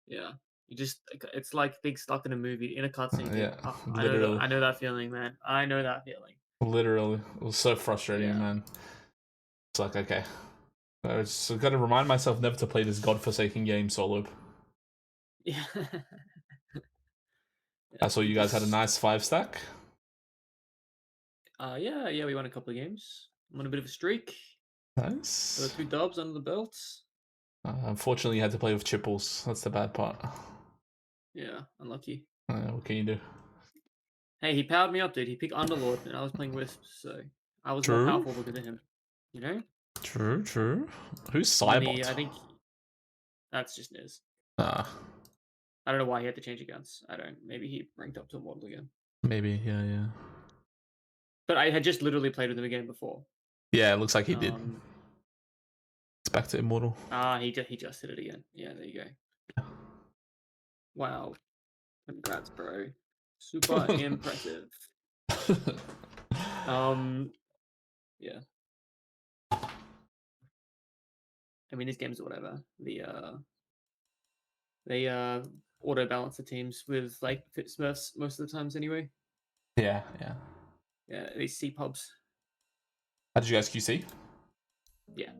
Yeah. It's like being stuck in a movie in a cutscene game. Yeah, Oh, literally, I know that feeling, man. I know that feeling. literally. It was so frustrating, Yeah. man. It's like, okay, I just got to remind myself never to play this godforsaken game solo. Yeah. I Yeah. saw you guys had a Just nice 5 stack. yeah, we won a couple of games. I'm on a bit of a streak. Got Nice. 2 dubs under the belt. Unfortunately, you had to play with Chipples. That's the bad part. Yeah, unlucky. What can you do? Hey, he powered me up, dude. He picked Underlord, and I was playing Wisps, so I was more True. powerful because of him. You know? True, true. Who's And then Cybot? I think that's just Niz. Ah, I don't know why he had to change accounts. I don't. Maybe he ranked up to Immortal again. maybe, yeah, yeah. But I had just literally played with him again before. Yeah, it looks like he did. Um, It's back to Immortal. he just did it again. Yeah, there you go. Wow, congrats, bro. Super impressive. Yeah. I mean, these games or whatever. They auto balance the teams with like fit Smurfs most of the times anyway. Yeah, yeah. Yeah, these C pubs. How did you guys QC? Yeah.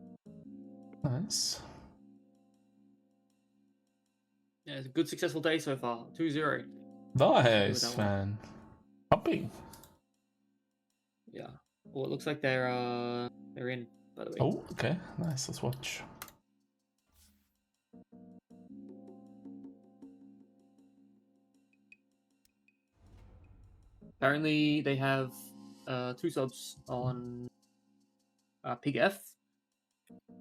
Nice. Yeah, it's a good successful day so far. 2-0. Nice, man. Pumping. Yeah. Well, it looks like they're in, by the way. Oh, okay. Nice. Let's watch. Apparently, they have 2 subs on Pigggf.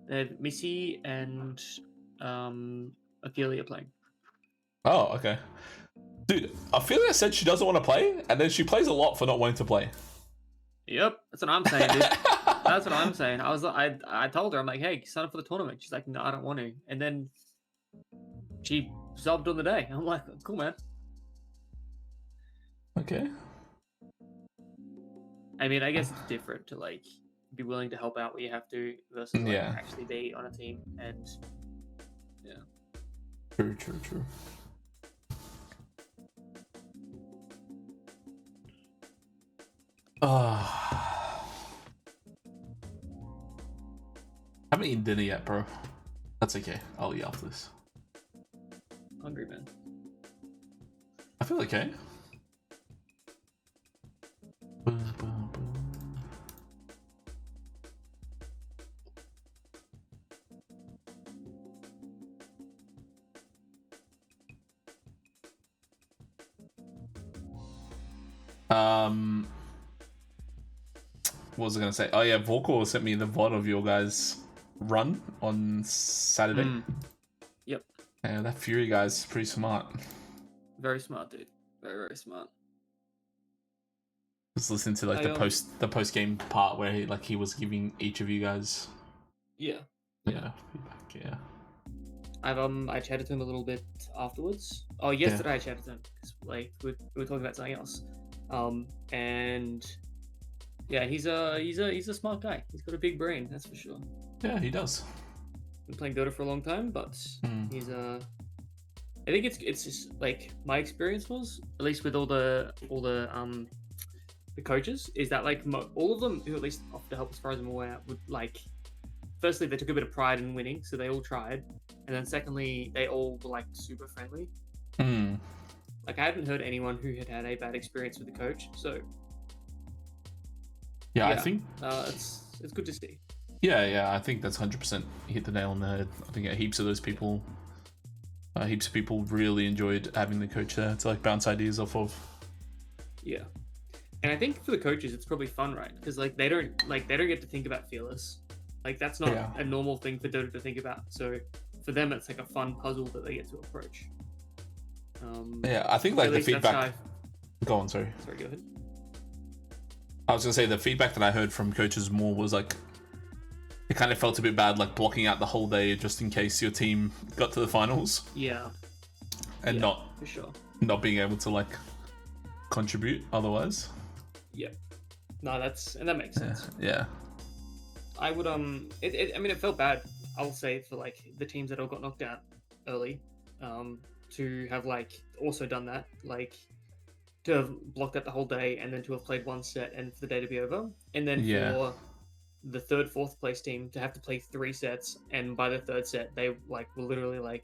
They have Missy and Ophelia playing. Oh, okay. Dude, Ophelia said she doesn't want to play, and then she plays a lot for not wanting to play. Yep, that's what I'm saying, dude. That's what I'm saying. I told her, I'm like, hey, sign up for the tournament. She's like, no, I don't want to. And then she subbed on the day. I'm like, cool, man. Okay. I mean, I guess it's different to like be willing to help out where you have to versus like Yeah. actually be on a team and yeah. True, true, true. Haven't eaten dinner yet, bro. That's okay. I'll eat after this. Hungry, man. I feel okay. What was I gonna say? Oh yeah, Volko sent me the VOD of your guys' run on Saturday. Yep. Yeah, that Fury guy's pretty smart. Very smart, dude. Very, very smart. Just listen to like the post game part where he was giving each of you guys yeah feedback. Yeah. I chatted to him a little bit afterwards. Oh, yesterday I chatted to him because like we were talking about something else. And yeah, he's a smart guy. He's got a big brain, that's for sure. Yeah, he does. Been playing Dota for a long time, but he's I think it's just like my experience was, at least with all the coaches, is that like all of them who at least offered to help as far as I'm aware would like, firstly they took a bit of pride in winning, so they all tried, and then secondly they all were like super friendly. Like I hadn't heard anyone who had a bad experience with the coach, so yeah. I think it's good to see. Yeah, I think that's 100% hit the nail on the head. I think heaps of those people, heaps of people really enjoyed having the coach there to like bounce ideas off of. Yeah, and I think for the coaches it's probably fun, right? Because like they don't get to think about Fearless. Like that's not a normal thing for Dota to think about. So for them, it's like a fun puzzle that they get to approach. Yeah, I think like the feedback. Go on, sorry. Sorry, go ahead. I was gonna say the feedback that I heard from coaches more was like, it kind of felt a bit bad, like blocking out the whole day just in case your team got to the finals. Yeah. And not for sure. Not being able to like contribute otherwise. Yeah. No, that makes sense. Yeah. I would I mean it felt bad, I'll say, for like the teams that all got knocked out early. to have like also done that, like to have blocked out the whole day and then to have played one set and for the day to be over, and then for the third, fourth place team to have to play 3 sets, and by the third set they like were literally like,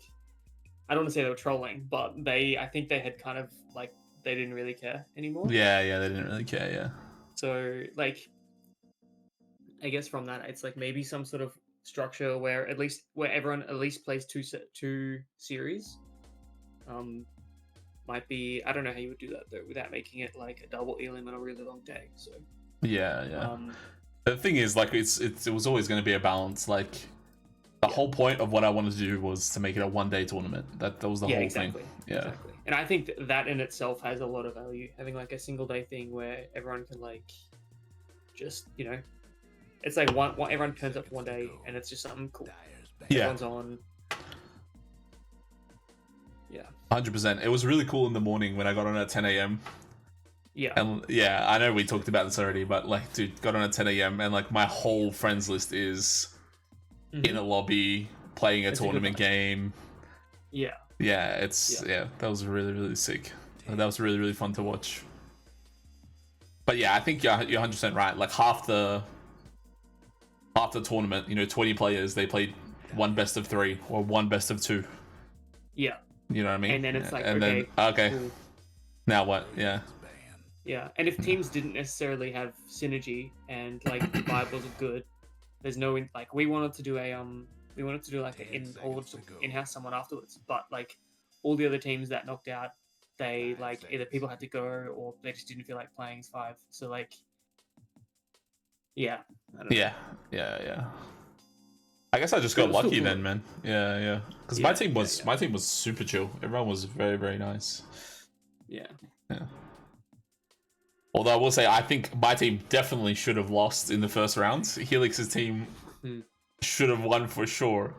I don't want to say they were trolling, but I think they had kind of like they didn't really care anymore. Yeah, they didn't really care. Yeah. So like, I guess from that it's like maybe some sort of structure where everyone at least plays 2 series. Might be, I don't know how you would do that though without making it like a double elim and a really long day. So yeah. The thing is, like, it was always going to be a balance. Like, the whole point of what I wanted to do was to make it a 1-day tournament. That was the whole thing. Yeah, exactly. And I think that in itself has a lot of value. Having like a single day thing where everyone can like just, you know, it's like everyone turns up for 1 day and it's just something cool. Yeah. Everyone's on. Yeah. 100%. It was really cool in the morning when I got on at 10 a.m. Yeah. And yeah, I know we talked about this already, but like, dude, got on at 10 a.m. and like my whole friends list is in a lobby playing a tournament game. Yeah. Yeah, that was really, really sick. That was really, really fun to watch. But yeah, I think you're 100% right. Like half the tournament, you know, 20 players, they played 1 best of 3 or 1 best of 2. Yeah. You know what I mean? And then it's like, okay, cool. Now what? Yeah. Yeah, and if teams didn't necessarily have synergy and like the vibe wasn't good, there's no like we wanted to do like an in-house someone afterwards, but like all the other teams that knocked out, they like either people had to go or they just didn't feel like playing as 5. So like, yeah. I don't know. Yeah. I guess I just got lucky then, man. Yeah. Because my team was super chill. Everyone was very, very nice. Yeah. Although I will say, I think my team definitely should have lost in the first round. Helix's team should have won for sure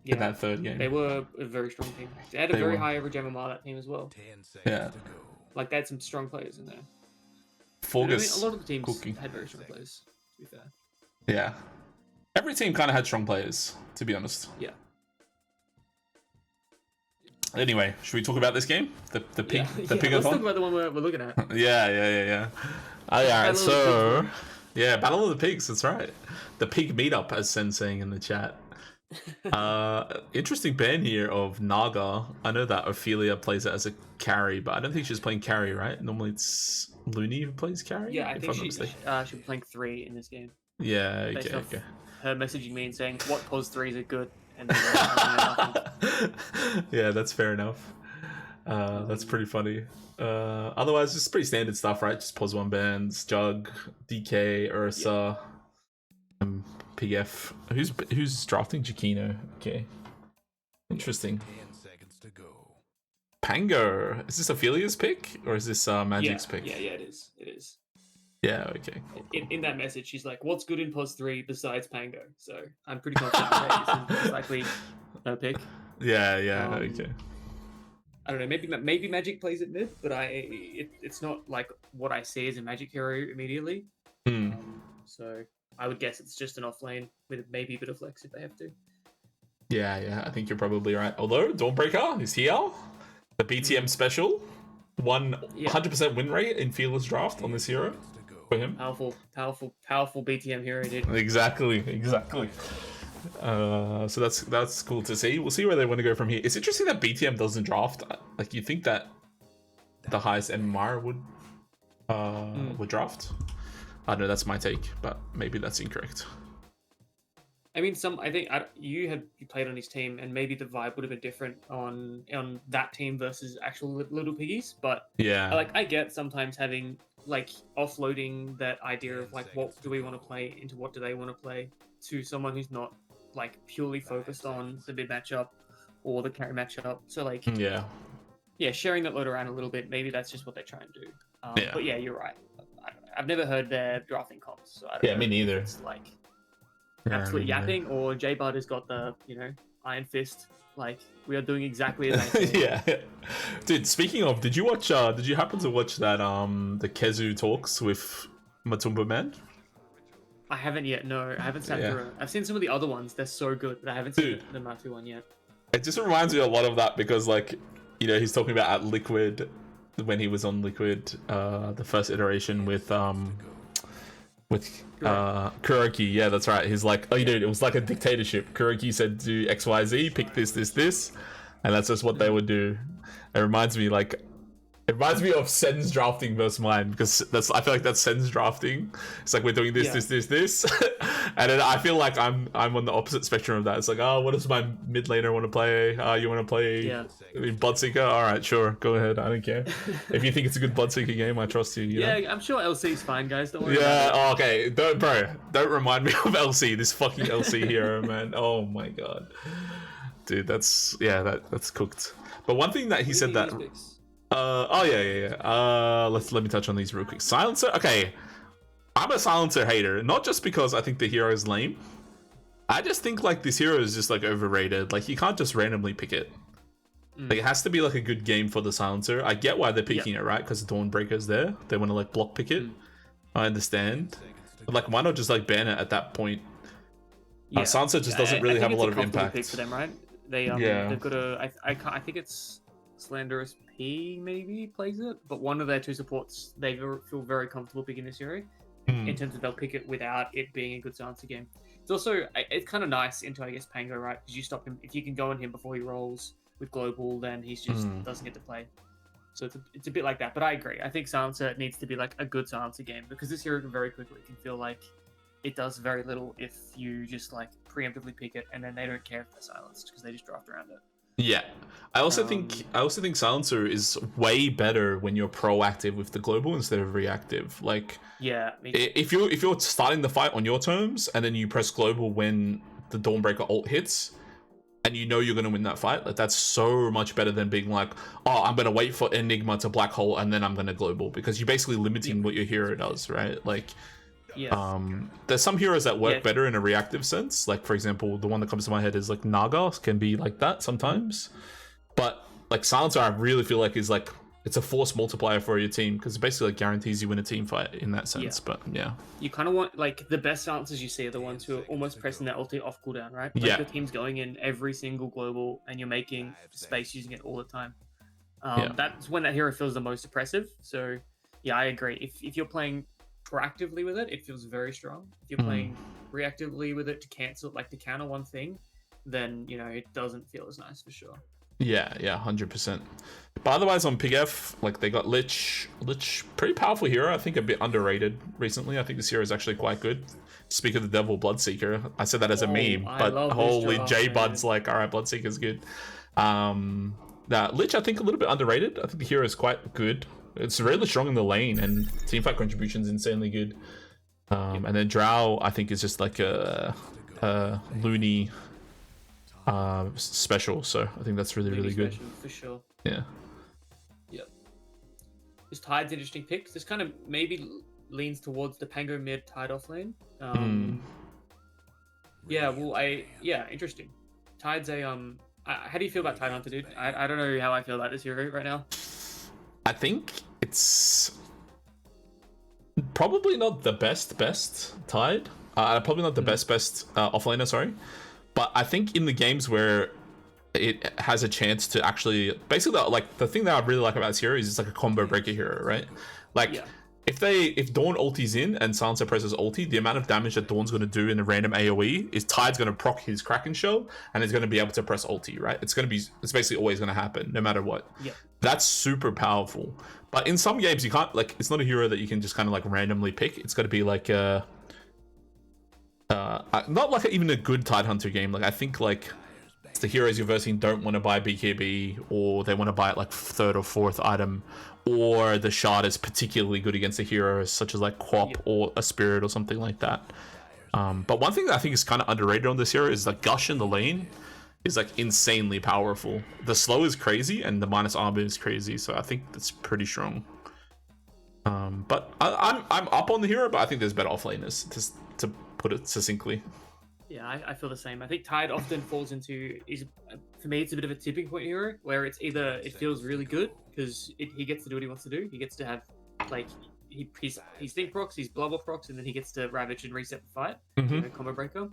in that third game. They were a very strong team. They had a very high average MMR, that team as well. Yeah. Like they had some strong players in there. Forgus, a lot of the teams had very strong players, to be fair. Yeah. Every team kind of had strong players, to be honest. Yeah. Anyway, should we talk about this game? The Piggathon? Let's talk about the one we're looking at. Yeah. Alright, so... Yeah, Battle of the Pigs, that's right. The Pig meetup, as Sen's saying in the chat. Interesting ban here of Naga. I know that Ophelia plays it as a carry, but I don't think she's playing carry, right? Normally it's Looney who plays carry? Yeah, I think she'll be playing 3 in this game. Yeah, okay. Her messaging me and saying, what pos 3s are good? And yeah, that's fair enough. That's pretty funny. Otherwise, just pretty standard stuff, right? Just pos 1 bands, Jug, DK, Ursa, Pigggf. Who's drafting Jakino? Okay, interesting. Pango. Is this Ophelia's pick or is this Magic's pick? Yeah, it is. It is. Yeah, okay. Cool. In that message, she's like, "What's good in pos 3 besides Pango?" So I'm pretty confident that it's likely her pick. Yeah, okay. I don't know. Maybe Magic plays it mid, but it's not like what I see as a Magic hero immediately. So I would guess it's just an off lane with maybe a bit of flex if they have to. Yeah, I think you're probably right. Although Dawnbreaker is here, the BTM special, 100% win rate in Fearless Draft on this hero for him. Powerful BTM hero, dude. Exactly. So that's cool to see. We'll see where they want to go from here. It's interesting that BTM doesn't draft. Like you think that the highest MMR would draft. I don't know, that's my take, but maybe that's incorrect. I mean, you played on his team, and maybe the vibe would have been different on that team versus actual Little Piggies. But yeah, I get sometimes having like offloading that idea of like what do we want to play into what do they want to play to someone who's not like purely focused on the mid matchup or the carry matchup. So like sharing that load around a little bit. Maybe that's just what they try and do. But yeah, you're right. I don't know. I've never heard their drafting comps, so I don't know. Me neither. It's like absolute yapping, or J Bud has got the Iron Fist. Like we are doing exactly the same thing. Yeah, dude. Speaking of, did you happen to watch that the Kezu talks with Matumba Man? I haven't yet. No, I haven't sat through it. I've seen some of the other ones. They're so good, but I haven't seen the Matu one yet. It just reminds me a lot of that because like you know, he's talking about at Liquid when he was on Liquid, the first iteration with Kuroki. Yeah, that's right. He's like, oh, you dude, it was like a dictatorship. Kuroki said do X, Y, Z, pick this, and that's just what they would do. It reminds me of Sen's drafting versus mine, because I feel like that's Sen's drafting. It's like we're doing this, and then I feel like I'm on the opposite spectrum of that. It's like, oh, what does my mid laner want to play? You want to play Bloodseeker? All right, sure, go ahead. I don't care. If you think it's a good Bloodseeker game, I trust you. You know? I'm sure LC's fine, guys. Don't worry. Yeah, about it. Okay. Don't remind me of LC. This fucking LC hero, man. Oh my god, dude, that's cooked. But one thing that he said that. Let me touch on these real quick. Silencer. Okay, I'm a Silencer hater, not just because I think the hero is lame. I just think like this hero is just like overrated. Like you can't just randomly pick it. Like, it has to be like a good game for the Silencer. I get why they're picking it, right? Because Dawnbreaker's there. They want to like block pick it. I understand. But like, why not just like ban it at that point? Silencer just doesn't really have a lot of impact. Pick for them, right? They've got a. I think it's Slanderous P maybe plays it, but one of their two supports they feel very comfortable picking this hero in terms of they'll pick it without it being a good Silencer game. It's also it's kind of nice into I guess Pango, right? Because you stop him if you can go on him before he rolls with global, then he's just doesn't get to play. So it's a bit like that. But I agree. I think Silencer needs to be like a good Silencer game, because this hero very quickly can feel like it does very little if you just like preemptively pick it and then they don't care if they're silenced because they just draft around it. Yeah, I also think Silencer is way better when you're proactive with the global instead of reactive. Like, if you're starting the fight on your terms and then you press global when the Dawnbreaker ult hits, and you know you're gonna win that fight, like that's so much better than being like, oh, I'm gonna wait for Enigma to black hole and then I'm gonna global, because you're basically limiting what your hero does, right? Like. There's some heroes that work better in a reactive sense. Like, for example, the one that comes to my head is like Naga can be like that sometimes. But like Silencer, I really feel like is like it's a force multiplier for your team, because it basically like guarantees you win a team fight in that sense. But you kind of want like the best Silencers you see are the ones who are almost pressing their ulti off cooldown, right? Like your team's going in every single global and you're making space using it all the time. That's when that hero feels the most oppressive. So I agree. If you're playing proactively with it, it feels very strong. If you're playing reactively with it to counter one thing, then it doesn't feel as nice for sure. 100%. But otherwise on Pigggf, like they got Lich, pretty powerful hero. I think a bit underrated recently. I think this hero is actually quite good. Speak of the devil, Bloodseeker. I said that as a meme, but holy J Bud's like, all right, Bloodseeker's good. Lich I think a little bit underrated. I think the hero is quite good. It's really strong in the lane, and teamfight contribution's insanely good. And then Drow, I think, is just like a loony special. So I think that's really good. For sure. Yeah. Yep. This Tide's interesting pick. This kind of maybe leans towards the Pango mid Tide off lane. Interesting. Tide's a how do you feel about Tide Hunter, dude? I don't know how I feel about this hero right now. I think it's probably not the best Tide. Probably not the best offlaner, sorry. But I think in the games where it has a chance to actually... Basically, like, the thing that I really like about this hero is it's like a combo breaker hero, right? Like, if Dawn ultis in and Silencer presses ulti, the amount of damage that Dawn's going to do in a random AoE is Tide's going to proc his Kraken Shell and is going to be able to press ulti, right? It's basically always going to happen, no matter what. That's super powerful. But in some games, you can't, like, it's not a hero that you can just kind of like randomly pick. It's got to be like not like even a good Tide Hunter game. Like, I think like the heroes you're versing don't want to buy BKB, or they want to buy it like third or fourth item, or the shard is particularly good against a hero such as like Quap or a Spirit or something like that. But one thing that I think is kind of underrated on this hero is like Gush in the lane is like insanely powerful. The slow is crazy and the minus armor is crazy, so I think that's pretty strong. But I'm up on the hero, but I think there's better offlaners, to put it succinctly. Yeah, I feel the same. I think Tide often falls into for me it's a bit of a tipping point hero where it's either it feels really good because he gets to do what he wants to do. He gets to have like he's think procs, he's blubber procs, and then he gets to ravage and reset the fight, combo breaker.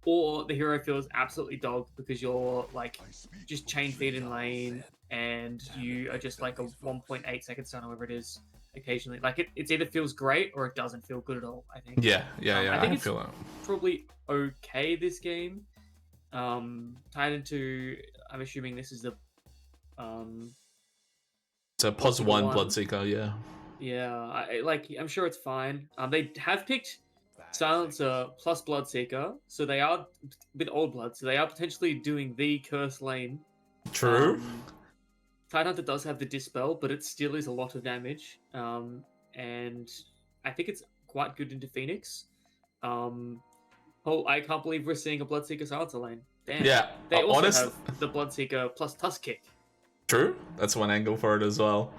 Or the hero feels absolutely dogged because you're like just chain feed in lane and you are just like a 1.8 second stun, however it is. Occasionally, like it either feels great or it doesn't feel good at all. I think. Yeah. I think it's feel that. probably okay this game. Tied into, I'm assuming this is the it's a plus one one. Bloodseeker, yeah. Yeah, I'm sure it's fine. They have picked Silencer plus Bloodseeker, so they are a bit old blood, so they are potentially doing the curse lane. True. Tidehunter does have the Dispel, but it still is a lot of damage. And I think it's quite good into Phoenix. I can't believe we're seeing a Bloodseeker Silencer lane. Damn. Yeah. They also have the Bloodseeker plus Tusk Kick. True. That's one angle for it as well.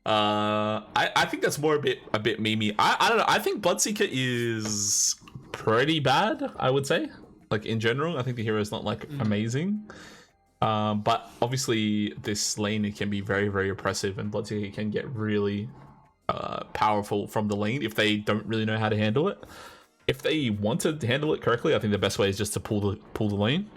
I think that's more a bit memey. I don't know. I think Bloodseeker is pretty bad, I would say. Like in general, I think the hero is not like amazing. But obviously this lane, it can be very, very oppressive, and Bloodseeker can get really powerful from the lane if they don't really know how to handle it. If they want to handle it correctly, I think the best way is just to pull the lane.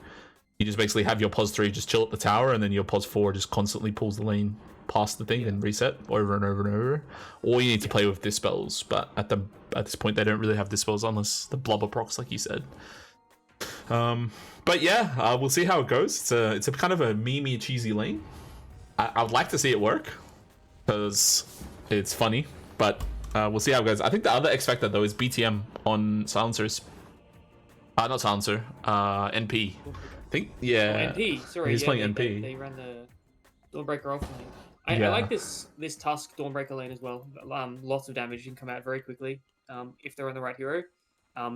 You just basically have your pos 3 just chill at the tower, and then your pos 4 just constantly pulls the lane past the thing and reset over and over and over. Or you need to play with dispels, but at this point they don't really have dispels unless the blubber procs, like you said. But yeah, we'll see how it goes. It's a kind of a memey, cheesy lane. I would like to see it work because it's funny, but we'll see how it goes. I think the other X factor though is BTM on silencers. Not silencer. NP. I think NP. Sorry, he's playing NP. They ran the Dawnbreaker off lane. I like this Tusk Dawnbreaker lane as well. Lots of damage can come out very quickly if they're on the right hero.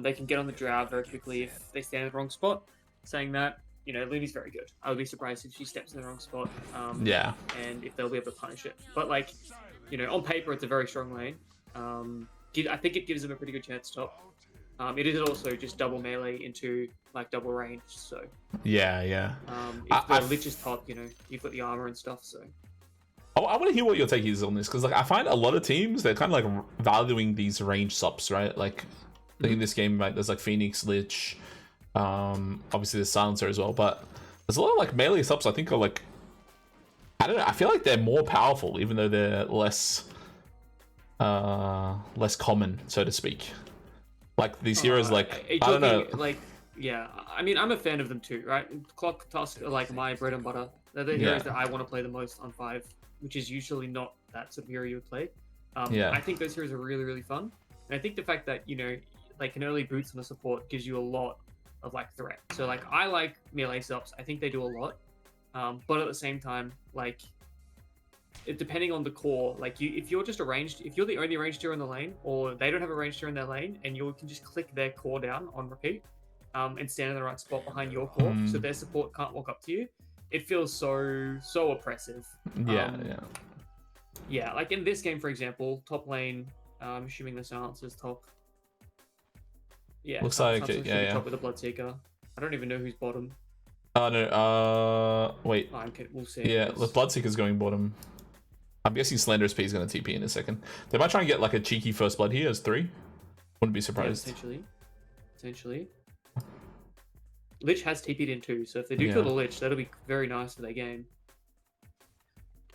They can get on the Drow very quickly if they stand in the wrong spot. Saying that, Looney's very good. I would be surprised if she steps in the wrong spot. And if they'll be able to punish it. But on paper, it's a very strong lane. I think it gives them a pretty good chance top. It is also just double melee into double range. So if the Lich is top, you've got the armor and stuff. So I want to hear what your take is on this, because I find a lot of teams, they're kind of valuing these range subs, right? In this game, there's Phoenix, Lich, obviously there's Silencer as well, but there's a lot of melee subs I think are I don't know, I feel like they're more powerful even though they're less common, so to speak. These heroes I don't know. I mean, I'm a fan of them too, right? Clock, Tusk are my bread and butter. They're the heroes that I want to play the most on 5, which is usually not that sort of hero you would play. I think those heroes are really, really fun. And I think the fact that, an early boots on the support gives you a lot of threat. So I like melee subs. I think they do a lot. But at the same time, depending on the core, if you're just if you're the only ranged hero in the lane, or they don't have a ranged hero in their lane, and you can just click their core down on repeat, and stand in the right spot behind your core, so their support can't walk up to you, it feels so oppressive. In this game, for example, top lane, I'm assuming the Silencer's top. Yeah, looks like it. Top with a Bloodseeker. I don't even know who's bottom. Oh no. Wait. Okay, we'll see. Yeah, the Bloodseeker's going bottom. I'm guessing Slender's P is going to TP in a second. They might try and get a cheeky first blood here as 3. Wouldn't be surprised. Yeah, potentially. Lich has TP'd in too, so if they do kill the Lich, that'll be very nice for their game.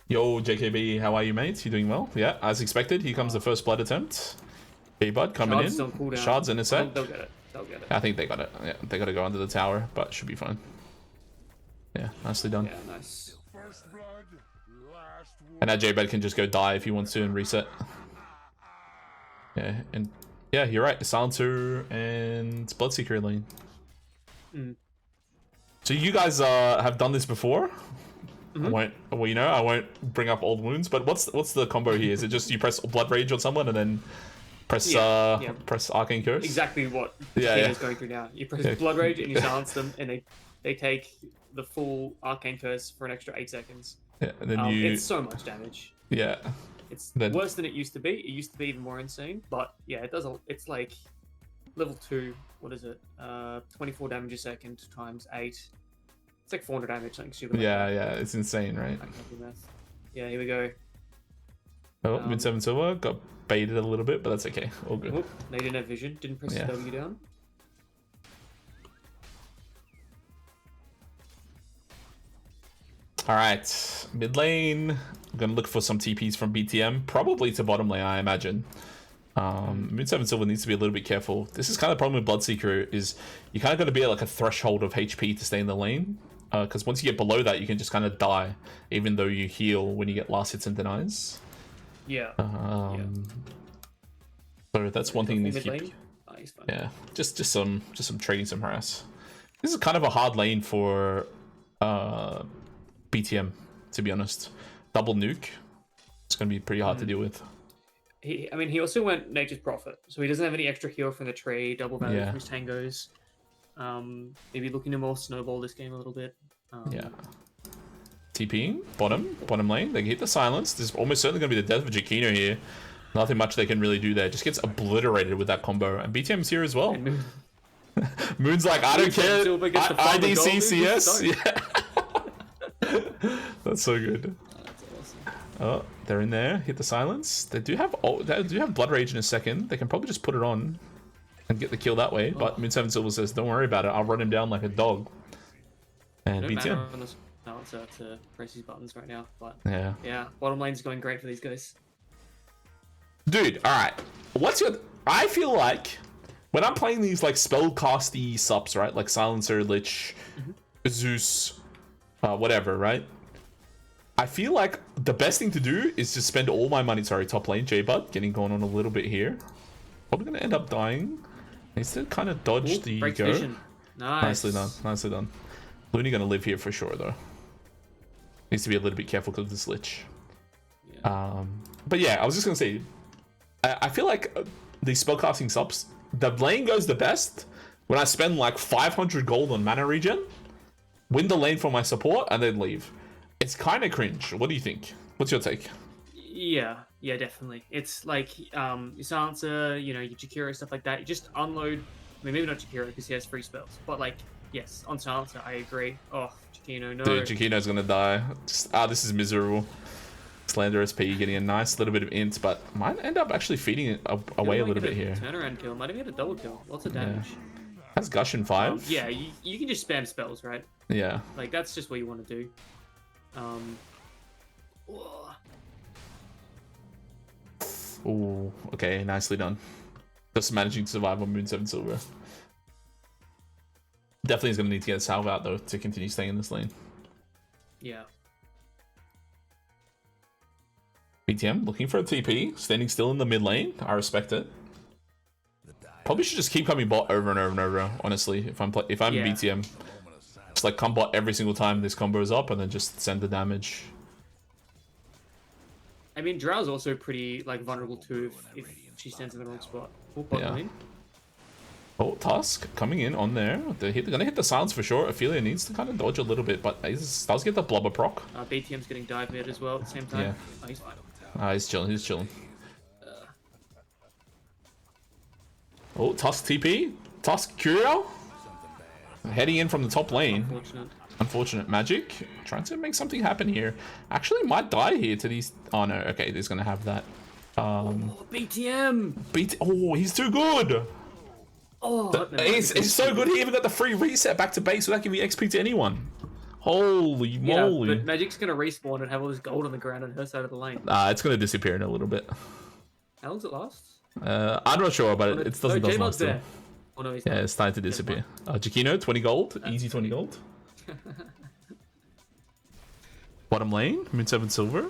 Yo, JKB, how are you, mate? You doing well? Yeah, as expected. Here comes the first blood attempt. B-Bud coming Shards in. On cooldown. Shards in a sec. They'll get it. I think they got it. Yeah, they got to go under the tower, but should be fine. Yeah, nicely done. Yeah, nice. And now J-Bed can just go die if he wants to and reset. Yeah, and yeah, you're right. Silencer and Bloodseeker lane. So you guys have done this before? I won't bring up old wounds, but what's the combo here? Is it just you press Blood Rage on someone and then press press Arcane Curse? Exactly what is going through now. You press Blood Rage and you silence them, and they take the full Arcane Curse for an extra 8 seconds. Yeah, and then it's so much damage. Yeah. It's worse than it used to be. It used to be even more insane, but yeah, it does. It's level 2. What is it? 24 damage a second times 8. It's 400 damage, something stupid. Yeah, it's insane, right? I can't do math. Yeah, here we go. Oh, Mid-7 Silver got baited a little bit, but that's okay. All good. Oop, they didn't have vision. Didn't press the W down. All right, mid lane. I'm gonna look for some TPs from BTM, probably to bottom lane, I imagine. Moon 7 Silver needs to be a little bit careful. This is kind of the problem with Bloodseeker is you kind of got to be at like a threshold of HP to stay in the lane. Because once you get below that, you can just kind of die, even though you heal when you get last hits and denies. Yeah. So that's one thing you need to keep. Oh, he's fine. Yeah, just some trading, some harass. This is kind of a hard lane for BTM, to be honest. Double nuke. It's going to be pretty hard to deal with. He also went Nature's Prophet, so he doesn't have any extra heal from the tree, double value from his tangos. Maybe looking to more snowball this game a little bit. Yeah. TPing, bottom lane. They hit the silence. This is almost certainly going to be the death of Jakino here. Nothing much they can really do there. Just gets obliterated with that combo. And BTM's here as well. Moon's like, I don't care. IDC CS. Yeah. That's so good. Oh, they're in there. Hit the silence. They do have Blood Rage in a second. They can probably just put it on and get the kill that way. But Moon 7 Silver says, don't worry about it. I'll run him down like a dog. And BTM. No, it's to press his buttons right now. But yeah, bottom lane's going great for these guys. Dude, all right. I feel like when I'm playing these like spellcasty subs, right? Like Silencer, Lich, Zeus, whatever, right? I feel like the best thing to do is just spend all my money. Sorry, top lane, J-Bud, getting going on a little bit here. Probably gonna end up dying. Needs to kind of dodge the go. Vision. Nicely done. Looney gonna live here for sure though. Needs to be a little bit careful because of this Lich. Yeah. But yeah, I was just gonna say, I feel like these spellcasting subs, the lane goes the best when I spend like 500 gold on mana regen, win the lane for my support, and then leave. It's kind of cringe. What do you think? What's your take? Yeah, definitely. It's like your Silencer, your Jakiro, stuff like that. You just unload. I mean, maybe not Jakiro because he has free spells, but like, yes, on Silencer, I agree. Oh, Jakino, no. Dude, Jakino's gonna die. This is miserable. Slanderous P getting a nice little bit of int, but might end up actually feeding it away a little bit here. Turnaround kill. Might even get a double kill. Lots of damage. Has Gush in 5. Yeah, you can just spam spells, right? Yeah. Like, that's just what you want to do. Ooh, okay, nicely done. Just managing to survive on Moon 7 Silver. Definitely is going to need to get a salve out, though, to continue staying in this lane. Yeah. BTM looking for a TP, standing still in the mid lane. I respect it. Probably should just keep coming bot over and over and over, honestly, if I'm BTM. Just like come bot every single time this combo is up and then just send the damage. I mean, Drow's also pretty like vulnerable too if she stands in the wrong spot. Oh, Tusk coming in on there. They're gonna hit the silence for sure. Ophelia needs to kind of dodge a little bit, but he does get the blubber proc. BTM's getting dive mid as well at the same time. Yeah. Oh, he's fine. He's chilling. Oh, Tusk TP. Tusk Curio. Heading in from the top lane. Unfortunate. Magic. Trying to make something happen here. Actually might die here to these. Oh no, okay, he's gonna have that. BTM! Oh, he's too good! Oh, he's so good, he even got the free reset back to base without giving XP to anyone. Holy moly. Yeah, but Magic's gonna respawn and have all this gold on the ground on her side of the lane. It's gonna disappear in a little bit. How long's it last? I'm not sure, but it doesn't last. There. Oh, no, he's not. Yeah, it's starting to disappear. Jakino, 20 gold. Easy 20 gold. Bottom lane, Moon 7 Silver.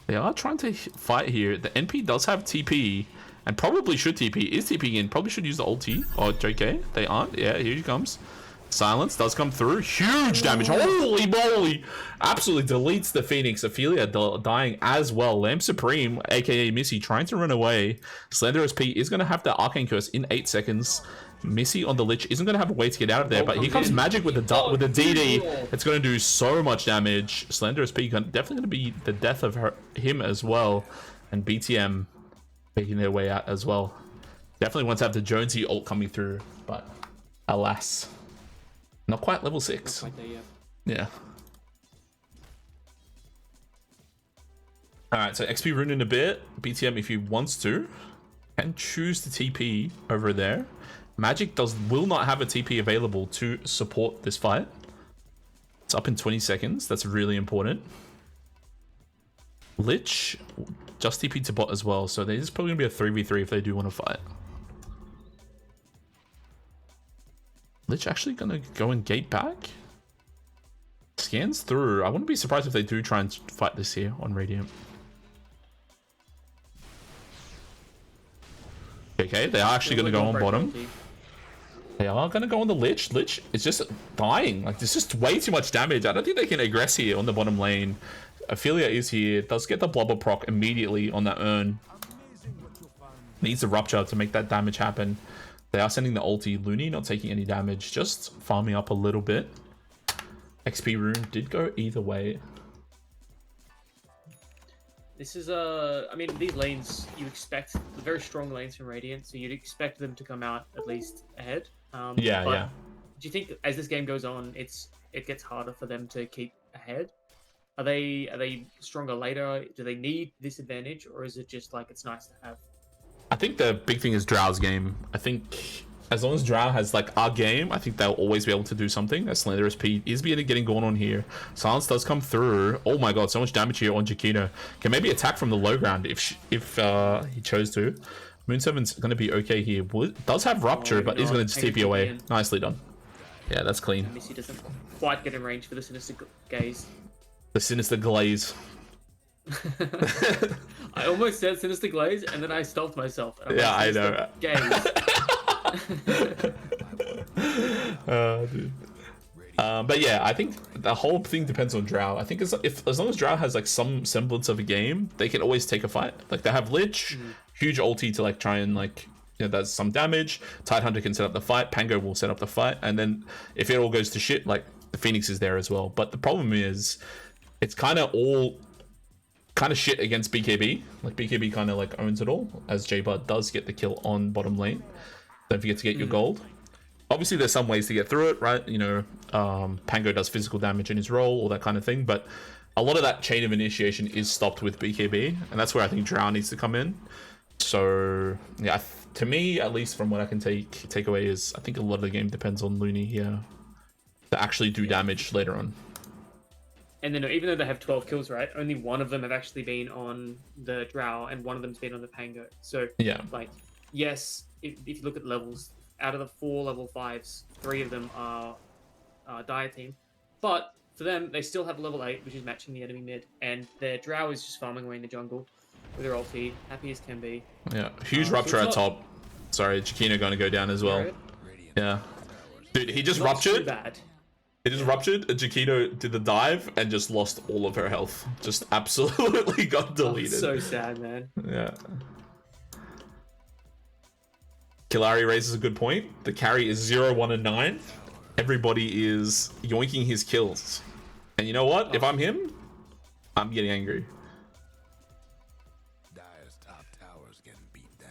They are trying to fight here. The NP does have TP, and probably should TP. Is TPing in. Probably should use the ulti. Oh, JK. They aren't. Yeah, here he comes. Silence does come through. Huge damage. Holy moly. Absolutely deletes the Phoenix. Ophelia dying as well. Lamb Supreme, aka Missy, trying to run away. Slenderous P is going to have the Arcane Curse in 8 seconds. Missy on the Lich isn't going to have a way to get out of there, but here comes Magic with the DD. It's going to do so much damage. Slenderous P definitely going to be the death of him as well. And BTM making their way out as well. Definitely want to have the Jonesy ult coming through, but alas. Not quite level 6. Not quite there yet. Yeah. Alright, so XP rune in a bit. BTM, if he wants to, can choose the TP over there. Magic will not have a TP available to support this fight. It's up in 20 seconds. That's really important. Lich just TP to bot as well, so there's probably gonna be a 3v3 if they do want to fight. Lich actually gonna go and gate back? Scans through. I wouldn't be surprised if they do try and fight this here on Radiant. Okay, they are actually gonna go on bottom. They are gonna go on the Lich. Lich is just dying. Like, there's just way too much damage. I don't think they can aggress here on the bottom lane. Ophelia is here. Does get the blubber proc immediately on that urn. Needs the rupture to make that damage happen. They are sending the ulti. Looney not taking any damage, just farming up a little bit. XP rune did go either way. This is I mean, these lanes, you expect very strong lanes from Radiant, so you'd expect them to come out at least ahead. Yeah. Do you think as this game goes on, it gets harder for them to keep ahead? Are they stronger later? Do they need this advantage, or is it just like it's nice to have? I think the big thing is Drow's game. I think as long as Drow has like our game, I think they'll always be able to do something. That Slanderous P is getting going on here. Silence does come through. Oh my god, so much damage here on Jakino. Can maybe attack from the low ground if he chose to. Moon7's going to be okay here. Does have Rupture, but he's going to just TP away. Nicely done. Yeah, that's clean. Missy doesn't quite get in range for the Sinister Gaze. The Sinister Glaze. I almost said Sinister Glaze, and then I stopped myself. Yeah, I know. Gaze. Dude. But yeah, I think the whole thing depends on Drow. I think as long as Drow has like some semblance of a game, they can always take a fight. Like they have Lich, huge ulti to like try and like, you know, that's some damage. Tidehunter can set up the fight. Pango will set up the fight, and then if it all goes to shit, like the Phoenix is there as well. But the problem is, it's kind of all shit against BKB. Like BKB kind of like owns it all, as J-Bud does get the kill on bottom lane. Don't forget to get your gold. Obviously, there's some ways to get through it, right? You know, Pango does physical damage in his role, all that kind of thing. But a lot of that chain of initiation is stopped with BKB, and that's where I think Drow needs to come in. So yeah, to me, at least from what I can take away is, I think a lot of the game depends on Looney here to actually do damage later on. And then even though they have 12 kills, right, only one of them have actually been on the Drow, and one of them's been on the Pango. So yeah, like, yes, if you look at levels, out of the 4 level 5s, 3 of them are Dire Team. But for them, they still have level 8, which is matching the enemy mid. And their Drow is just farming away in the jungle with their ulti, happy as can be. Yeah, huge Rupture at top. Sorry, Jakino going to go down as well. Right. Yeah. Dude, he just ruptured. Bad. It just ruptured, and Jakino did the dive and just lost all of her health. Just absolutely got deleted. So sad, man. Yeah. Killari raises a good point. The carry is 0, 1, and 9. Everybody is yoinking his kills. And you know what? If I'm him, I'm getting angry. Dire's top tower's getting beat down.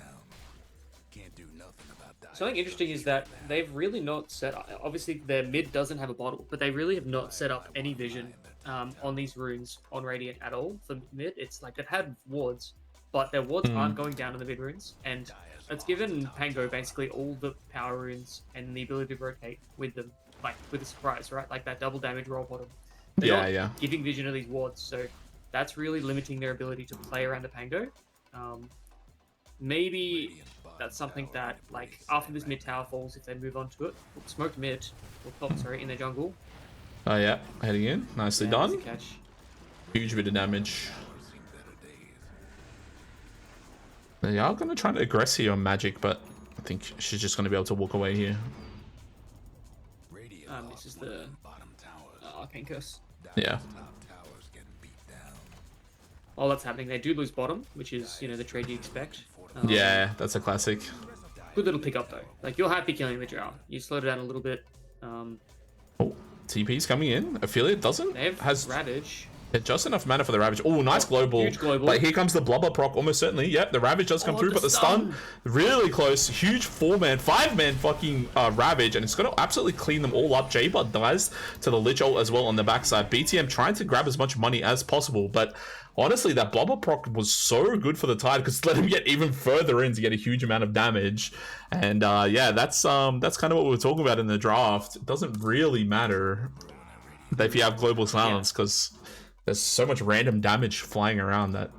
Can't do nothing about that. Something interesting is that they've really not set up, obviously their mid doesn't have a bottle, but they really have not set up any vision on these runes on Radiant at all for mid. It's like they've had wards, but their wards aren't going down in the mid runes, and it's given Pango basically all the power runes and the ability to rotate with them, like with a surprise, right? Like that double damage roll bottom. They're not giving vision of these wards, so that's really limiting their ability to play around the Pango. Maybe that's something that, like, after this mid tower falls, if they move on to it, smoked mid, or top, sorry, in their jungle. Oh yeah, heading in, nicely done. Catch. Huge bit of damage. They are going to try to aggress here on Magic, but I think she's just going to be able to walk away here. This is the Arcane Curse. Yeah. While that's happening, they do lose bottom, which is, you know, the trade you expect. Yeah, that's a classic. Good little pick up though. Like, you're happy killing the Drow. You slowed it down a little bit. Oh, TP's coming in. Affiliate doesn't. They have Ravage. Just enough mana for the Ravage. Oh, nice global. Huge global. But here comes the Blubber proc, almost certainly. Yep, the Ravage does come through, but the stun really close. Huge 4-man, 5-man fucking Ravage, and it's going to absolutely clean them all up. J-Bud dies to the Lich ult as well on the backside. BTM trying to grab as much money as possible, but honestly, that Blubber proc was so good for the Tide because it let him get even further in to get a huge amount of damage. And yeah, that's kind of what we were talking about in the draft. It doesn't really matter if you have global silence, because there's so much random damage flying around that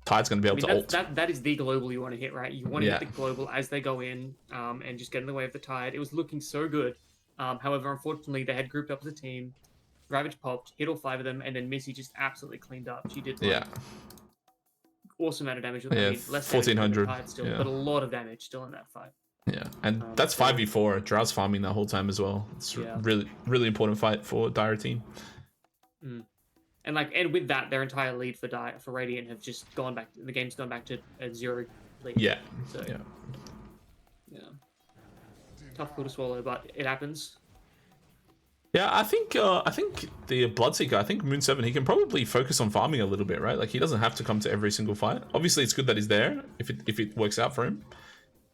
Tide's going to be able to ult. That is the global you want to hit, right? You want to hit the global as they go in, and just get in the way of the Tide. It was looking so good. However, unfortunately, they had grouped up as a team. Ravage popped, hit all 5 of them, and then Missy just absolutely cleaned up. She did awesome amount of damage. I mean, less 1400 Tide still, but a lot of damage still in that fight. Yeah, and that's 5v4. Drow's farming that whole time as well. It's really, really important fight for Dire team. And with that, their entire lead for Radiant have just gone back. The game's gone back to a 0 lead. Yeah. So, yeah. Tough pill to swallow, but it happens. Yeah, I think the Bloodseeker, I think Moon 7, he can probably focus on farming a little bit, right? Like he doesn't have to come to every single fight. Obviously, it's good that he's there if it works out for him,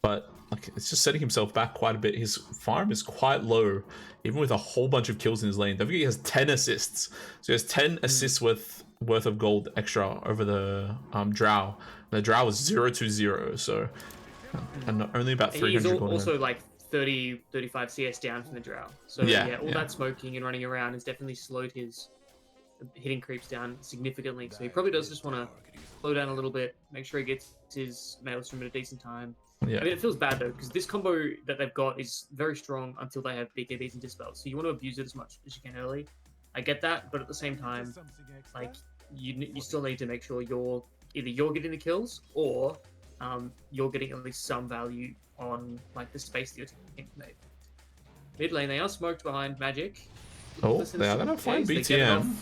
but like it's just setting himself back quite a bit. His farm is quite low, even with a whole bunch of kills in his lane. Don't forget he has 10 assists, so he has 10 assists worth of gold extra over the Drow. The Drow was 0-0, so and only about 300 He's gold. Also like 30, 35 CS down from the Drow. So all that smoking and running around has definitely slowed his hitting creeps down significantly. So he probably does just want to slow down a little bit, make sure he gets his Maelstrom at a decent time. Yeah. I mean, it feels bad though, because this combo that they've got is very strong until they have BKBs and dispels. So you want to abuse it as much as you can early. I get that, but at the same time, like you still need to make sure you're getting the kills or you're getting at least some value on like the space that your team made. Mid lane, they are smoked behind Magic. Oh, they are gonna find BTM.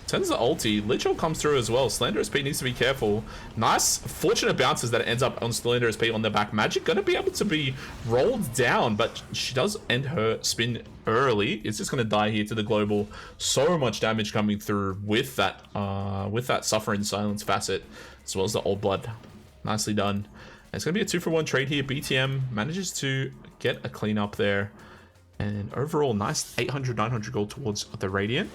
Sends the ulti. Lichel comes through as well. Slenderous P needs to be careful. Nice, fortunate bounces that it ends up on Slenderous P on the back. Magic gonna be able to be rolled down, but she does end her spin early. It's just gonna die here to the global. So much damage coming through with that Suffer in Silence facet, as well as the Old Blood. Nicely done. And it's gonna be a 2-for-1 trade here. BTM manages to get a clean up there, and overall nice 800, 900 gold towards the Radiant.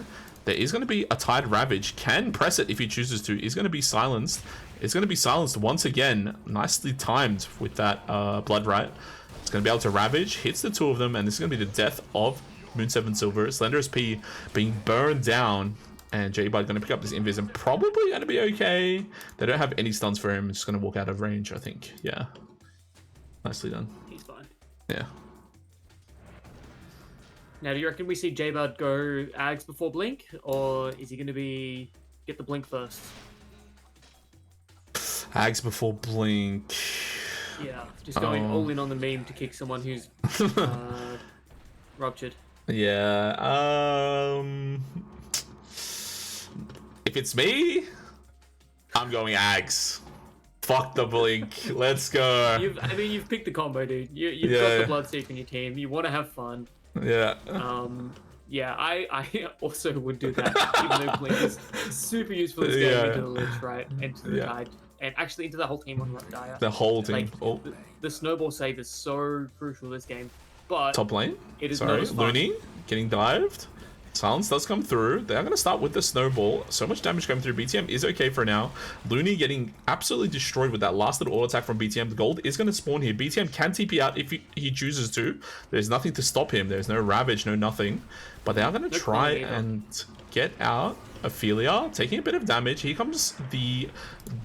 There is going to be a Tide Ravage. Can press it if he chooses to. Is going to be silenced. It's going to be silenced once again. Nicely timed with that Blood Right. It's going to be able to Ravage. Hits the 2 of them. And this is going to be the death of Moon 7 Silver. Slenderous P being burned down. And J-Bud going to pick up this invis and probably going to be okay. They don't have any stuns for him. It's just going to walk out of range, I think. Yeah. Nicely done. He's fine. Yeah. Now, do you reckon we see J-Bud go Ags before Blink, or is he going to get the Blink first? Ags before Blink. Yeah, just going all in on the meme to kick someone who's ruptured. Yeah. If it's me, I'm going Ags. Fuck the Blink. Let's go. You've picked the combo, dude. You've got the Bloodseeker in your team. You want to have fun. Yeah. I also would do that, even though Blink is super useful in this game into the Lich, right? Into the Tide. And actually into the whole team on Dire. The whole team. Like, the snowball save is so crucial this game. But top lane? It is Sorry, Looney getting dived. Silence does come through. They are going to start with the snowball. So much damage coming through. BTM is okay for now. Looney getting absolutely destroyed with that last little auto attack from BTM. The gold is going to spawn here. BTM can TP out if he chooses to. There's nothing to stop him. There's no Ravage, no nothing. But they are going to try and get out Ophelia, taking a bit of damage. Here comes the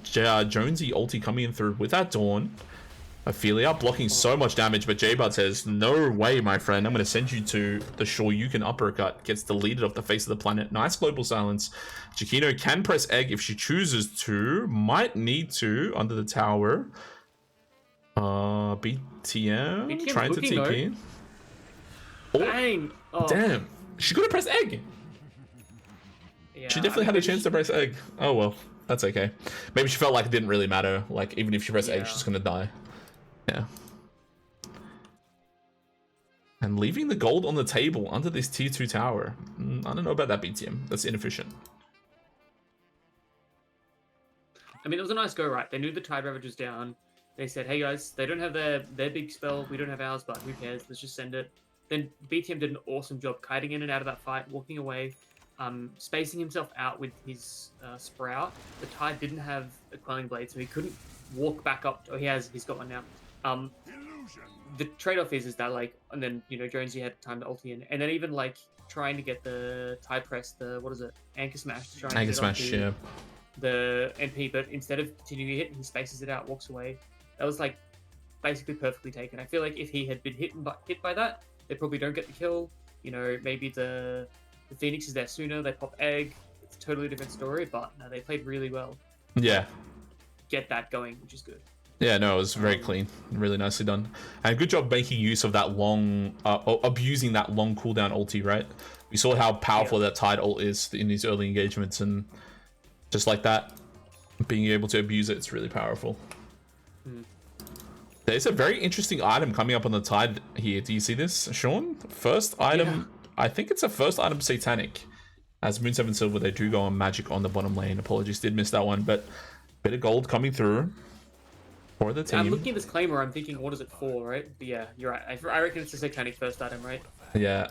Jonesy ulti coming in through with that Dawn. Ophelia blocking so much damage, but J-Bud says, no way, my friend. I'm going to send you to the shore. You can uppercut. Gets deleted off the face of the planet. Nice global silence. Chiquino can press egg if she chooses to. Might need to under the tower. BTM trying to TP. Bang! Oh. Damn. She could have pressed egg. Yeah, she definitely had a chance to press egg. Oh, well. That's okay. Maybe she felt like it didn't really matter. Like, even if she pressed egg, she's going to die. Yeah. And leaving the gold on the table under this tier 2 tower. I don't know about that, BTM. That's inefficient. I mean, it was a nice go, right? They knew the Tide Ravage was down. They said, hey guys, they don't have their big spell. We don't have ours, but who cares? Let's just send it. Then BTM did an awesome job kiting in and out of that fight, walking away, spacing himself out with his Sprout. The Tide didn't have a Quelling Blade, so he couldn't walk back up. Oh, he's got one now. The trade-off is that, like, and then, you know, Jonesy had time to ulti in, and then even, like, trying to get the Tide Press, the, what is it, Anchor Smash, to try and Anchor get Smash, onto yeah. the NP, but instead of continuing to hit, he spaces it out, walks away. That was like basically perfectly taken. I feel like if he had been hit by that, they probably don't get the kill. You know, maybe the Phoenix is there sooner, they pop egg. It's a totally different story, but no, they played really well. Yeah. Get that going, which is good. Yeah, no, it was very clean, really nicely done, and good job making use of that long, abusing that long cooldown ulti. Right, we saw how powerful that Tide ult is in these early engagements, and just like that, being able to abuse it, it's really powerful. There's a very interesting item coming up on the Tide here. Do you see this, Sean? First item, I think it's a first item Satanic. As Moon 7 Silver, they do go on Magic on the bottom lane. Apologies, did miss that one, but bit of gold coming through for the team. I'm looking at this claimer, I'm thinking, what is it for, right? But yeah, you're right. I reckon it's a Satanic first item, right? Yeah.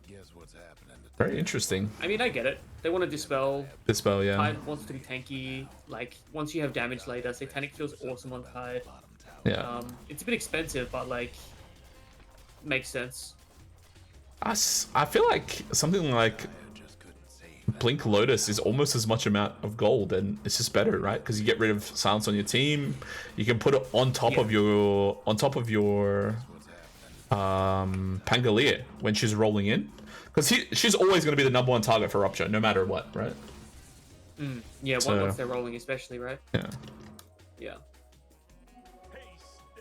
Guess what's happening today? Very interesting. I mean, I get it. They want to dispel. Dispel, yeah. Tide wants to be tanky. Like, once you have damage later, Satanic feels awesome on Tide. Yeah. It's a bit expensive, but like, makes sense. I feel like something like Blink Lotus is almost as much amount of gold, and it's just better, right? Because you get rid of silence on your team. You can put it on top of your Pangolier when she's rolling in, because she's always going to be the #1 target for Rupture, no matter what, right? Yeah, once they're rolling, especially, right? Yeah. Yeah.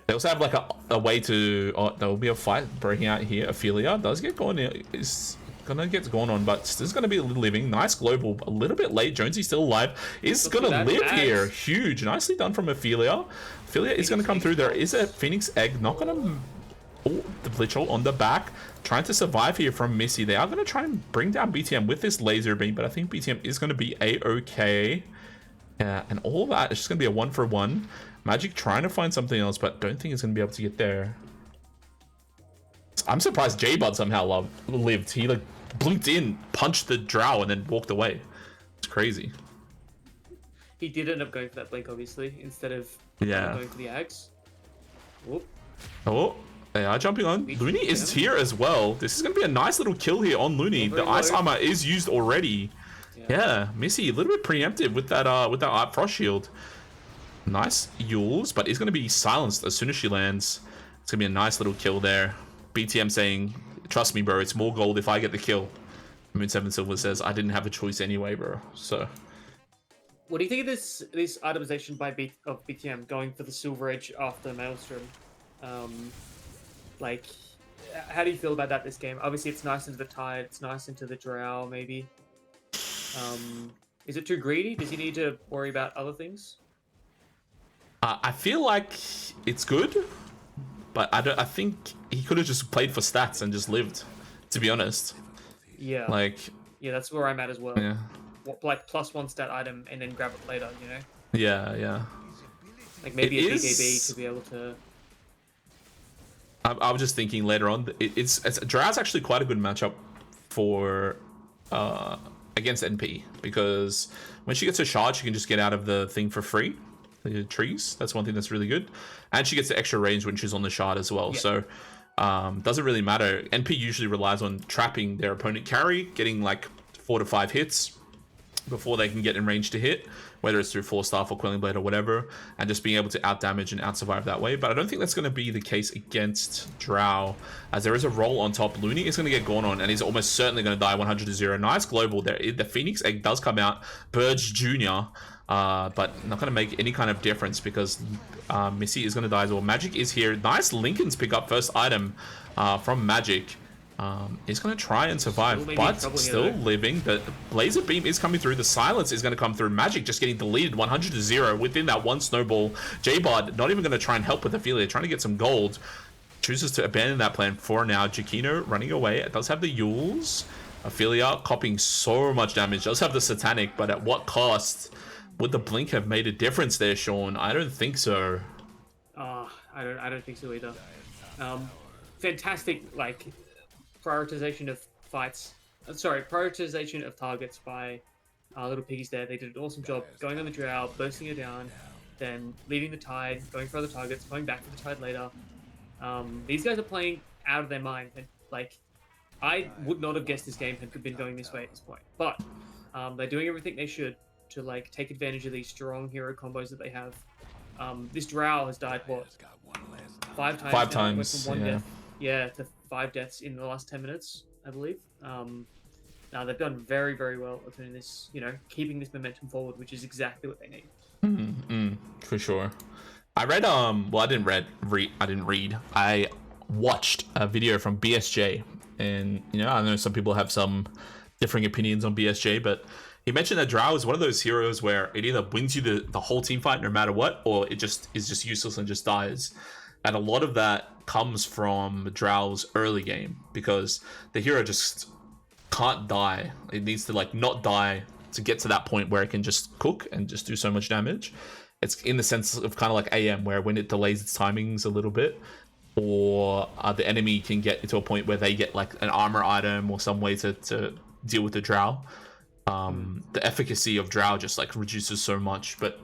They also have like a way to. Oh, there will be a fight breaking out here. Ophelia does get going. Is gonna get going on, but this is gonna be a little living. Nice global, a little bit late. Jonesy still alive. Is gonna live here. Huge, nicely done from Ophelia. Ophelia is gonna come through. There is a Phoenix egg. Not gonna. Oh, the Blitz ult on the back, trying to survive here from Missy. They are gonna try and bring down BTM with this laser beam, but I think BTM is gonna be a-okay. Yeah, and all of that is just gonna be a 1-for-1. Magic trying to find something else, but don't think it's gonna be able to get there. I'm surprised J-Bud somehow lived. He like blinked in, punched the drow, and then walked away. It's crazy. He did end up going for that blink, obviously, instead of going for the axe. Whoop. Oh, they are jumping on. Looney is here as well. This is going to be a nice little kill here on Looney. The ice armor is used already. Yeah, Missy a little bit preemptive with that Art Frost shield. Nice Yules, but is going to be silenced as soon as she lands. It's going to be a nice little kill there. BTM saying, trust me, bro, it's more gold if I get the kill. Moon 7 Silver says, I didn't have a choice anyway, bro. So, what do you think of this itemization by BTM going for the Silver Edge after Maelstrom? Like, how do you feel about that this game? Obviously, it's nice into the Tide, it's nice into the Drow, maybe. Is it too greedy? Does he need to worry about other things? I feel like it's good, but I think he could have just played for stats and just lived, to be honest. Yeah. Like. Yeah, that's where I'm at as well. Yeah. Like +1 stat item and then grab it later, you know? Yeah, yeah. Like maybe a BKB to be able to. I was just thinking later on, it's Drow's actually quite a good matchup for against NP, because when she gets a shard, she can just get out of the thing for free. The trees, that's one thing that's really good, and she gets the extra range when she's on the shard as well. So doesn't really matter. NP usually relies on trapping their opponent carry, getting like 4 to 5 hits before they can get in range to hit, whether it's through Force Staff or Quelling Blade or whatever, and just being able to out damage and out survive that way. But I don't think that's going to be the case against Drow, as there is a roll on top. Looney is going to get gone on, and he's almost certainly going to die 100-0. Nice global there. The Phoenix egg does come out. Burge Jr., but not going to make any kind of difference, because Missy is going to die as well. Magic is here. Nice Lincoln's pick up first item from Magic. He's going to try and survive, but still living. The laser beam is coming through. The silence is going to come through. Magic just getting deleted 100-0 within that one snowball. J-Bod not even going to try and help with Ophelia, trying to get some gold. Chooses to abandon that plan for now. Jakino running away. It does have the Yules. Ophelia copying so much damage. Does have the Satanic, but at what cost? Would the blink have made a difference there, Sean? I don't think so. I don't think so either. Fantastic, like, prioritization of fights. Prioritization of targets by little piggies there. They did an awesome job going on the Drow, bursting her down, then leaving the Tide, going for other targets, coming back for the Tide later. These guys are playing out of their mind, and like, I would not have guessed this game had been going this way at this point. But they're doing everything they should to like take advantage of these strong hero combos that they have. This Drow has died what 5 times? 5 now, times. went from 1 Yeah. death, yeah, to 5 deaths in the last 10 minutes, I believe. Now they've done very, very well at doing this. You know, keeping this momentum forward, which is exactly what they need. For sure. I read well, I didn't read. I watched a video from BSJ, and you know, I know some people have some differing opinions on BSJ, but he mentioned that Drow is one of those heroes where it either wins you the whole team fight no matter what, or it just is just useless and just dies. And a lot of that comes from Drow's early game, because the hero just can't die. It needs to like not die to get to that point where it can just cook and just do so much damage. It's in the sense of kind of like AM, where when it delays its timings a little bit, or the enemy can get to a point where they get like an armor item or some way to deal with the Drow. The efficacy of Drow just like reduces so much. But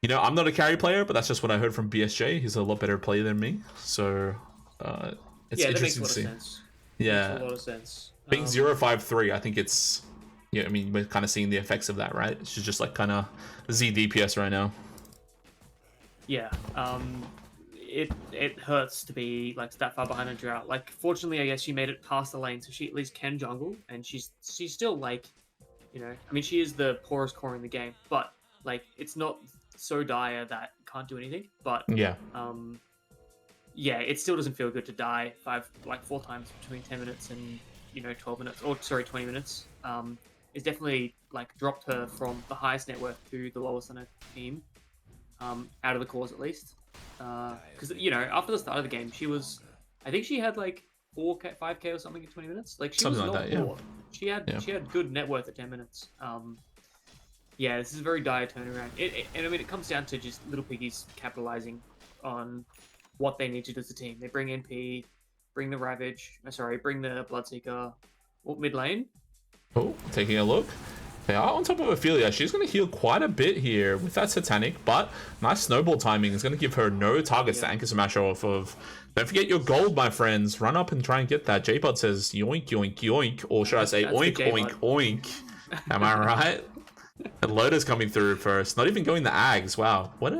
you know, I'm not a carry player, but that's just what I heard from BSJ. He's a lot better player than me, so it's Yeah, that makes interesting a lot to see. of sense. Yeah, Makes a lot of sense. being 053, I think it's, yeah, I mean, we're kind of seeing the effects of that, right? She's just like kind of Z DPS right now. Yeah, it hurts to be like that far behind a Drow. Like, fortunately, I guess she made it past the lane, so she at least can jungle, and she's still like, you know, I mean, she is the poorest core in the game, but like, it's not so dire that it can't do anything. But Yeah, yeah, it still doesn't feel good to die 4 times between 10 minutes and 12 minutes, or sorry, 20 minutes. It's definitely like dropped her from the highest net worth to the lowest on her team. Out of the cores at least, because after the start of the game, she was, I think she had like 4K, 5K or something in 20 minutes. Like, she Something was like not that, yeah. poor. She had good net worth at 10 minutes. Yeah, this is a very dire turnaround. And I mean, it comes down to just Little Piggies capitalizing on what they need to do as a team. They bring NP, bring the bring the Bloodseeker, mid lane. oh, taking a look. They are on top of Ophelia. She's going to heal quite a bit here with that Satanic, but nice snowball timing is going to give her no targets to Anchor Smash off of. Don't forget your gold, my friends. Run up and try and get that. J-Bud says yoink, yoink, yoink, or should I say That's oink, the oink, oink. Am I right? And Loda's coming through first. Not even going the Ags. Wow. What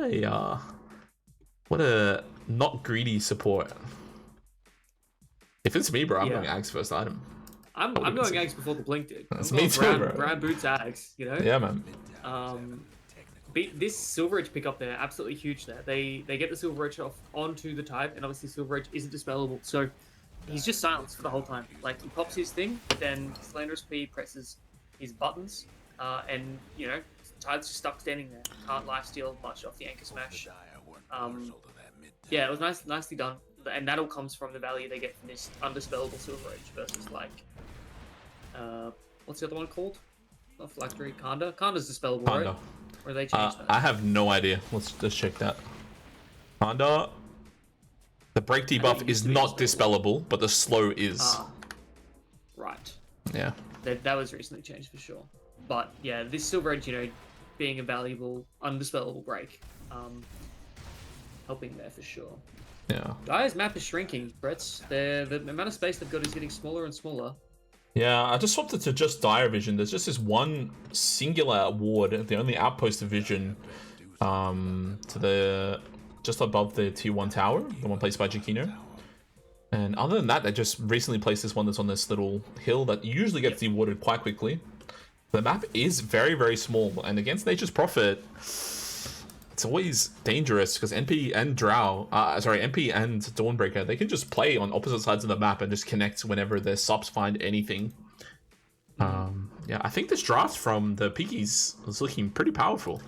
a not greedy support. If it's me, bro, I'm going Ags first item. I'm going Ags before the Blink did. That's I'm me going too, bro. Brown boots Ags, Yeah, man. This Silver Edge pick up there, absolutely huge there. They get the Silver Edge off onto the Tide, and obviously Silver Edge isn't dispellable, so he's just silenced for the whole time. Like, he pops his thing, then Slanderous P presses his buttons, and Tide's just stuck standing there. Can't lifesteal much off the Anchor Smash. Yeah, it was nicely done, and that all comes from the value they get from this undispellable Silver Edge versus like, what's the other one called? Not Phylactery, Kanda. Kanda's dispellable, Kanda. right? Or they changed that? I have no idea. Let's check that. Kanda. The break debuff it is used to be not dispellable, but the slow is. Right. Yeah. That was recently changed for sure. But yeah, this Silver Edge, being a valuable, undispellable break, helping there for sure. Yeah. Dire's map is shrinking, Brett. The amount of space they've got is getting smaller and smaller. Yeah, I just swapped it to just Dire Vision. There's just this one singular ward, the only outpost division, to the just above the tier 1 tower, the one placed by Giacchino. And other than that, they just recently placed this one that's on this little hill that usually gets dewarded quite quickly. The map is very, very small, and against Nature's Prophet, it's always dangerous because NP and NP and Dawnbreaker, they can just play on opposite sides of the map and just connect whenever their subs find anything. Yeah, I think this draft from the Piggies is looking pretty powerful.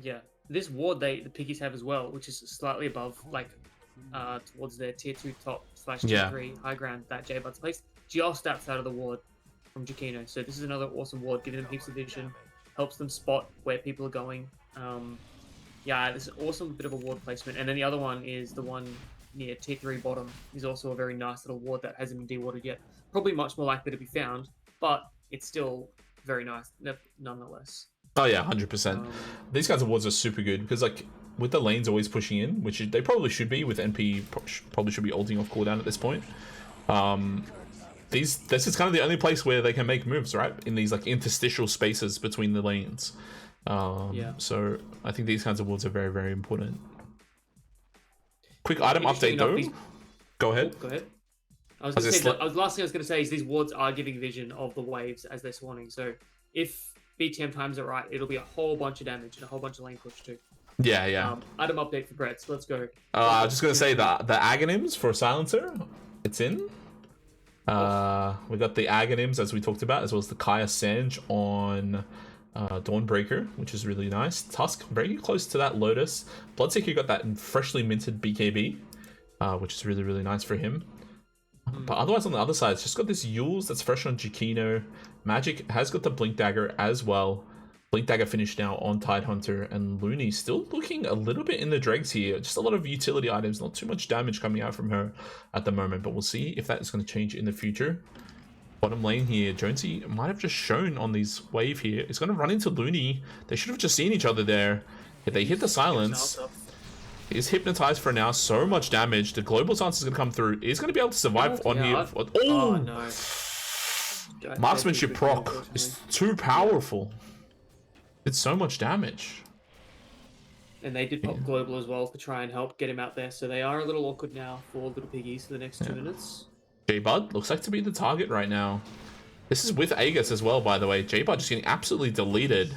Yeah, this ward the Piggies have as well, which is slightly above, like, towards their tier 2 top / tier 3 high ground that J-Bud's placed, just outside of the ward from Giacchino. So this is another awesome ward, giving them heaps of vision, helps them spot where people are going. Yeah, this is awesome bit of a ward placement. And then the other one is the one near tier 3 bottom. Is also a very nice little ward that hasn't been dewarded yet. Probably much more likely to be found, but it's still very nice nonetheless. Oh yeah, 100%. These kinds of wards are super good because, like, with the lanes always pushing in, which they probably should be, with NP probably should be ulting off cooldown at this point. this is kind of the only place where they can make moves, right? In these like interstitial spaces between the lanes. So I think these kinds of wards are very, very important. Quick item update though. Go ahead. Go ahead. I was going to say, the last thing I was going to say is these wards are giving vision of the waves as they're spawning. So if BTM times it right, it'll be a whole bunch of damage and a whole bunch of lane push too. Yeah. Item update for Bretts. Let's go. I was just going to say that the Aghanims for Silencer, it's in. We got the Aghanims as we talked about, as well as the Kaya Sange on Dawnbreaker, which is really nice. Tusk, very close to that Lotus. Bloodseeker got that freshly minted BKB, which is really, really nice for him. But otherwise, on the other side, it's just got this Yules that's fresh on Jakino. Magic has got the Blink Dagger as well. Blink Dagger finished now on Tidehunter, and Looney still looking a little bit in the dregs here. Just a lot of utility items, not too much damage coming out from her at the moment, but we'll see if that is going to change in the future. Bottom lane here, Jonesy might have just shown on these wave here. It's going to run into Looney. They should have just seen each other there. If they hit the silence, he's hypnotized for now. So much damage. The global stance is going to come through. He's going to be able to survive on here. Oh no. Marksmanship proc is too powerful. It's so much damage. And they did pop global as well to try and help get him out there. So they are a little awkward now for little Piggies for the next 2 minutes. J-Bud looks like to be the target right now. This is with Aegis as well, by the way. J-Bud just getting absolutely deleted.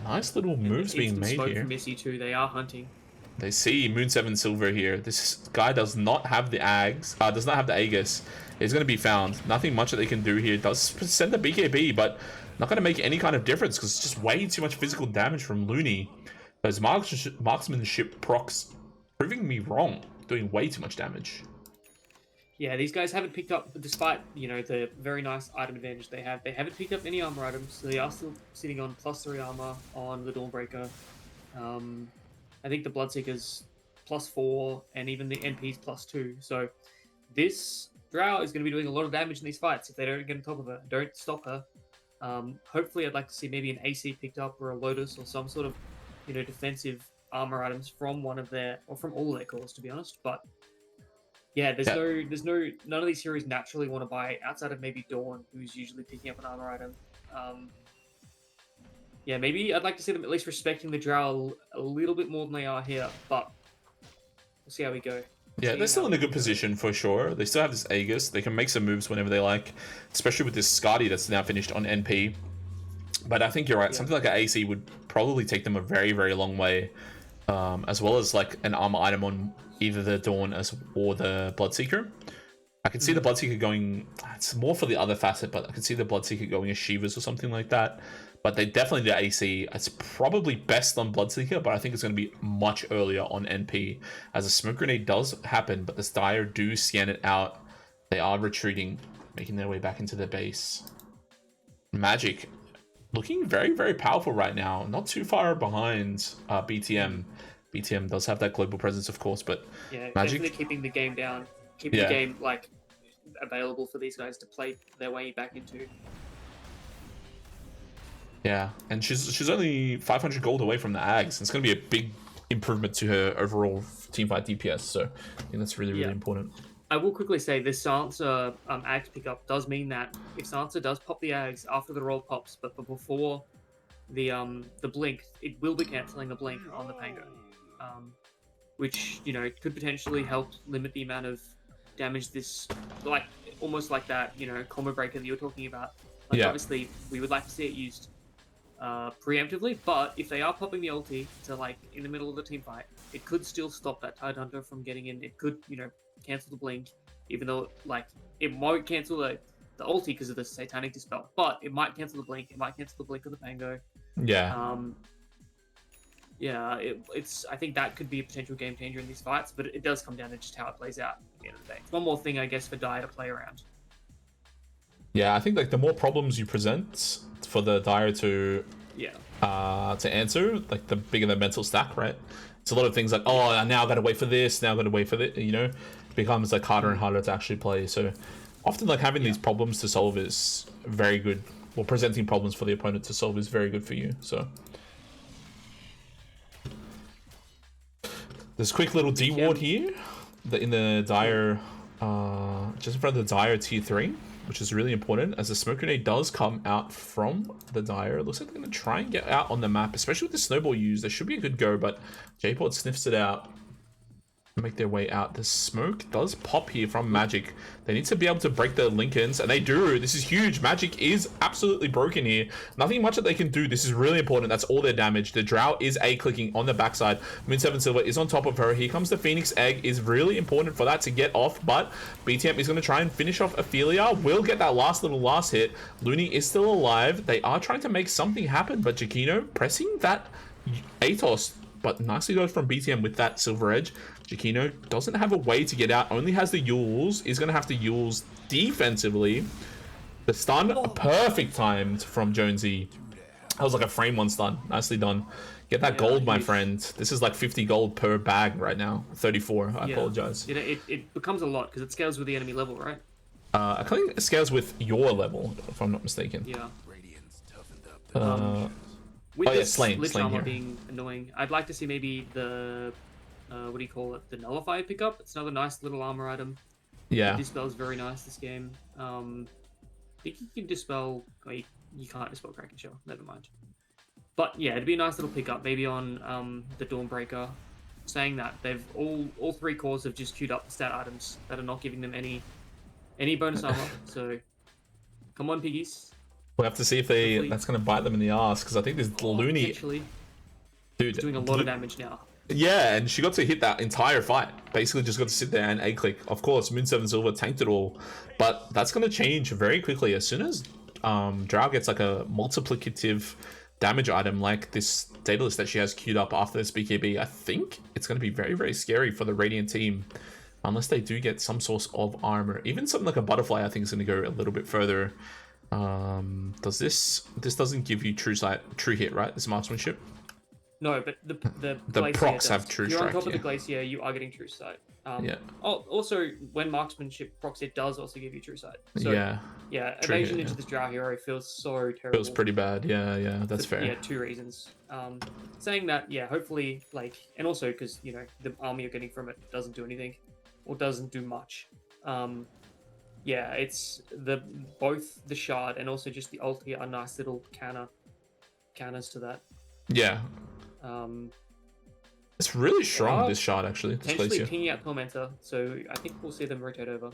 Nice little moves being made here. Missy too. They are hunting. They see Moon 7 Silver here. This guy does not have the does not have the Aegis. He's going to be found. Nothing much that they can do here. Does send the BKB, but not going to make any kind of difference because it's just way too much physical damage from Looney. Those marksmanship procs proving me wrong. Doing way too much damage. Yeah, these guys haven't picked up, despite, you know, the very nice item advantage they haven't picked up any armor items. So they are still sitting on +3 armor on the Dawnbreaker. I think the Bloodseeker's +4 and even the NP's +2. So this Drow is going to be doing a lot of damage in these fights if they don't get on top of her. Don't stop her. Hopefully I'd like to see maybe an AC picked up or a Lotus or some sort of, you know, defensive armor items from one of their, or from all of their cores, to be honest. But yeah, none of these heroes naturally want to buy outside of maybe Dawn, who's usually picking up an armor item. Yeah, maybe I'd like to see them at least respecting the Drow a little bit more than they are here, but we'll see how we go. Yeah, they're still in a good position for sure. They still have this Aegis. They can make some moves whenever they like, especially with this Skadi that's now finished on NP. But I think you're right. Yeah. Something like an AC would probably take them a very, very long way, as well as like an armor item on either the Dawn or the Bloodseeker. I can see the Bloodseeker going, it's more for the other facet, but I can see the Bloodseeker going as Shivas or something like that. But they definitely do AC. It's probably best on Bloodseeker, but I think it's going to be much earlier on NP. As a smoke grenade does happen, but the Dire do scan it out. They are retreating, making their way back into their base. Magic looking very, very powerful right now. Not too far behind BTM. BTM does have that global presence, of course, but yeah, Magic definitely keeping the game down, keeping the game like available for these guys to play their way back into. Yeah, and she's only 500 gold away from the Ags. It's going to be a big improvement to her overall teamfight DPS. So I think that's really, really important. I will quickly say this Sansa Ags pickup does mean that if Sansa does pop the Ags after the roll pops, but before the blink, it will be cancelling the blink on the Pango. Which, you know, could potentially help limit the amount of damage this, like, almost like that, you know, combo breaker that you were talking about. Like, obviously, we would like to see it used preemptively, but if they are popping the ulti to, like, in the middle of the team fight, it could still stop that Tidehunter from getting in. It could, you know, cancel the blink, even though, like, it won't cancel the ulti because of the Satanic Dispel, but it might cancel the blink. It might cancel the blink of the Pango. Yeah. Yeah, it's. I think that could be a potential game changer in these fights, but it does come down to just how it plays out at the end of the day. It's one more thing, I guess, for Dire to play around. Yeah, I think like the more problems you present for the Dire to answer, like the bigger the mental stack, right? It's a lot of things like, oh, now I gotta wait for this, now I gotta wait for this, you know, it becomes like harder and harder to actually play. So often like having these problems to solve is very good. Well, presenting problems for the opponent to solve is very good for you. So there's a quick little D ward here in the Dire just in front of the Dire tier 3, which is really important as the smoke grenade does come out from the Dire. It looks like they're going to try and get out on the map, especially with the snowball used. There should be a good go, but J-Pod sniffs it out. Make their way out. The smoke does pop here from Magic. They need to be able to break the Lincolns, and they do. This is huge. Magic is absolutely broken here. Nothing much that they can do. This is really important. That's all their damage. The Drow is A-clicking on the backside. Moon7 Silver is on top of her. Here comes the Phoenix Egg. Is really important for that to get off, but BTM is going to try and finish off Ophelia. Will get that last hit. Looney is still alive. They are trying to make something happen, but Giacchino pressing that Atos, but nicely goes from BTM with that Silver Edge. Giacchino doesn't have a way to get out, only has the Yules. Is going to have to Yules defensively. The stun, perfect timed from Jonesy. That was like a frame 1 stun. Nicely done. Get that gold, my friend. This is like 50 gold per bag right now. 34, I apologize. You know, it becomes a lot because it scales with the enemy level, right? I think it scales with your level, if I'm not mistaken. Yeah. With this Slain Lich armor here. being annoying, I'd like to see maybe the what do you call it? The Nullify pickup. It's another nice little armor item. Yeah. Dispel is very nice this game. I think you can dispel. Well, you can't dispel Kraken Shell. Never mind. But yeah, it'd be a nice little pickup, maybe on the Dawnbreaker. Saying that they've all 3 cores have just queued up the stat items that are not giving them any bonus armor. So come on, Piggies. We'll have to see if that's going to bite them in the ass, because I think there's Looney. Actually, dude, doing a lot of damage now. Yeah, and she got to hit that entire fight. Basically just got to sit there and A-click. Of course, Moon7 Silver tanked it all, but that's going to change very quickly. As soon as Drow gets like a multiplicative damage item like this Daedalus that she has queued up after this BKB, I think it's going to be very, very scary for the Radiant team. Unless they do get some source of armor. Even something like a Butterfly I think is going to go a little bit further. Does this doesn't give you true hit, right? This marksmanship? No, but the procs have true strike. You're on top of yeah. the Glacier, you are getting true sight. Yeah. Also, when marksmanship procs, it does also give you true sight. So, yeah. Evasion into this Drow hero feels so terrible. Feels pretty bad. Yeah, that's fair. Yeah, 2 reasons. Saying that, yeah, hopefully, and also because the armor you're getting from it doesn't do anything, or doesn't do much. Yeah, it's both the shard and also just the ulti are nice little counters to that. Yeah. It's really strong, this shard, actually. Potentially pinging out Tormentor, so I think we'll see them rotate over.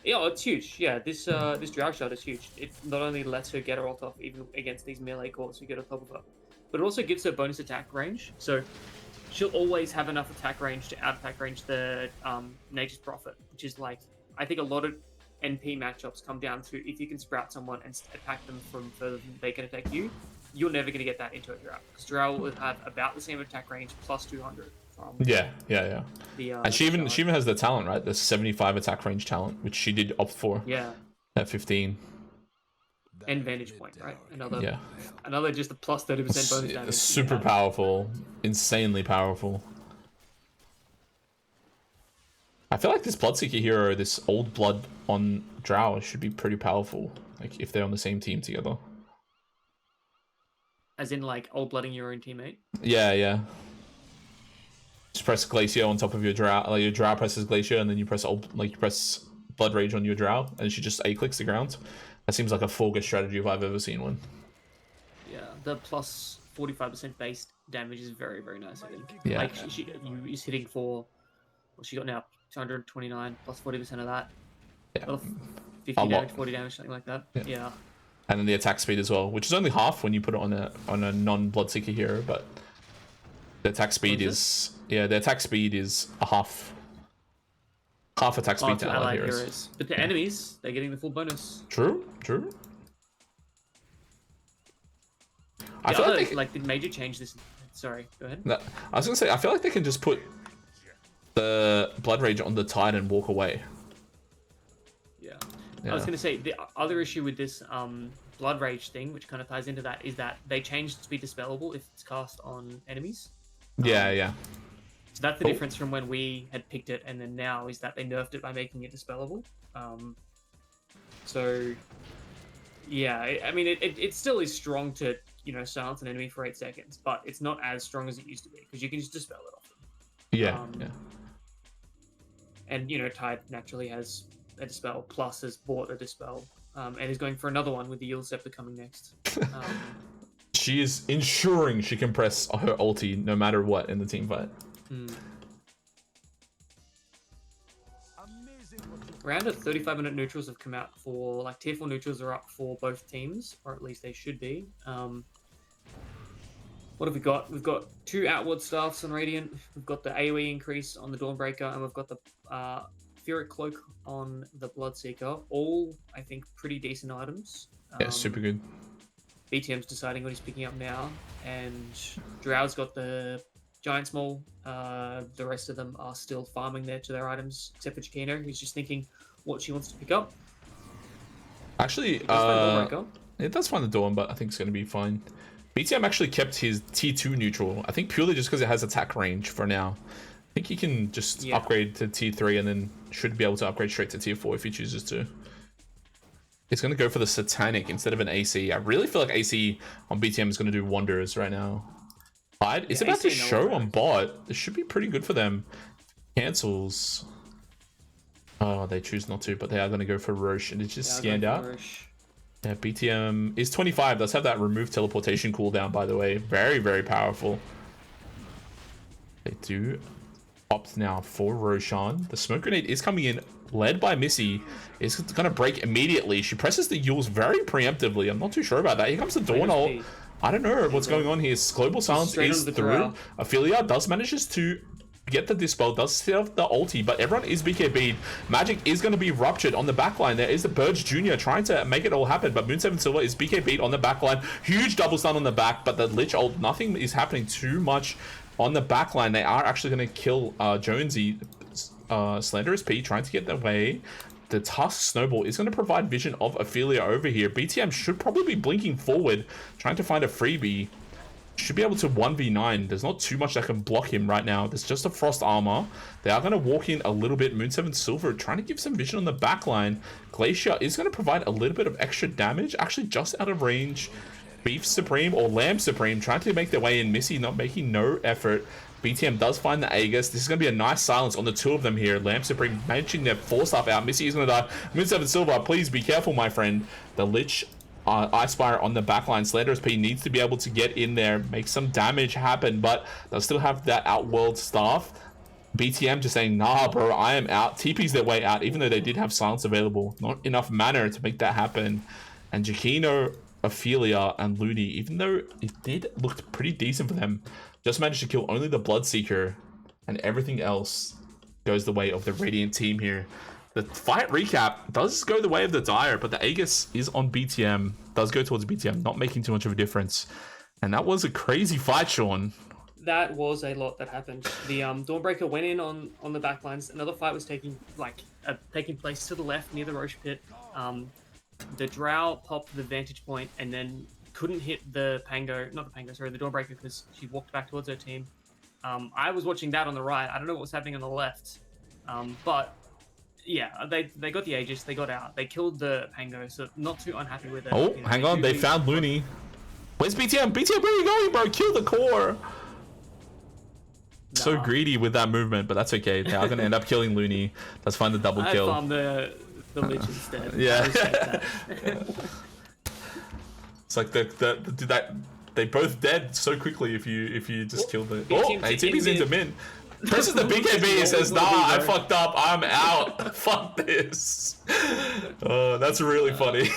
Yeah, it's huge. Yeah, this Drow shard is huge. It not only lets her get her ult off even against these melee cores who get on top of her, but it also gives her bonus attack range. So she'll always have enough attack range to out-attack range the Nature's Prophet, which is like, I think a lot of NP matchups come down to if you can sprout someone and attack them from further than they can attack you, you're never going to get that into a Drow. Because Drow will have about the same attack range plus 200. Yeah. And she even has the talent, right? The 75 attack range talent, which she did opt for. Yeah. At 15. And vantage point, right? Another just a plus 30% bonus damage. Super powerful. Insanely powerful. I feel like this Bloodseeker hero, this old blood on Drow, should be pretty powerful. Like if they're on the same team together. As in like old blooding your own teammate? Yeah. Just press Glacier on top of your Drow. Like your Drow presses Glacier, and then you press Blood Rage on your Drow, and she just A-clicks the ground. That seems like a Fulgur strategy if I've ever seen one. Yeah, the plus 45% base damage is very, very nice, I think. Yeah. Like she's hitting for, she got now 229 plus 40% of that. Yeah. 50 damage, 40 damage, something like that. Yeah. And then the attack speed as well, which is only half when you put it on a non-Bloodseeker hero, but the attack speed is a half attack speed to allied heroes. But the enemies, they're getting the full bonus. True. I feel like the major change this. Sorry, go ahead. No, I was gonna say I feel like they can just put the Blood Rage on the Tide and walk away. Yeah. I was gonna say the other issue with this Blood Rage thing, which kind of ties into that, is that they changed to be dispellable if it's cast on enemies. Yeah. So that's the difference from when we had picked it, and then now is that they nerfed it by making it dispellable. So yeah, I mean it still is strong to silence an enemy for 8 seconds, but it's not as strong as it used to be because you can just dispel it off them. Yeah. And Tide naturally has a Dispel, plus has bought a Dispel, and is going for another one with the Yield Scepter coming next. She is ensuring she can press her ulti no matter what in the team fight. Around 35-minute neutrals have come out for, like, tier 4 neutrals are up for both teams, or at least they should be. What have we got? We've got 2 outward staffs on Radiant. We've got the AoE increase on the Dawnbreaker, and we've got the Furic Cloak on the Bloodseeker. All, I think, pretty decent items. Yeah, super good. BTM's deciding what he's picking up now, and Drow's got the Giant Small. The rest of them are still farming there to their items, except for Chikino, who's just thinking what she wants to pick up. Actually, it does find the Dawn, but I think it's going to be fine. BTM actually kept his T2 neutral. I think purely just because it has attack range for now. I think he can just upgrade to T3 and then should be able to upgrade straight to Tier 4 if he chooses to. He's going to go for the Satanic instead of an AC. I really feel like AC on BTM is going to do wonders right now. Tide is about to show on bot. This should be pretty good for them. Cancels. Oh, they choose not to, but they are going to go for Roche. And it's just scanned out. Yeah, BTM is 25. Let's have that remove teleportation cooldown, by the way. Very, very powerful. They do opt now for Roshan. The smoke grenade is coming in, led by Missy. It's going to break immediately. She presses the Yules very preemptively. I'm not too sure about that. Here comes the Dawn ult. I don't know what's going on here. Global Silence is through. Ophelia does manages to get the Dispel, does still have the ulti, but everyone is BKB'd. Magic is going to be ruptured on the backline. There is the Burge Jr. trying to make it all happen, but Moon7 Silver is BKB'd on the backline. Huge double stun on the back, but the Lich ult, nothing is happening too much on the backline. They are actually going to kill Jonesy. Slanderous P trying to get their way. The Tusk Snowball is going to provide vision of Ophelia over here. BTM should probably be blinking forward, trying to find a freebie. Should be able to 1v9. There's not too much that can block him right now. There's just a Frost Armor. They are going to walk in a little bit. Moon7 Silver trying to give some vision on the backline. Glacier is going to provide a little bit of extra damage. Actually, just out of range. Beef Supreme or Lamb Supreme trying to make their way in. Missy not making no effort. BTM does find the Aegis. This is going to be a nice silence on the two of them here. Lamb Supreme managing their 4-staff out. Missy is going to die. Moon7 Silver, please be careful, my friend. The Lich Ice Spire on the backline. Slanderous P needs to be able to get in there, make some damage happen, but they'll still have that outworld staff. BTM just saying, nah, bro, I am out. TP's their way out, even though they did have silence available. Not enough mana to make that happen. And Jakino, Ophelia, and Looney, even though it did look pretty decent for them, just managed to kill only the Bloodseeker, and everything else goes the way of the Radiant team here. The fight recap does go the way of the Dire, but the Aegis is on BTM, does go towards BTM, not making too much of a difference. And that was a crazy fight, Sean. That was a lot that happened. The Dawnbreaker went in on the backlines. Another fight was taking place to the left near the Roche pit. The Drow popped the vantage point and then couldn't hit the Dawnbreaker, because she walked back towards her team. I was watching that on the right. I don't know what was happening on the left, but yeah, they got the Aegis, they got out, they killed the Pango, so not too unhappy with it. Oh, hang on, they found Looney. Where's BTM? BTM, where are you going, bro? Kill the core. Nah. So greedy with that movement, but that's okay. They are going to end up killing Looney. Let's find the double kill. I found the Lich instead. Yeah. It's like they both dead so quickly if you just kill the. Oh, ATP's into mid. Presses the BKB and says, nah, I fucked up. I'm out. Fuck this. Oh, that's really funny.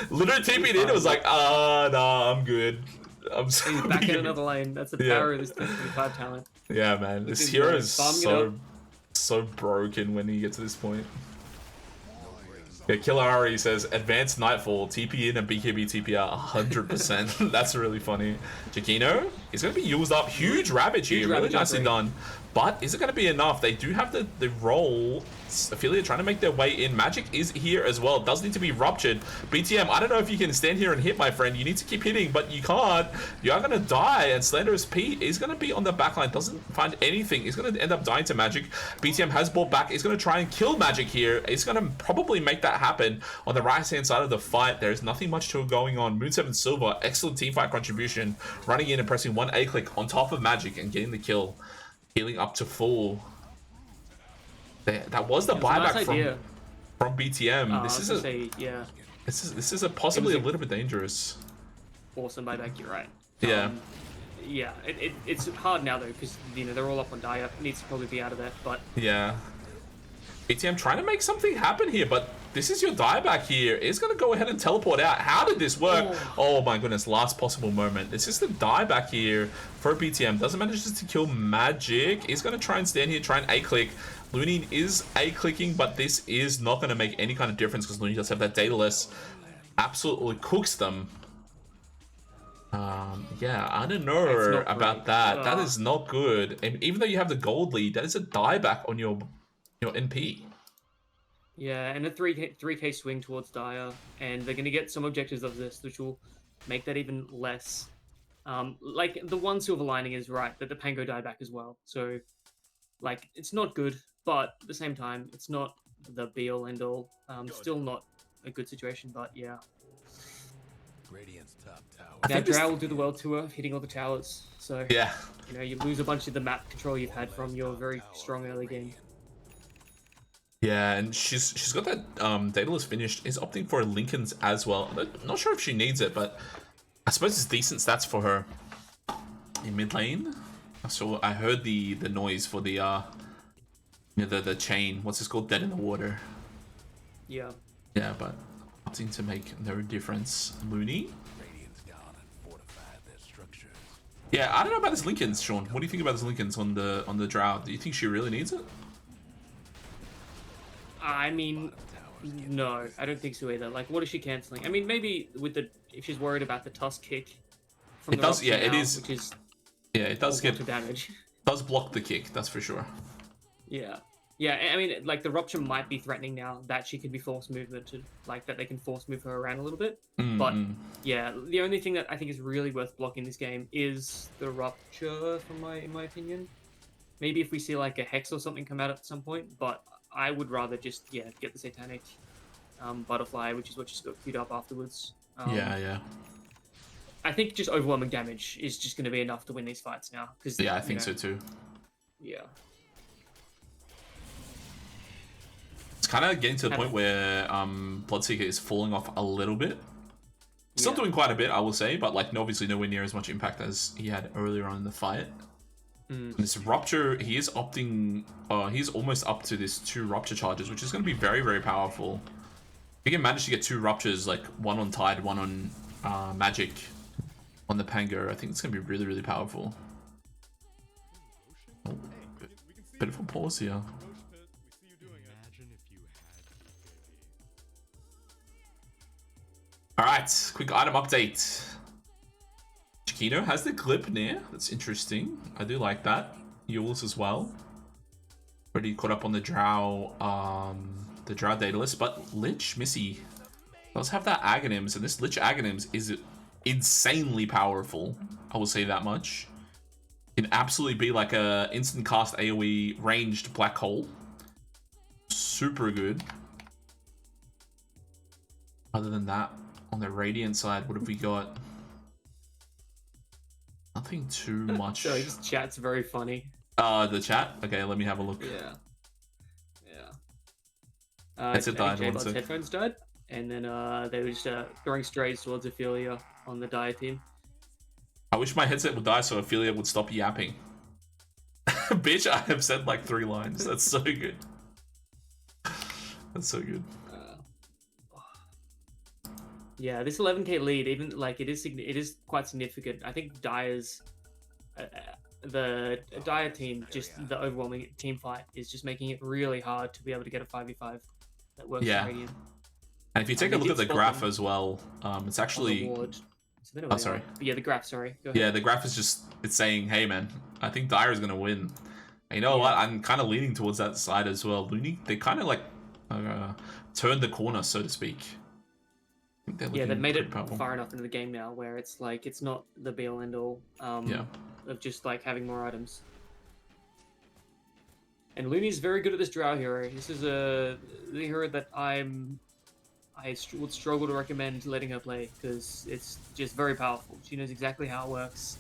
Literally TP'd in. It was like, nah, I'm good. I'm so He's back in another lane. That's the power of this 25 talent. Yeah, man. This hero is so broken when you get to this point. Yeah, Killer Ari says, advanced Nightfall, TP in and BKB TP out 100%. That's really funny. Jakino is going to be used up. Huge Ravage here. Really nicely done. But is it going to be enough? They do have the roll. Ophelia trying to make their way in. Magic is here as well. Does need to be ruptured. BTM, I don't know if you can stand here and hit, my friend. You need to keep hitting, but you can't. You are going to die. And Slanderous P is going to be on the backline. Doesn't find anything. He's going to end up dying to Magic. BTM has brought back. He's going to try and kill Magic here. He's going to probably make that happen on the right-hand side of the fight. There's nothing much to going on. Moon7 Silver, excellent teamfight contribution. Running in and pressing one A-click on top of Magic and getting the kill. healing up to full. That was the It was a nice buyback idea. from BTM. I This was is gonna say, yeah, this is a possibly a- a little bit dangerous. awesome buyback. You're right. Yeah. Yeah, it's hard now though because you know they're all up on Dire. Needs to probably be out of there, but Yeah. BTM trying to make something happen here, but this is your dieback here. It's going to go ahead and teleport out. How did this work? Oh my goodness, last possible moment. This is the dieback here for BTM. Doesn't manage to kill Magic. He's going to try and stand here, try and A-click. Looney is A-clicking, but this is not going to make any kind of difference because Looney does have that Daedalus. Absolutely cooks them. Yeah, I don't know about that. That is not good. And even though you have the gold lead, that is a dieback on your NP. yeah, and a 3k swing towards Dire, and they're gonna get some objectives of this, which will make that even less. Like the one silver lining is right that the Pango die back as well. So, like it's not good, but at the same time, it's not the be all end all. Still not a good situation, but yeah. Radiant's top tower. Now Drow will do the world tour, hitting all the towers. So yeah, you know you lose a bunch of the map control you've had from your very strong early game. Yeah, and she's got that Daedalus finished. Is opting for a Lincoln's as well. I'm not sure if she needs it, but I suppose it's decent stats for her in mid lane. So I heard the noise for the the chain. What's this called? Dead in the water. Yeah. Yeah, but opting to make no difference. Looney. Radiant's gone and fortified their structures. Yeah, I don't know about this Lincoln's, Sean. What do you think about this Lincoln's on the Drow? Do you think she really needs it? I mean, no, I don't think so either. Like, what is she canceling? I mean, maybe with the if she's worried about the tusk kick from It does, yeah, it is. which is Yeah, it does get damage. does block the kick. That's for sure. Yeah, yeah. I mean, like the rupture might be threatening now that she could be forced movement to like that they can force move her around a little bit. But yeah, the only thing that I think is really worth blocking this game is the rupture, in my opinion. Maybe if we see like a hex or something come out at some point, but I would rather just get the satanic butterfly, which is what she's got queued up afterwards. Yeah. I think just overwhelming damage is just going to be enough to win these fights now. Yeah, I think so too. Yeah. It's kind of getting to the point where Bloodseeker is falling off a little bit. Still doing quite a bit, I will say, but like obviously nowhere near as much impact as he had earlier on in the fight. This rupture, he is opting. He's almost up to this 2 rupture charges, which is going to be very, very powerful. If he can manage to get 2 ruptures, like one on Tide, one on Magic, on the Pango, I think it's going to be really, really powerful. Oh, bit of a pause here. All right, quick item update. Chiquino has the clip near. That's interesting. I do like that. Yules as well. Already caught up on the Drow Daedalus, but Lich Missy does have that Aghanims, and this Lich Aghanims is insanely powerful. I will say that much. Can absolutely be like a instant cast AoE ranged black hole. Super good. Other than that, on the Radiant side, what have we got? Nothing too much. So this chat's very funny. The chat? Okay, let me have a look. Yeah. Headset died. J-Bud's headphones died, and then they were just throwing strays towards Ophelia on the Dire team. I wish my headset would die so Ophelia would stop yapping. Bitch, I have said like 3 lines. That's so good. That's so good. Yeah, this 11k lead, even like it is quite significant. I think Dire's the Dire team, just the overwhelming team fight is just making it really hard to be able to get a 5v5 that works for Radiant. And if you take a look at the graph as well, it's actually. Oh, sorry. Yeah, the graph. Sorry. Go ahead. Yeah, the graph is just saying, "Hey, man, I think Dire is gonna win." And you know what? I'm kind of leaning towards that side as well. Looney, they kind of like turned the corner, so to speak. They've made it far enough into the game now where it's like it's not the be all end all of just like having more items. And Looney's very good at this Drow hero. This is the hero that I would struggle to recommend letting her play because it's just very powerful. She knows exactly how it works.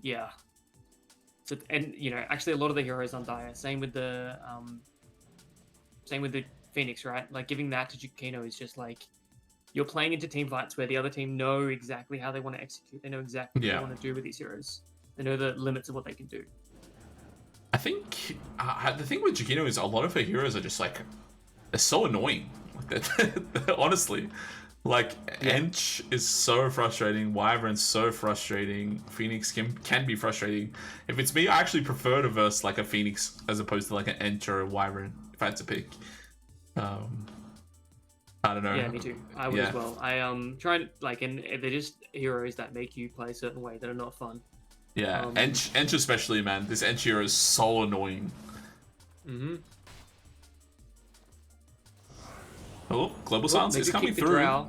Yeah. So and actually a lot of the heroes on Dire. Same with the Phoenix, right? Like giving that to Jukino is just like you're playing into team fights where the other team know exactly how they want to execute. They know exactly what they want to do with these heroes. They know the limits of what they can do. I think the thing with Jukino is a lot of her heroes are just like they're so annoying. Like honestly, like Ench is so frustrating. Wyvern's so frustrating. Phoenix can be frustrating. If it's me, I actually prefer to verse like a Phoenix as opposed to like an Ench or a Wyvern if I had to pick. I don't know. Yeah, me too. I would as well. I try and like, and they're just heroes that make you play a certain way that are not fun. Yeah, Ench especially, man. This Ench hero is so annoying. Mm-hmm. Oh, Global Silence is coming through.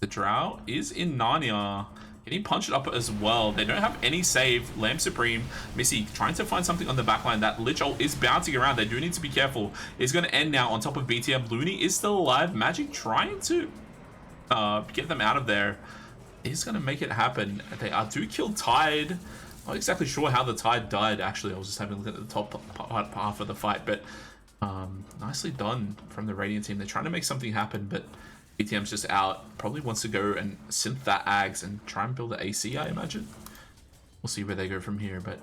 The Drow is in Narnia. Getting punched up as well. They don't have any save. Lamb Supreme, Missy trying to find something on the backline. That Lich ult is bouncing around. They do need to be careful. It's going to end now on top of BTM. Looney is still alive. Magic trying to get them out of there. Is going to make it happen. They do kill Tide. Not exactly sure how the Tide died, actually. I was just having a look at the top half of the fight, but nicely done from the Radiant team. They're trying to make something happen, but BTM's just out. Probably wants to go and synth that Ags and try and build an AC, I imagine. We'll see where they go from here, but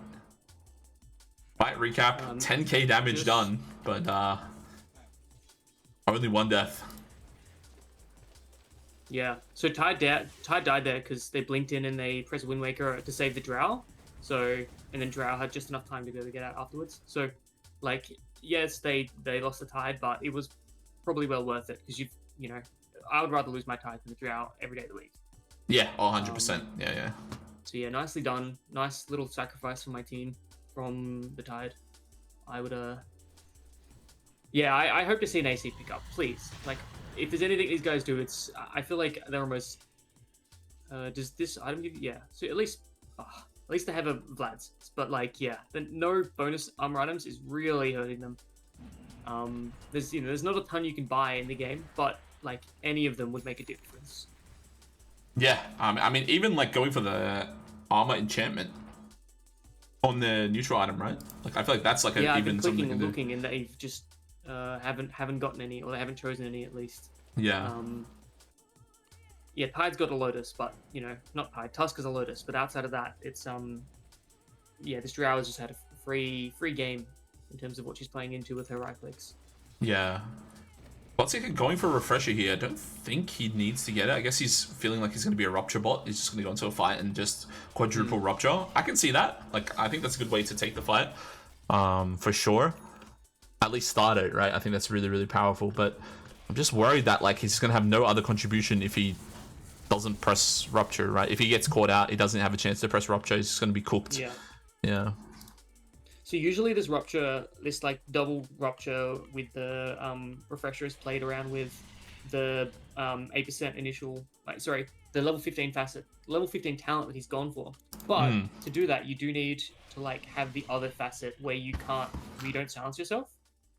fight recap, 10k damage done, but only one death. Yeah, so Tide died there because they blinked in and they pressed Wind Waker to save the Drow. So, and then Drow had just enough time to be able to get out afterwards. So, like, yes, they lost the Tide, but it was probably well worth it because I would rather lose my Tide than the Drow every day of the week. Yeah, 100%. Yeah. So yeah, nicely done. Nice little sacrifice for my team from the Tide. I would I hope to see an AC pick up, please. Like, if there's anything these guys do, it's I feel like they're almost. Does this item give? Yeah. So at least they have a Vlad's. But like, yeah, the no bonus armor items is really hurting them. There's not a ton you can buy in the game, but like any of them would make a difference. Yeah, I mean, even like going for the armor enchantment on the neutral item, right? Like, I feel like that's like I've been clicking and looking, and they've just haven't gotten any, or they haven't chosen any at least. Yeah. Tide's got a Lotus, but not Tide. Tusk is a Lotus, but outside of that, it's this Drow has just had a free game in terms of what she's playing into with her right clicks. Yeah. Bloodseeker going for a refresher here. I don't think he needs to get it. I guess he's feeling like he's going to be a rupture bot. He's just going to go into a fight and just quadruple rupture. I can see that. Like, I think that's a good way to take the fight, for sure. At least start it, right? I think that's really, really powerful. But I'm just worried that like he's going to have no other contribution if he doesn't press rupture, right? If he gets caught out, he doesn't have a chance to press rupture. He's just going to be cooked. Yeah. So usually this like double rupture with the refresher is played around with the 8% initial, the level 15 level 15 talent that he's gone for. But to do that, you do need to like have the other facet where you don't silence yourself.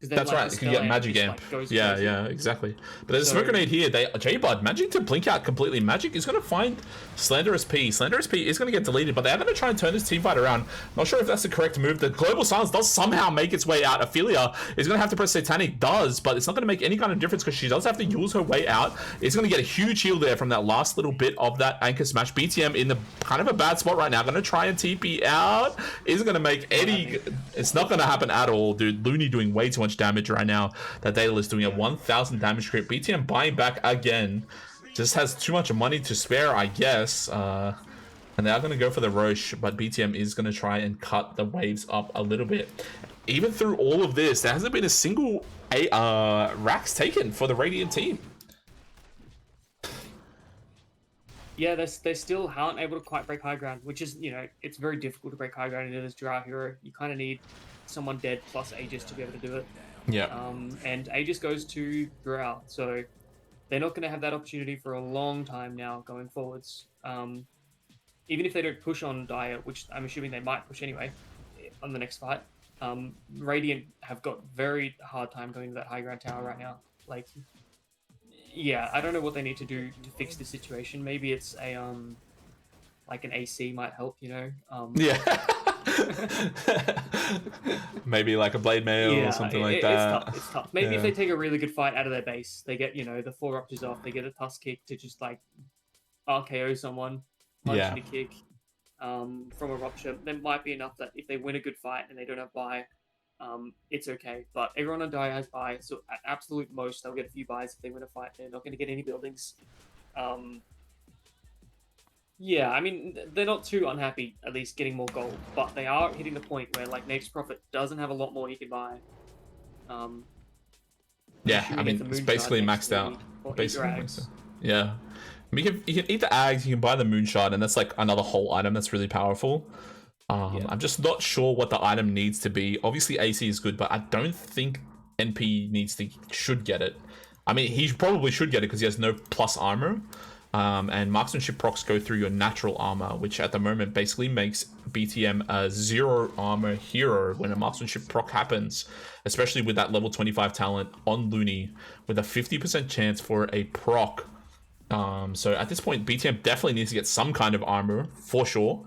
That's right, you can get Magic Amp. Yeah, exactly. But there's a Smoke Grenade here. J-Bud, Magic to blink out completely. Magic is going to find Slanderous P. Slanderous P is going to get deleted, but they are going to try and turn this teamfight around. Not sure if that's the correct move. The Global Silence does somehow make its way out. Ophelia is going to have to press Satanic, but it's not going to make any kind of difference because she does have to use her way out. It's going to get a huge heal there from that last little bit of that Anchor Smash. BTM in the kind of a bad spot right now. Going to try and TP out. Isn't going to make any... It's not going to happen at all, dude. Looney doing way too much damage right now. That Daedal is doing a 1000 damage crit. BTM buying back again. Just has too much money to spare, I guess. And they are going to go for the Roche, but BTM is going to try and cut the waves up a little bit. Even through all of this, there hasn't been a single racks taken for the Radiant team. Yeah, they still aren't able to quite break high ground, which is, it's very difficult to break high ground into this Drow hero. You kind of need someone dead plus Aegis to be able to do it. Yeah. And Aegis goes to Drow, so they're not going to have that opportunity for a long time now going forwards. Even if they don't push on Dire, which I'm assuming they might push anyway on the next fight, Radiant have got very hard time going to that high ground tower right now. Like, yeah, I don't know what they need to do to fix this situation. Maybe it's a like an AC might help, Yeah. Maybe like a blade mail or something like that. It's tough. Maybe if they take a really good fight out of their base, they get, the 4 ruptures off, they get a tusk kick to just like RKO someone, punch and a kick from a rupture. That might be enough that if they win a good fight and they don't have buy, it's okay. But everyone on die has buy, so at absolute most they'll get a few buys if they win a fight. They're not going to get any buildings. Yeah, I mean, they're not too unhappy, at least getting more gold, but they are hitting the point where, like, Nate's Prophet doesn't have a lot more he can buy. Yeah, I mean, it's basically maxed out. Basically maxed out. Yeah. I mean, you can eat the Ags, you can buy the Moonshot, and that's, like, another whole item that's really powerful. I'm just not sure what the item needs to be. Obviously, AC is good, but I don't think NP should get it. I mean, he probably should get it because he has no plus armor. And marksmanship procs go through your natural armor, which at the moment basically makes BTM a 0 armor hero when a marksmanship proc happens, especially with that level 25 talent on Looney with a 50% chance for a proc. So at this point, BTM definitely needs to get some kind of armor for sure.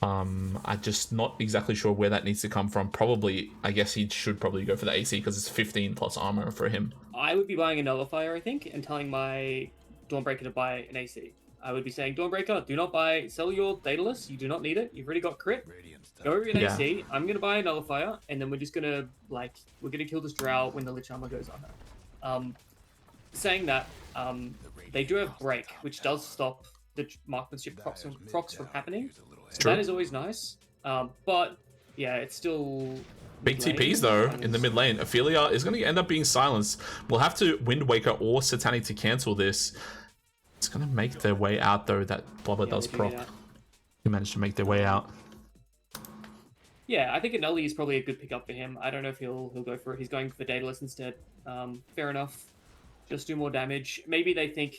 I'm just not exactly sure where that needs to come from. Probably, I guess he should probably go for the AC because it's 15 plus armor for him. I would be buying a Nullifier, I think, and telling my Dawnbreaker to buy an AC. I would be saying, Dawnbreaker, do not sell your Daedalus. You do not need it. You've already got crit. Go over an AC. I'm going to buy a Nullifier, and then we're just going to, we're going to kill this Drow when the Lich Armor goes on her. Saying that, they do have Break, which does stop the marksmanship procs from happening. So that is always nice. But, yeah, it's still... Big TPs though in the mid lane. Ophelia is going to end up being silenced. We'll have to Wind Waker or Satanic to cancel this. It's going to make their way out though. That Blubber does proc. He managed to make their way out. Yeah, I think an Nully is probably a good pickup for him. I don't know if he'll go for it. He's going for Daedalus instead. Fair enough. Just do more damage. Maybe they think,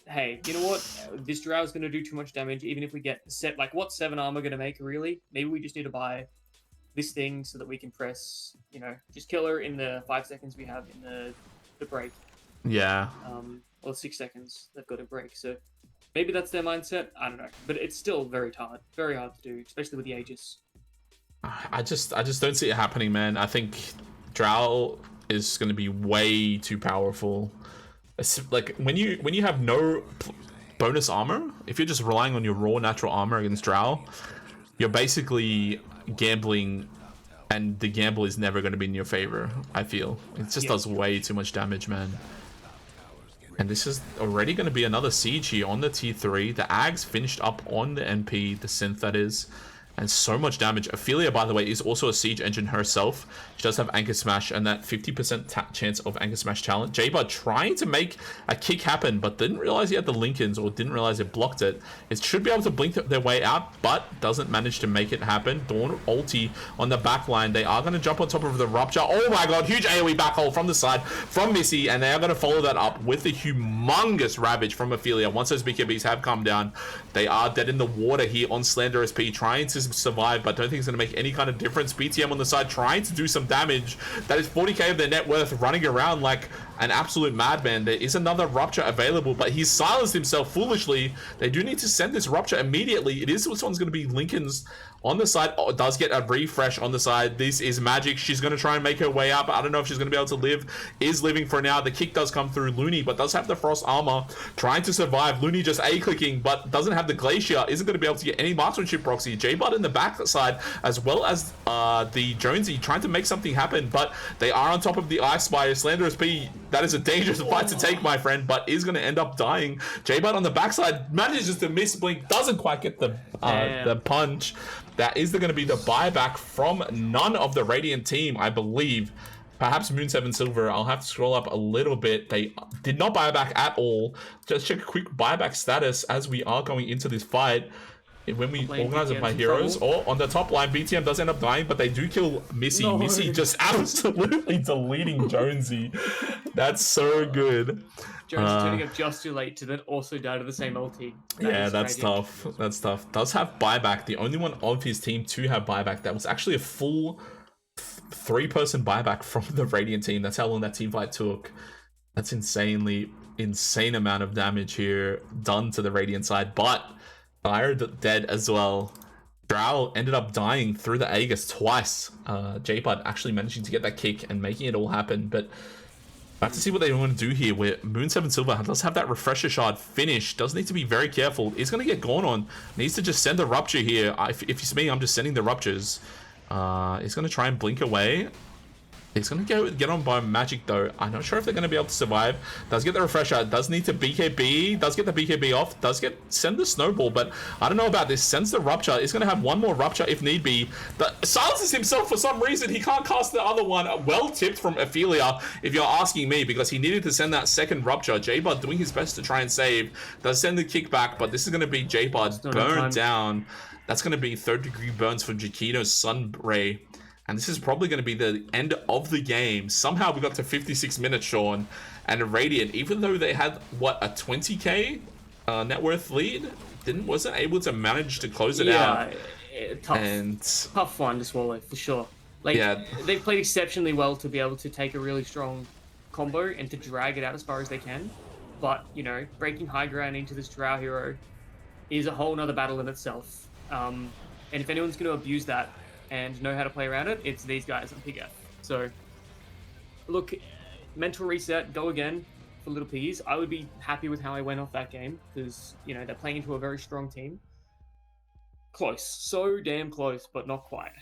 hey, you know what? This Drow is going to do too much damage. Even if we get set, what's 7 armor going to make really? Maybe we just need to buy this thing so that we can press, just kill her in the 5 seconds we have in the break. Yeah. Or 6 seconds they've got a break. So maybe that's their mindset. I don't know, but it's still very hard to do, especially with the Aegis. I just don't see it happening, man. I think Drow is going to be way too powerful. Like when you have no bonus armor, if you're just relying on your raw natural armor against Drow, you're basically gambling, and the gamble is never going to be in your favor. I feel it just does way too much damage, man. And this is already going to be another siege here on the T3. The Ags finished up on the NP, the synth that is, and so much damage. Ophelia, by the way, is also a siege engine herself. She does have Anchor Smash and that 50% chance of Anchor Smash talent. J-Bud trying to make a kick happen, but didn't realize he had the Lincolns, or didn't realize it blocked it. It should be able to blink their way out, but doesn't manage to make it happen. Dawn ulti on the back line. They are going to jump on top of the Rupture. Oh my god, huge AoE back hole from the side from Missy, and they are going to follow that up with the humongous Ravage from Ophelia. Once those BKBs have come down, they are dead in the water here on Slanderous P, trying to survive, but don't think it's going to make any kind of difference. BTM on the side trying to do some damage. That is 40k of their net worth, running around like an absolute madman. There is another Rupture available, but he's silenced himself foolishly. They do need to send this Rupture immediately. This one's going to be Lincoln's on the side. Oh, does get a refresh on the side. This is Magic. She's going to try and make her way up. I don't know if she's going to be able to live. Is living for now. The kick does come through. Looney, but does have the Frost armor. Trying to survive. Looney just A-clicking, but doesn't have the Glacier. Isn't going to be able to get any marksmanship proxy. J-Bud in the back side, as well as the Jonesy trying to make something happen, but they are on top of the Ice Spire. Slanderous P, that is a dangerous fight to take, my friend, but is going to end up dying. J-Bud on the backside manages to miss blink. Doesn't quite get the punch. That is going to be the buyback from none of the Radiant team, I believe. Perhaps Moon 7 Silver. I'll have to scroll up a little bit. They did not buy back at all. Just check a quick buyback status as we are going into this fight. When we organize it by heroes, or on the top line, BTM does end up dying, but they do kill Missy. No. Missy just absolutely deleting Jonesy. That's so good. Jonesy turning up just too late to then also die to the same ulti. That's tough. That's tough. Does have buyback. The only one of his team to have buyback. That was actually a full 3-person buyback from the Radiant team. That's how long that team fight took. That's insane amount of damage here done to the Radiant side, but Fire dead as well. Drow ended up dying through the Aegis twice. J-Bud actually managing to get that kick and making it all happen. But I have to see what they want to do here, where Moon 7 Silver does have that Refresher Shard finish. Does need to be very careful. He's going to get gone on. Needs to just send the Rupture here. If it's me, I'm just sending the Ruptures. He's going to try and blink away. He's going to get on by Magic, though. I'm not sure if they're going to be able to survive. Does get the Refresher. Does need to BKB. Does get the BKB off. Send the Snowball, but I don't know about this. Sends the Rupture. He's going to have one more Rupture if need be. Silences himself for some reason. He can't cast the other one. Well tipped from Ophelia, if you're asking me, because he needed to send that second Rupture. J-Bud doing his best to try and save. Does send the kickback, but this is going to be J-Bud burned down. That's going to be 3rd-degree burns for Jakito's Sun Ray. And this is probably going to be the end of the game. Somehow we got to 56 minutes, Sean. And Radiant, even though they had, what, a 20k net worth lead, wasn't able to manage to close it out. Tough one to swallow, for sure. Like, they've played exceptionally well to be able to take a really strong combo and to drag it out as far as they can. But, you know, breaking high ground into this Drow hero is a whole nother battle in itself. And if anyone's going to abuse that, and know how to play around it, it's these guys on Pigggf. So, look, mental reset, go again for Little Piggies. I would be happy with how I went off that game, because, you know, they're playing into a very strong team. Close. So damn close, but not quite.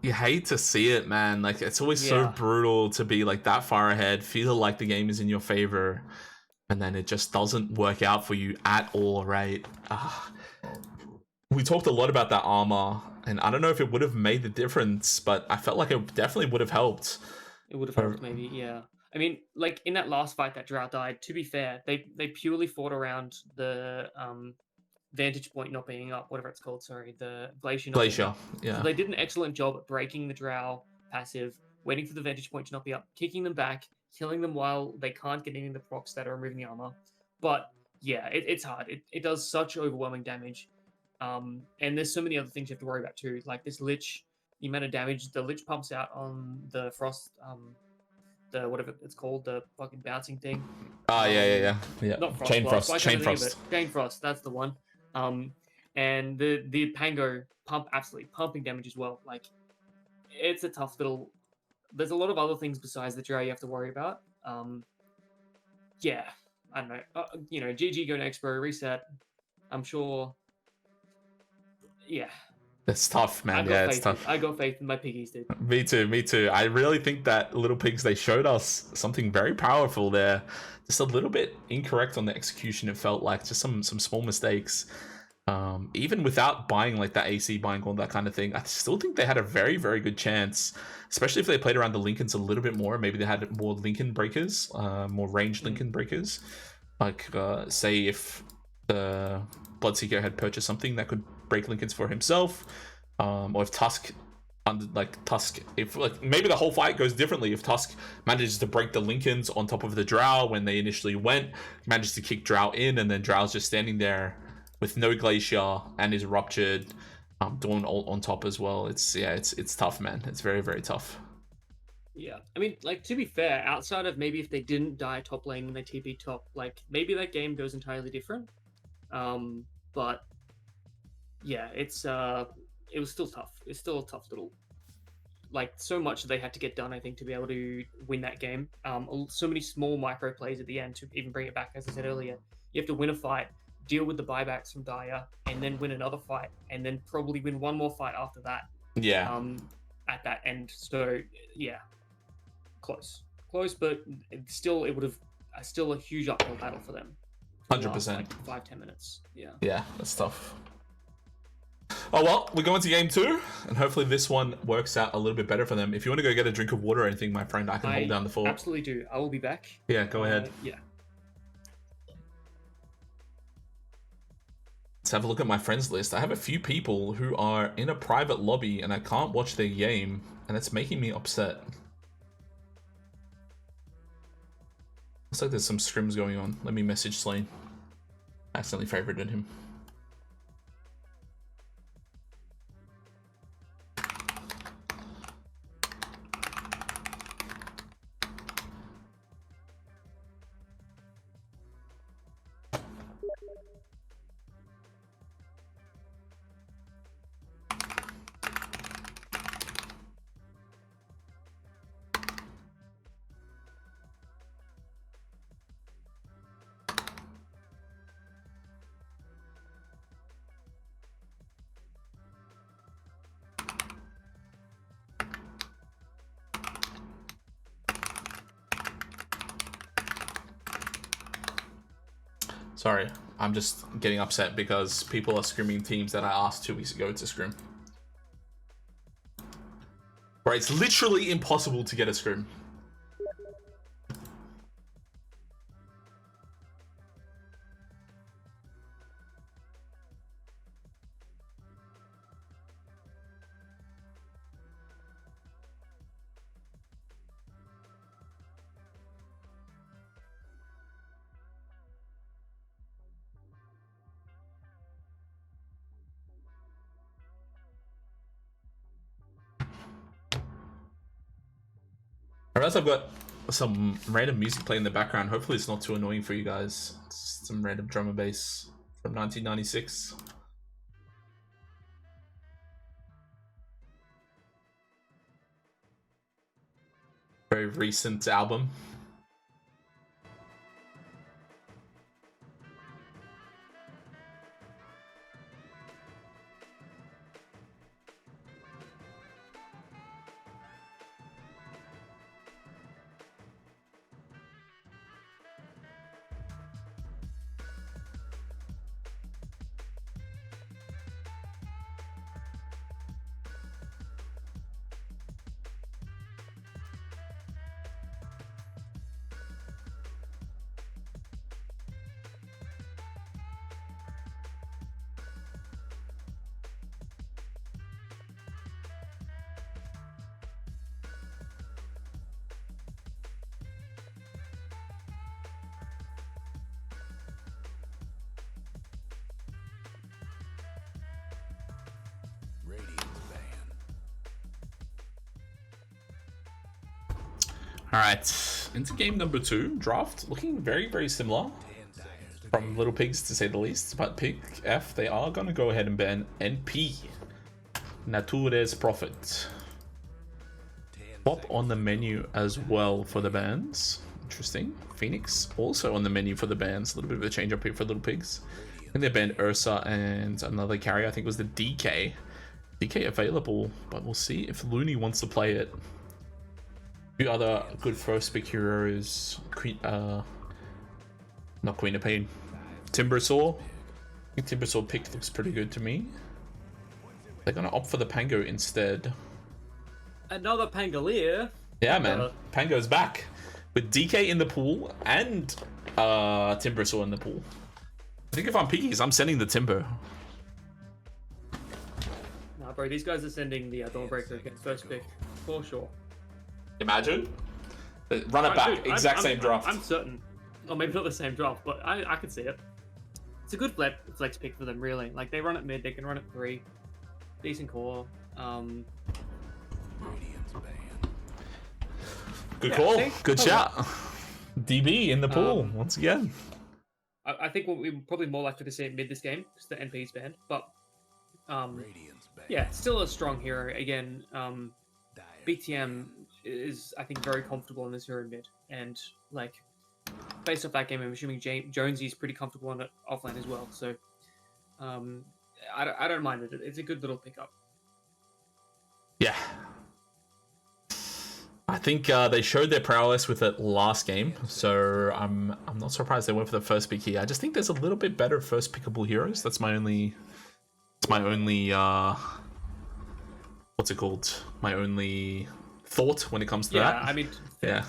You hate to see it, man. Like, it's always so brutal to be, like, that far ahead, feel like the game is in your favor, and then it just doesn't work out for you at all, right? We talked a lot about that armor, and I don't know if it would have made the difference, but I felt like it definitely would have helped. It would have helped, maybe, yeah. I mean, like, in that last fight that Drow died, to be fair, they purely fought around the vantage point not being up, whatever it's called, sorry, the Glacier not being up. Yeah. So they did an excellent job at breaking the Drow passive, waiting for the vantage point to not be up, kicking them back, killing them while they can't get any of the procs that are removing the armor. But, yeah, it's hard. It does such overwhelming damage. And there's so many other things you have to worry about too, like this Lich, the amount of damage the Lich pumps out on the Frost, the whatever it's called, the fucking bouncing thing. Yeah. Not Frost. Chain Frost. Chain Frost, that's the one. And the Pango absolutely pumping damage as well. Like, it's a tough little. There's a lot of other things besides the Drow you have to worry about. Yeah, I don't know. You know, GG, go next, bro. Reset. I'm sure. Yeah. It's tough, man. It's tough. I got faith in my Piggies, dude. Me too. I really think that Little Pigs, they showed us something very powerful there. Just a little bit incorrect on the execution, it felt like. Just some small mistakes. Even without buying like that AC buying all that kind of thing, I still think they had a very, very good chance, especially if they played around the Lincolns a little bit more. Maybe they had more Lincoln breakers, more ranged Lincoln breakers. Like, say if the Bloodseeker had purchased something that could break Lincolns for himself, or if Tusk, if like maybe the whole fight goes differently if Tusk manages to break the Lincolns on top of the Drow when they initially went, manages to kick Drow in, and then Drow's just standing there with no Glacier and is ruptured, doing all on top as well. It's tough, man. It's very, very tough. Yeah, I mean, like, to be fair, outside of maybe if they didn't die top lane when they TP top, like, maybe that game goes entirely different. But yeah, it was still tough. It's still a tough little, like, so much they had to get done, I think, to be able to win that game. So many small micro plays at the end to even bring it back. As I said earlier, you have to win a fight, deal with the buybacks from Daya, and then win another fight, and then probably win one more fight after that. Yeah. At that end. So yeah, close, but it would have still a huge uphill battle for them. 100%. Like 5-10 minutes. Yeah, that's tough. Oh well, we're going to game 2, and hopefully this one works out a little bit better for them. If you want to go get a drink of water or anything, my friend, I can hold down the fort. Absolutely do. I will be back. Yeah, go ahead. Yeah. Let's have a look at my friends list. I have a few people who are in a private lobby, and I can't watch their game, and it's making me upset. Looks like there's some scrims going on. Let me message Slane. I accidentally favorited him. Sorry, I'm just getting upset because people are screaming teams that I asked 2 weeks ago to scrim. Right, it's literally impossible to get a scrim. I realize I've got some random music playing in the background. Hopefully it's not too annoying for you guys. It's some random drum and bass from 1996. Very recent album. All right, into game number 2, draft. Looking very, very similar from Little Pigs, to say the least. But Pigggf, they are going to go ahead and ban NP. Natures Profit. Pop on the menu as well for the bans. Interesting. Phoenix also on the menu for the bans. A little bit of a change up here for Little Pigs. And they banned Ursa and another carry. I think it was the DK. DK available, but we'll see if Looney wants to play it. Few other good first pick heroes. Not Queen of Pain. Timbersaw. I think Timbersaw pick looks pretty good to me. They're gonna opt for the Pango instead. Another Pangolier. Yeah, man. Pango's back with DK in the pool and Timbersaw in the pool. I think if I'm Piggies, I'm sending the Timber. Nah, bro, these guys are sending the Dawnbreaker against first pick for sure. Imagine. Run it back. Exact same draft. I'm certain. Or maybe not the same draft, but I can see it. It's a good flex pick for them, really. Like, they run it mid, they can run it 3. Decent core. Good Yeah, call. see? Good shot. DB in the pool once again. I think we're probably more likely to see it mid this game because the NP's banned. But yeah, still a strong hero. Again, BTM is, I think, very comfortable in this hero mid. And, like, based off that game, I'm assuming Jonesy's pretty comfortable on it offlane as well. So I don't mind it. It's a good little pickup. Yeah. I think they showed their prowess with it last game, so I'm not surprised they went for the first pick here. I just think there's a little bit better first pickable heroes. That's my only what's it called? My only thought when it comes to that. Yeah, I mean, yeah.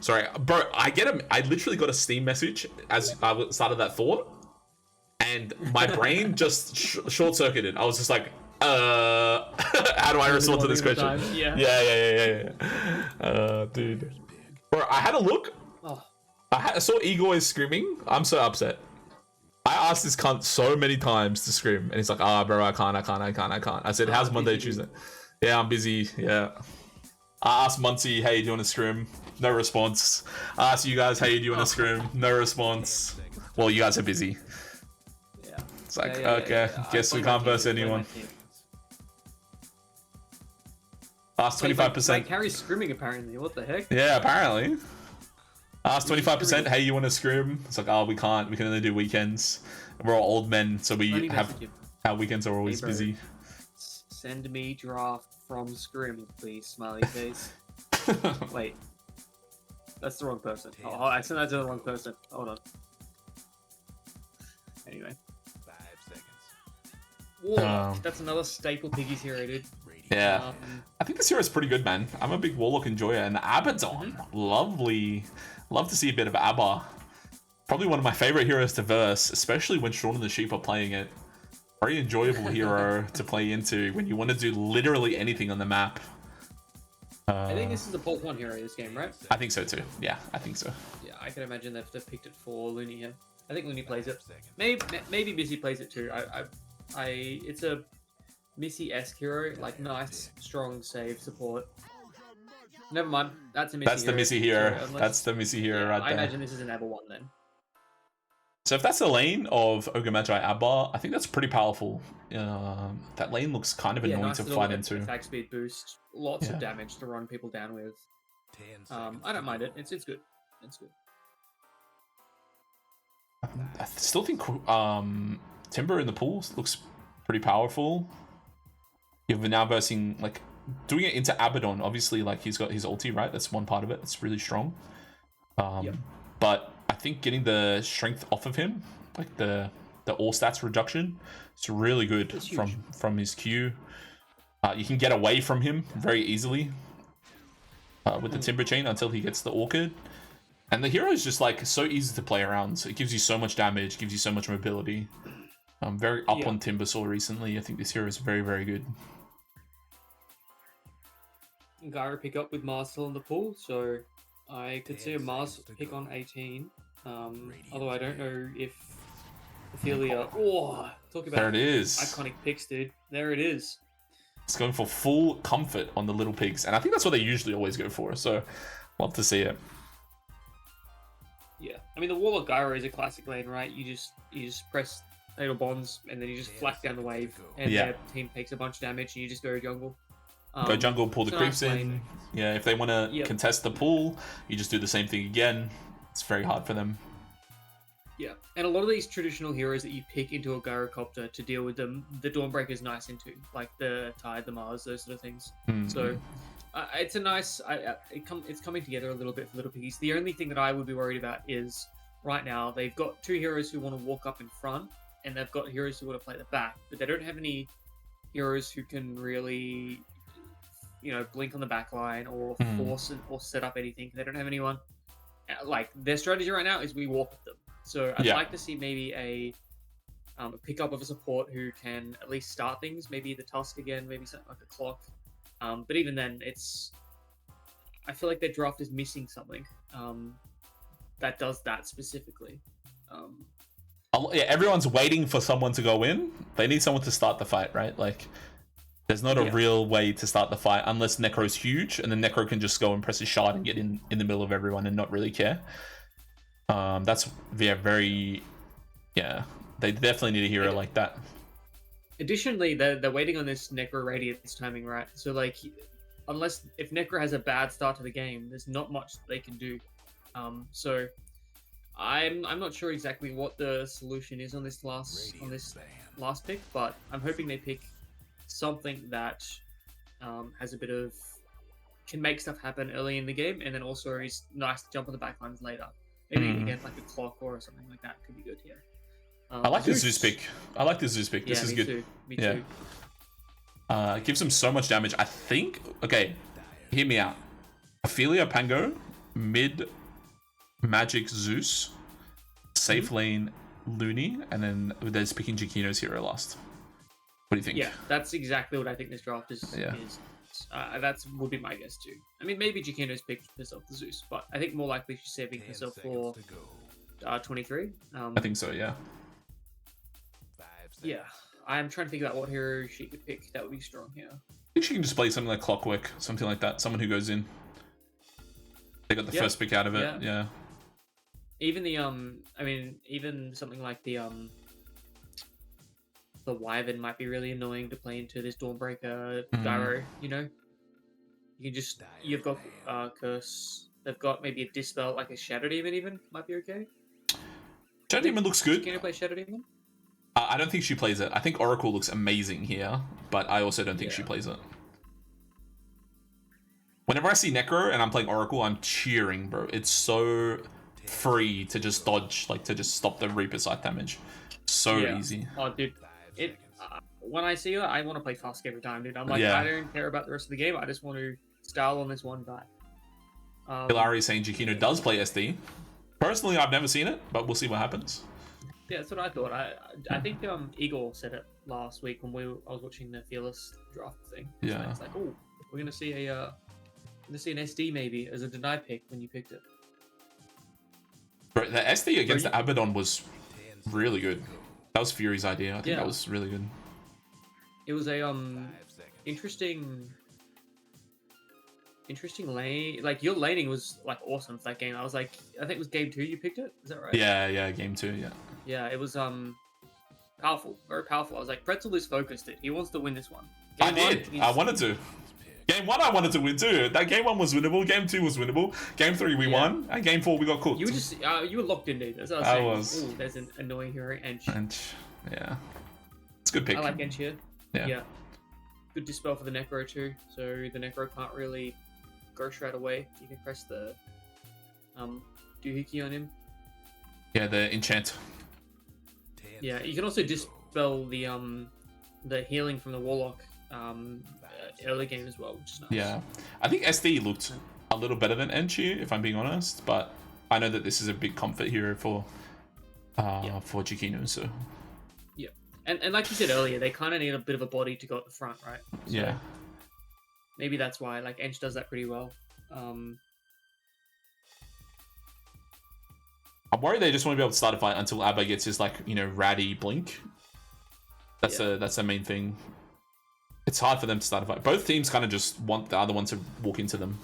Sorry, bro. I literally got a Steam message as I started that thought, and my brain just short circuited. I was just like, how do I respond to this question? Yeah. Dude. Bro, I had a look. Oh. I saw Igor is screaming. I'm so upset. I asked this cunt so many times to scream, and he's like, bro, I can't. I said, how's Monday, Tuesday? Yeah, I'm busy. Yeah. I asked Muncie, hey, do you want to scrim? No response. I asked you guys, hey, do you want to scrim? No response. Well, you guys are busy. Yeah. It's like, okay, guess we can't verse anyone. Asked 25%. Like Harry's scrimming apparently. What the heck? Yeah, apparently. Asked 25%. Hey, you want to scrim? It's like, we can't. We can only do weekends. We're all old men, so we have our weekends are always busy. Send me draft from scrim, please. Smiley face. Wait, that's the wrong person. Oh, I sent that to the wrong person. Hold on. Warlock. That's another staple Piggies hero, dude. Yeah. I think this hero is pretty good, man. I'm a big Warlock enjoyer. And Abaddon. Lovely. Love to see a bit of Abba. Probably one of my favorite heroes to verse, especially when Shaun and the Sheep are playing it. Very enjoyable hero to play into when you want to do literally anything on the map. I think this is a Bolt 1 hero this game, right? I think so too. Yeah, I think so. Yeah, I can imagine they've picked it for Looney here. I think Looney plays it. Maybe Missy plays it too. It's a Missy-esque hero, like nice, strong save support. Never mind, that's a Missy. That's the Missy hero. That's the Missy hero right there. I imagine this is an Abba one then. So if that's the lane of Ogre Magi Abba, I think that's pretty powerful. That lane looks kind of annoying nice to fight into. Attack speed boost, lots of damage to run people down with. I don't mind it. It's good. It's good. I still think Timber in the pool looks pretty powerful. You've been now versing, like, doing it into Abaddon. Obviously, like, he's got his ulti, right? That's one part of it. It's really strong. But I think getting the strength off of him, like the all stats reduction, it's really good from his Q. You can get away from him very easily with the Timber Chain until he gets the Orchid. And the hero is just like so easy to play around. So it gives you so much damage, gives you so much mobility. I'm very up on Timbersaw recently. I think this hero is very, very good. Gyro pick up with Mars still in the pool, so I could see a Mars pick on 18. Although I don't know if Ophelia. Oh, talk about there it is. Iconic picks, dude. There it is. It's going for full comfort on the little pigs, and I think that's what they usually always go for. So, love to see it. Yeah, I mean the Warlock Gyro is a classic lane, right? You just press Natal Bonds, and then you just flack down the wave, and their team takes a bunch of damage, and you just go jungle. Go jungle, pull the creeps in. Yeah, if they want to contest the pool, you just do the same thing again. It's very hard for them. Yeah, and a lot of these traditional heroes that you pick into a Gyrocopter to deal with them, the Dawnbreaker's nice into, like the Tide, the Mars, those sort of things. So it's a nice. It's coming together a little bit for Little Piggies. The only thing that I would be worried about is right now they've got two heroes who want to walk up in front, and they've got heroes who want to play the back, but they don't have any heroes who can really, blink on the back line or force or set up anything. They don't have anyone. Like, their strategy right now is we walk with them. So I'd like to see maybe a pickup of a support who can at least start things. Maybe the Tusk again, maybe something like a Clock. But even then, I feel like their draft is missing something that does that specifically. Everyone's waiting for someone to go in. They need someone to start the fight, right? Like, there's not a real way to start the fight unless Necro's huge, and then Necro can just go and press his shard and get in the middle of everyone and not really care. That's They definitely need a hero like that. Additionally, they're waiting on this Necro Radiance timing, right? So, like, if Necro has a bad start to the game, there's not much they can do. So I'm not sure exactly what the solution is on this last pick, but I'm hoping they pick something that has a bit of can make stuff happen early in the game, and then also is nice to jump on the backlines later. Maybe again like a Clock or something like that could be good here. I like the Zeus pick. This is good. Me too. It gives them so much damage. I think. Okay, hear me out. Ophelia Pango, mid Magic Zeus, safe lane Looney, and then there's picking Jakino's hero last. What do you think? Yeah, that's exactly what I think this draft is. That would be my guess too. I mean, maybe Jakino's picked herself the Zeus, but I think more likely she's saving herself for 23. I think so, yeah. Yeah, I'm trying to think about what hero she could pick that would be strong here. I think she can just play something like Clockwork, something like that. Someone who goes in. They got the first pick out of it, yeah. Even the even something like the Wyvern might be really annoying to play into this Dawnbreaker Gyro, you've got Curse, they've got maybe a Dispel, like a Shadow Demon even, might be okay. Shadow Demon looks good. Can you play Shadow Demon? I don't think she plays it. I think Oracle looks amazing here, but I also don't think she plays it. Whenever I see Necro and I'm playing Oracle, I'm cheering, bro. It's so free to just dodge, like to just stop the Reaper Scythe damage. So easy. Oh, dude. when I see her, I want to play Tusk every time, dude. I'm like, Yeah. I don't care about the rest of the game. I just want to style on this one guy. Hilari is saying Giacchino does play SD. Personally, I've never seen it, but we'll see what happens. Yeah, that's what I thought. I think Igor said it last week when I was watching the Fearless draft thing. Yeah. It's like, oh, we're gonna see an SD maybe as a deny pick when you picked it. Bro, the SD against the Abaddon was really good. That was Fury's idea. I think that was really good. It was a interesting lane. Like your laning was like awesome for that game. I was like, I think it was game 2 you picked it. Is that right? Yeah, game 2. Yeah. Yeah, it was powerful, very powerful. I was like, Pretzel is focused. He wants to win this one. I did. I wanted to. Game 1 I wanted to win too. That game 1 was winnable. Game 2 was winnable. Game 3 we won. And game 4 we got cooked. You were just you were locked in, dude. That's what I was saying. Ooh, there's an annoying hero, Ench. Yeah. It's a good pick. I like Ench here. Yeah. Good dispel for the Necro too. So the Necro can't really go straight away. You can press the Doohickey on him. Yeah, the enchant. Yeah, you can also dispel the healing from the Warlock early game as well, which is nice. Yeah, I think SD looked a little better than Enchi, if I'm being honest, but I know that this is a big comfort hero for Giacchino, so... Yeah, and like you said earlier, they kind of need a bit of a body to go at the front, right? So yeah. Maybe that's why, like, Ench does that pretty well. I'm worried they just won't be able to start a fight until Abba gets his, like, you know, ratty blink. That's the main thing. It's hard for them to start a fight. Both teams kind of just want the other one to walk into them.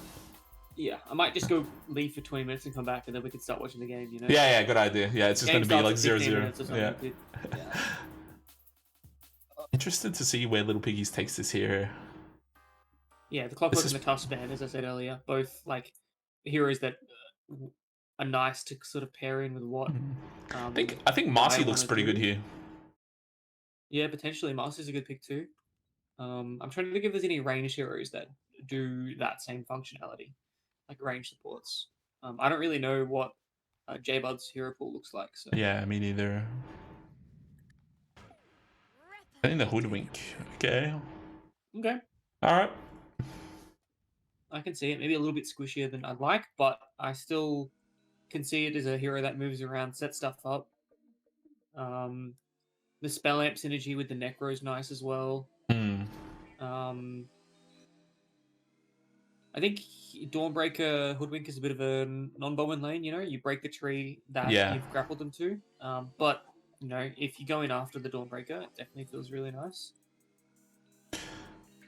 Yeah, I might just go leave for 20 minutes and come back, and then we can start watching the game, you know? Yeah, good idea. Yeah, it's just going to be like 0-0. Yeah. Interested to see where Little Piggies takes this here. Yeah, the Clockwork and the Tusk band, as I said earlier, both like heroes that are nice to sort of pair in with what. I think Marcy looks pretty good here. Yeah, potentially Marcy's a good pick too. I'm trying to think if there's any range heroes that do that same functionality, like range supports. I don't really know what J-Bud's hero pool looks like. So. Yeah, me neither. I think the Hoodwink. Okay. Okay. All right. I can see it. Maybe a little bit squishier than I'd like, but I still can see it as a hero that moves around, sets stuff up. The Spell Amp synergy with the Necro is nice as well. I think Dawnbreaker Hoodwink is a bit of a non-Bowen lane, you know? You break the tree that you've grappled them to. But, you know, if you go in after the Dawnbreaker, it definitely feels really nice.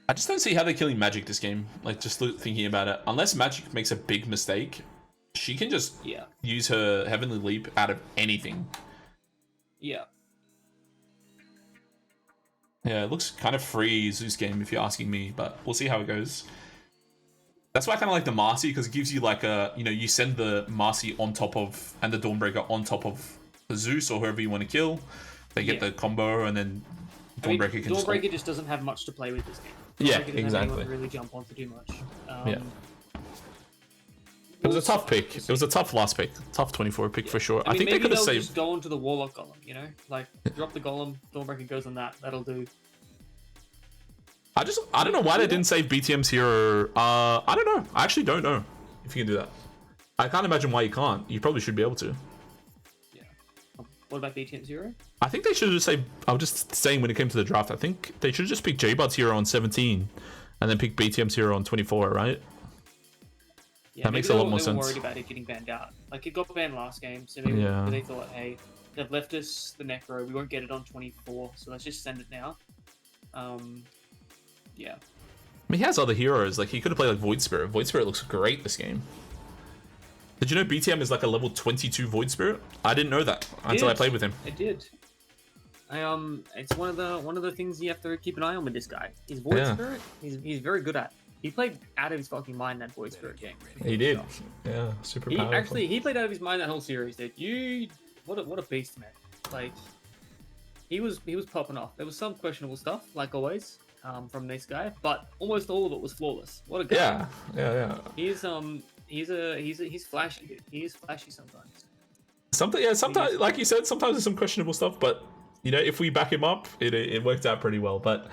I just don't see how they're killing Magic this game. Like, just thinking about it. Unless Magic makes a big mistake, she can just use her Heavenly Leap out of anything. Yeah. Yeah, it looks kind of free Zeus game if you're asking me, but we'll see how it goes. That's why I kind of like the Marcy, because it gives you like a, you know, you send the Marcy on top of, and the Dawnbreaker on top of the Zeus or whoever you want to kill. They get the combo, and then Dawnbreaker can Dawnbreaker just doesn't have much to play with this game. Yeah, exactly. Really jump on to do much. It was a tough pick. It was a tough last pick. Tough 24 pick for sure. I mean, think they could have saved. Just go onto the Warlock Golem, you know, like drop the Golem, Dawnbreaker goes on that. That'll do. I don't know why they didn't save BTM's hero. I don't know. I actually don't know if you can do that. I can't imagine why you can't. You probably should be able to. Yeah. What about BTM's hero? I think they should just say. I was just saying when it came to the draft. I think they should just pick J-Bud's hero on 17, and then pick BTM's hero on 24, right? Yeah, that makes a lot more sense. They were worried about it getting banned out. Like, it got banned last game, so maybe they thought, hey, they've left us the Necro, we won't get it on 24, so let's just send it now. Yeah. I mean, he has other heroes. Like, he could have played like Void Spirit. Void Spirit looks great this game. Did you know BTM is like a level 22 Void Spirit? I didn't know that until I played with him. I did. It's one of the things you have to keep an eye on with this guy. His Void Spirit, he's very good at. He played out of his fucking mind that Void Spirit game. He did. Yeah, super powerful. He played out of his mind that whole series, dude. What a beast, man. Like, he was popping off. There was some questionable stuff, like always, from this guy, but almost all of it was flawless. What a guy. Yeah. He's flashy, dude. He is flashy sometimes. Sometimes, like you said, sometimes there's some questionable stuff, but you know, if we back him up, it worked out pretty well. But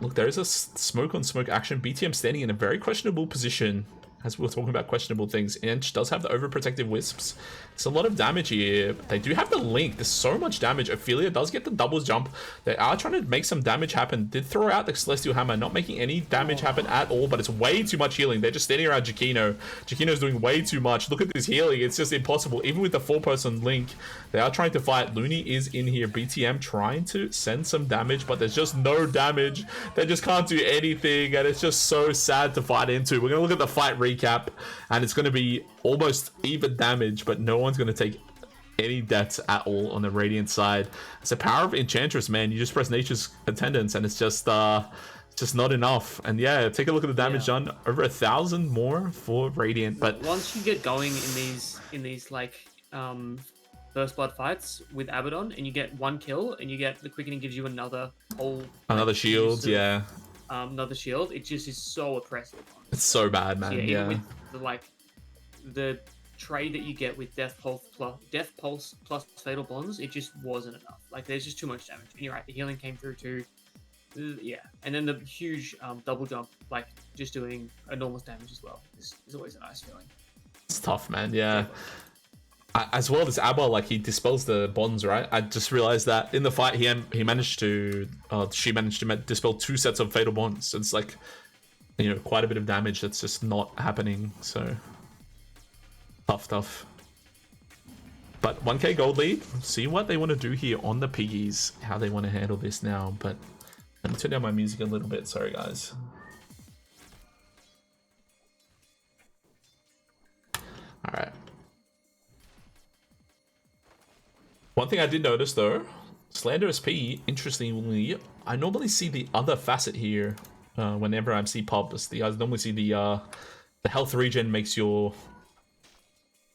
look, there is a smoke on smoke action. BTM standing in a very questionable position. As we were talking about questionable things, Inch does have the overprotective wisps. It's a lot of damage here. They do have the link. There's so much damage. Ophelia does get the doubles jump. They are trying to make some damage happen. Did throw out the Celestial Hammer, not making any damage happen at all, but it's way too much healing. They're just standing around Jakino. Jakino's doing way too much. Look at this healing. It's just impossible. Even with the 4-person link, they are trying to fight. Looney is in here. BTM trying to send some damage, but there's just no damage. They just can't do anything, and it's just so sad to fight into. We're going to look at the fight recap, and it's going to be almost even damage, but no one's going to take any deaths at all on the Radiant side. It's the power of Enchantress, man. You just press Nature's Attendance, and it's just not enough. And yeah, take a look at the damage done. Over 1,000 more for Radiant. But once you get going in these like first blood fights with Abaddon, and you get one kill, and you get the quickening gives you another shield, another shield. It just is so oppressive. It's so bad, man. So even with the trade that you get with Death Pulse plus Fatal Bonds, it just wasn't enough. Like, there's just too much damage. And you're right, the healing came through too. Yeah, and then the huge double jump, like just doing enormous damage as well, is always a nice feeling. It's tough, man. Yeah. As well as Abba, like, he dispels the bonds, right? I just realized that in the fight she managed to dispel 2 sets of fatal bonds. So it's like, you know, quite a bit of damage that's just not happening. So tough. But 1k gold lead. See what they want to do here on the Piggies, how they want to handle this now. But let me turn down my music a little bit. Sorry, guys. All right. One thing I did notice though, Slanderous P, interestingly, I normally see the other facet here whenever I see pubs. I normally see the health regen makes your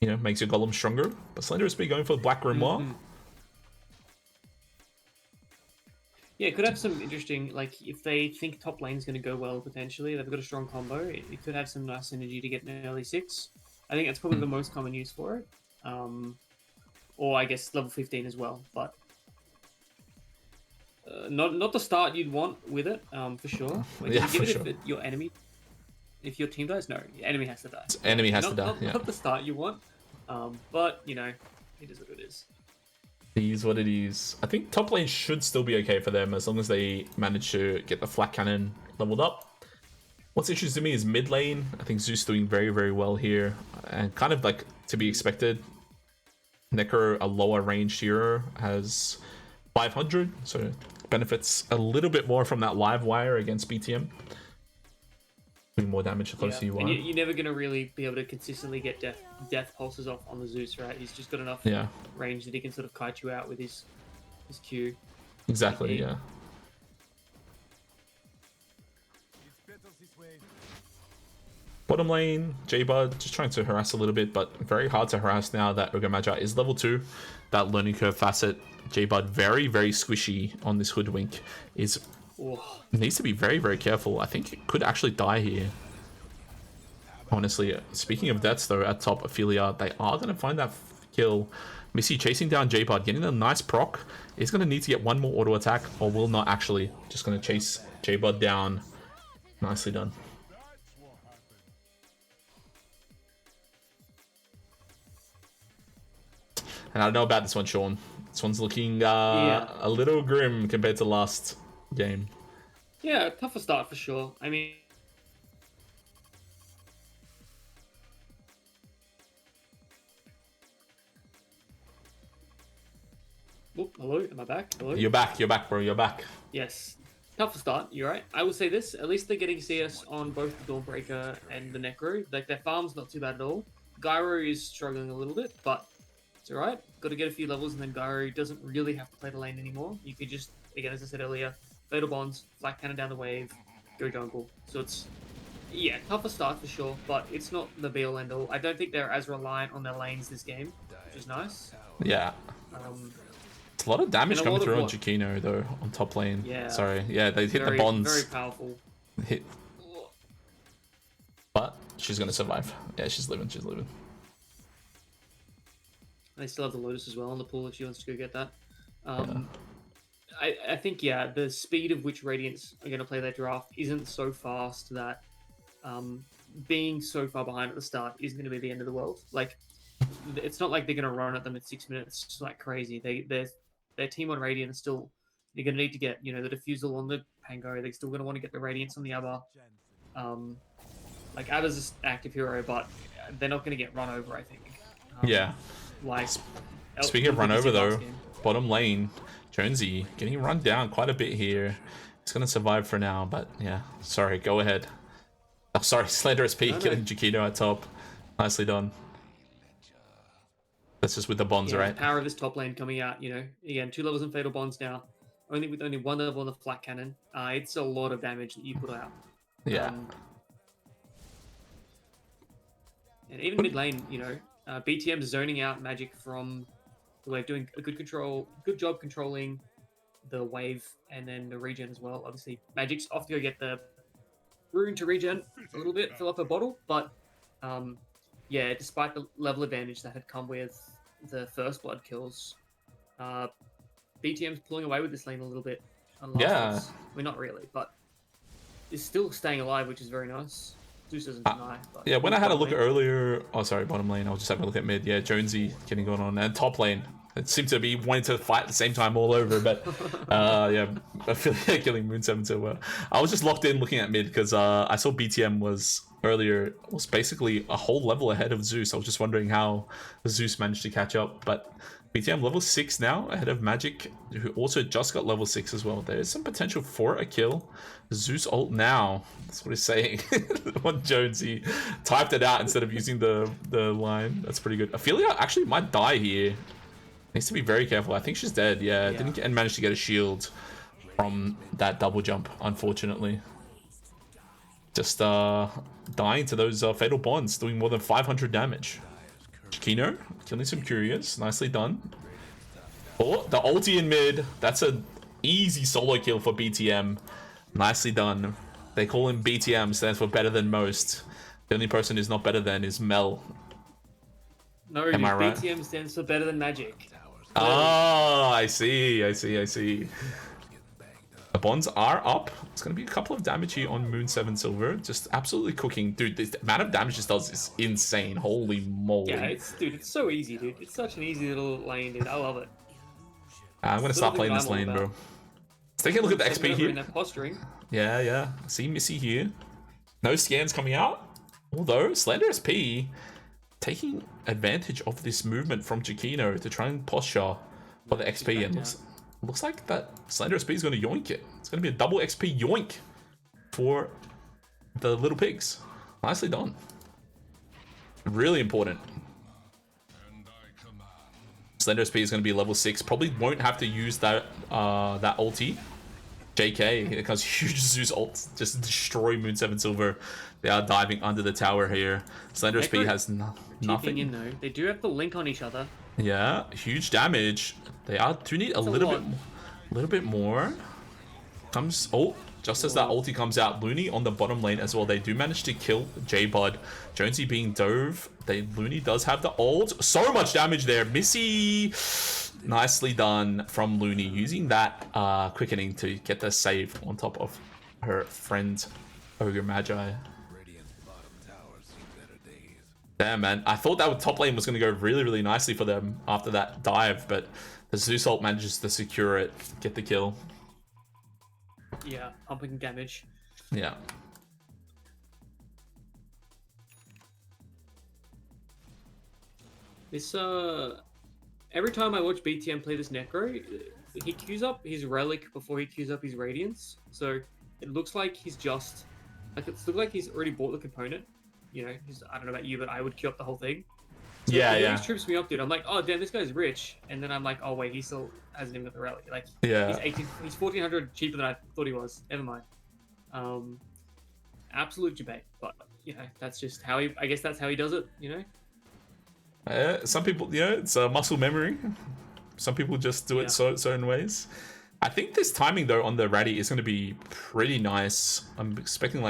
golem stronger. But Slanderous P going for the Black Grimoire. Yeah, it could have some interesting, like, if they think top lane's going to go well, potentially, they've got a strong combo, it could have some nice synergy to get an early 6. I think that's probably the most common use for it. Or I guess level 15 as well, but not the start you'd want with it, for sure. Like, yeah, you give for it sure. your enemy, if your team dies, no, your enemy has to die. Enemy has to die, yeah. Not the start you want, but, you know, it is what it is. It is what it is. I think top lane should still be okay for them as long as they manage to get the flak cannon leveled up. What's interesting to me is mid lane. I think Zeus doing very, very well here, and kind of like to be expected. Necro, a lower ranged hero, has 500, so benefits a little bit more from that live wire against BTM. Doing more damage the closer you are. And you're never going to really be able to consistently get death pulses off on the Zeus, right? He's just got enough range that he can sort of kite you out with his Q. Exactly, yeah. Bottom lane, J-Bud just trying to harass a little bit, but very hard to harass now that Ogre Magi is level 2. That learning curve facet, J-Bud very, very squishy on this Hoodwink. Needs to be very, very careful. I think it could actually die here. Honestly, speaking of deaths though, at top, Ophelia, they are going to find that kill. Missy chasing down J-Bud, getting a nice proc. He's going to need to get one more auto attack, or will not actually. Just going to chase J-Bud down. Nicely done. And I don't know about this one, Sean. This one's looking a little grim compared to last game. Yeah, tougher start for sure. I mean, hello, am I back? Hello? You're back, bro, you're back. Yes. Tougher start, you're right. I will say this, at least they're getting CS on both the Dawnbreaker and the Necro. Like, their farm's not too bad at all. Gyro is struggling a little bit, but it's alright. Got to get a few levels, and then Gyro doesn't really have to play the lane anymore. You could just, again, as I said earlier, Fatal Bonds, Flak Cannon down the wave, go jungle. So it's, yeah, tougher start for sure, but it's not the be-all end-all. I don't think they're as reliant on their lanes this game, which is nice. Yeah. It's a lot of damage coming through on Jakino, though, on top lane. Yeah. Sorry. Yeah, they hit the bonds. Very powerful. Hit. But she's going to survive. Yeah, she's living. She's living. They still have the Lotus as well in the pool if she wants to go get that. I think the speed of which Radiants are going to play their draft isn't so fast that being so far behind at the start isn't going to be the end of the world. Like, it's not like they're going to run at them in 6 minutes like crazy. Their team on Radiant is still, you're going to need to get the defusal on the Pango. They're still going to want to get the Radiance on the Abba. Like, Abba's an active hero, but they're not going to get run over, I think. Yeah. Like, speaking of run over though, bottom lane, Jonesy getting run down quite a bit here. He's gonna survive for now, but yeah. Sorry, go ahead. Oh, sorry, Slenderous P killing Jakino at top. Nicely done. That's just with the bonds, right? The power of this top lane coming out. Again, 2 levels in Fatal Bonds now. With only 1 level on the Flat Cannon. It's a lot of damage that you put out. Yeah. And even mid lane, BTM zoning out Magic from the wave, doing a good job controlling the wave and then the regen as well. Obviously, Magic's off to go get the rune to regen a little bit, fill up a bottle, but despite the level advantage that had come with the first blood kills, BTM's pulling away with this lane a little bit. Yeah. We're not really, but is still staying alive, which is very nice. Zeus doesn't deny. But yeah, when I had a look earlier, bottom lane, I was just having a look at mid. Yeah, Jonesy getting going on, and top lane. It seemed to be wanting to fight at the same time all over, but Affiliate killing Moon 7 so well. I was just locked in looking at mid because I saw BTM was basically a whole level ahead of Zeus. I was just wondering how Zeus managed to catch up, but BTM level 6 now, ahead of Magic, who also just got level 6 as well. There is some potential for a kill. Zeus ult now. That's what he's saying. On Jonesy. Typed it out instead of using the line. That's pretty good. Ophelia actually might die here. Needs to be very careful. I think she's dead. Yeah. Didn't manage to get a shield from that double jump, unfortunately. Just dying to those fatal bonds, doing more than 500 damage. Kino killing some Curious, nicely done. Oh, the ulti in mid. That's an easy solo kill for BTM. Nicely done. They call him BTM, stands for better than most. The only person who's not better than is Mel. No, BTM stands for better than Magic. Oh, I see. The bonds are up. It's going to be a couple of damage here on Moon 7 Silver. Just absolutely cooking. Dude, the amount of damage this does is insane. Holy moly. Yeah, it's so easy, dude. It's such an easy little lane, dude. I love it. I'm going to start playing this lane, bro. Let's take a look at the XP here. In that posturing. Yeah. See Missy here. No scans coming out. Although, Slenderous P taking advantage of this movement from Jakino to try and posture for the XP. And looks like that Slenderous P is going to yoink it. It's going to be a double XP yoink for the little pigs. Nicely done. Really important. Slenderous P is going to be level 6. Probably won't have to use that ulti. JK, it comes huge Zeus ult. Just destroy Moon 7 Silver. They are diving under the tower here. Slenderous P has nothing. In though. They do have the link on each other. Yeah, huge damage. They do need a little bit more. Just as that ulti comes out, Looney on the bottom lane as well. They do manage to kill J-Bud. Jonesy being dove. Looney does have the ult. So much damage there. Missy, nicely done from Looney, using that quickening to get the save on top of her friend Ogre Magi. Damn, man. I thought that top lane was going to go really, really nicely for them after that dive, but the Zeus ult manages to secure it, get the kill. Yeah, pumping damage. Yeah. This every time I watch BTM play this Necro, he queues up his relic before he queues up his Radiance. So it looks like he's just it's look like he's already bought the component. I don't know about you, but I would queue up the whole thing. So yeah. He trips me up, dude. I'm like, oh damn, this guy's rich, and then I'm like, oh wait, he still hasn't even got the relic. Like, yeah, he's 1,400 cheaper than I thought he was. Never mind. Absolute debate, but that's just how I guess that's how he does it. Some people, it's a muscle memory. Some people just do it certain ways. I think this timing though on the Ratty is going to be pretty nice. I'm expecting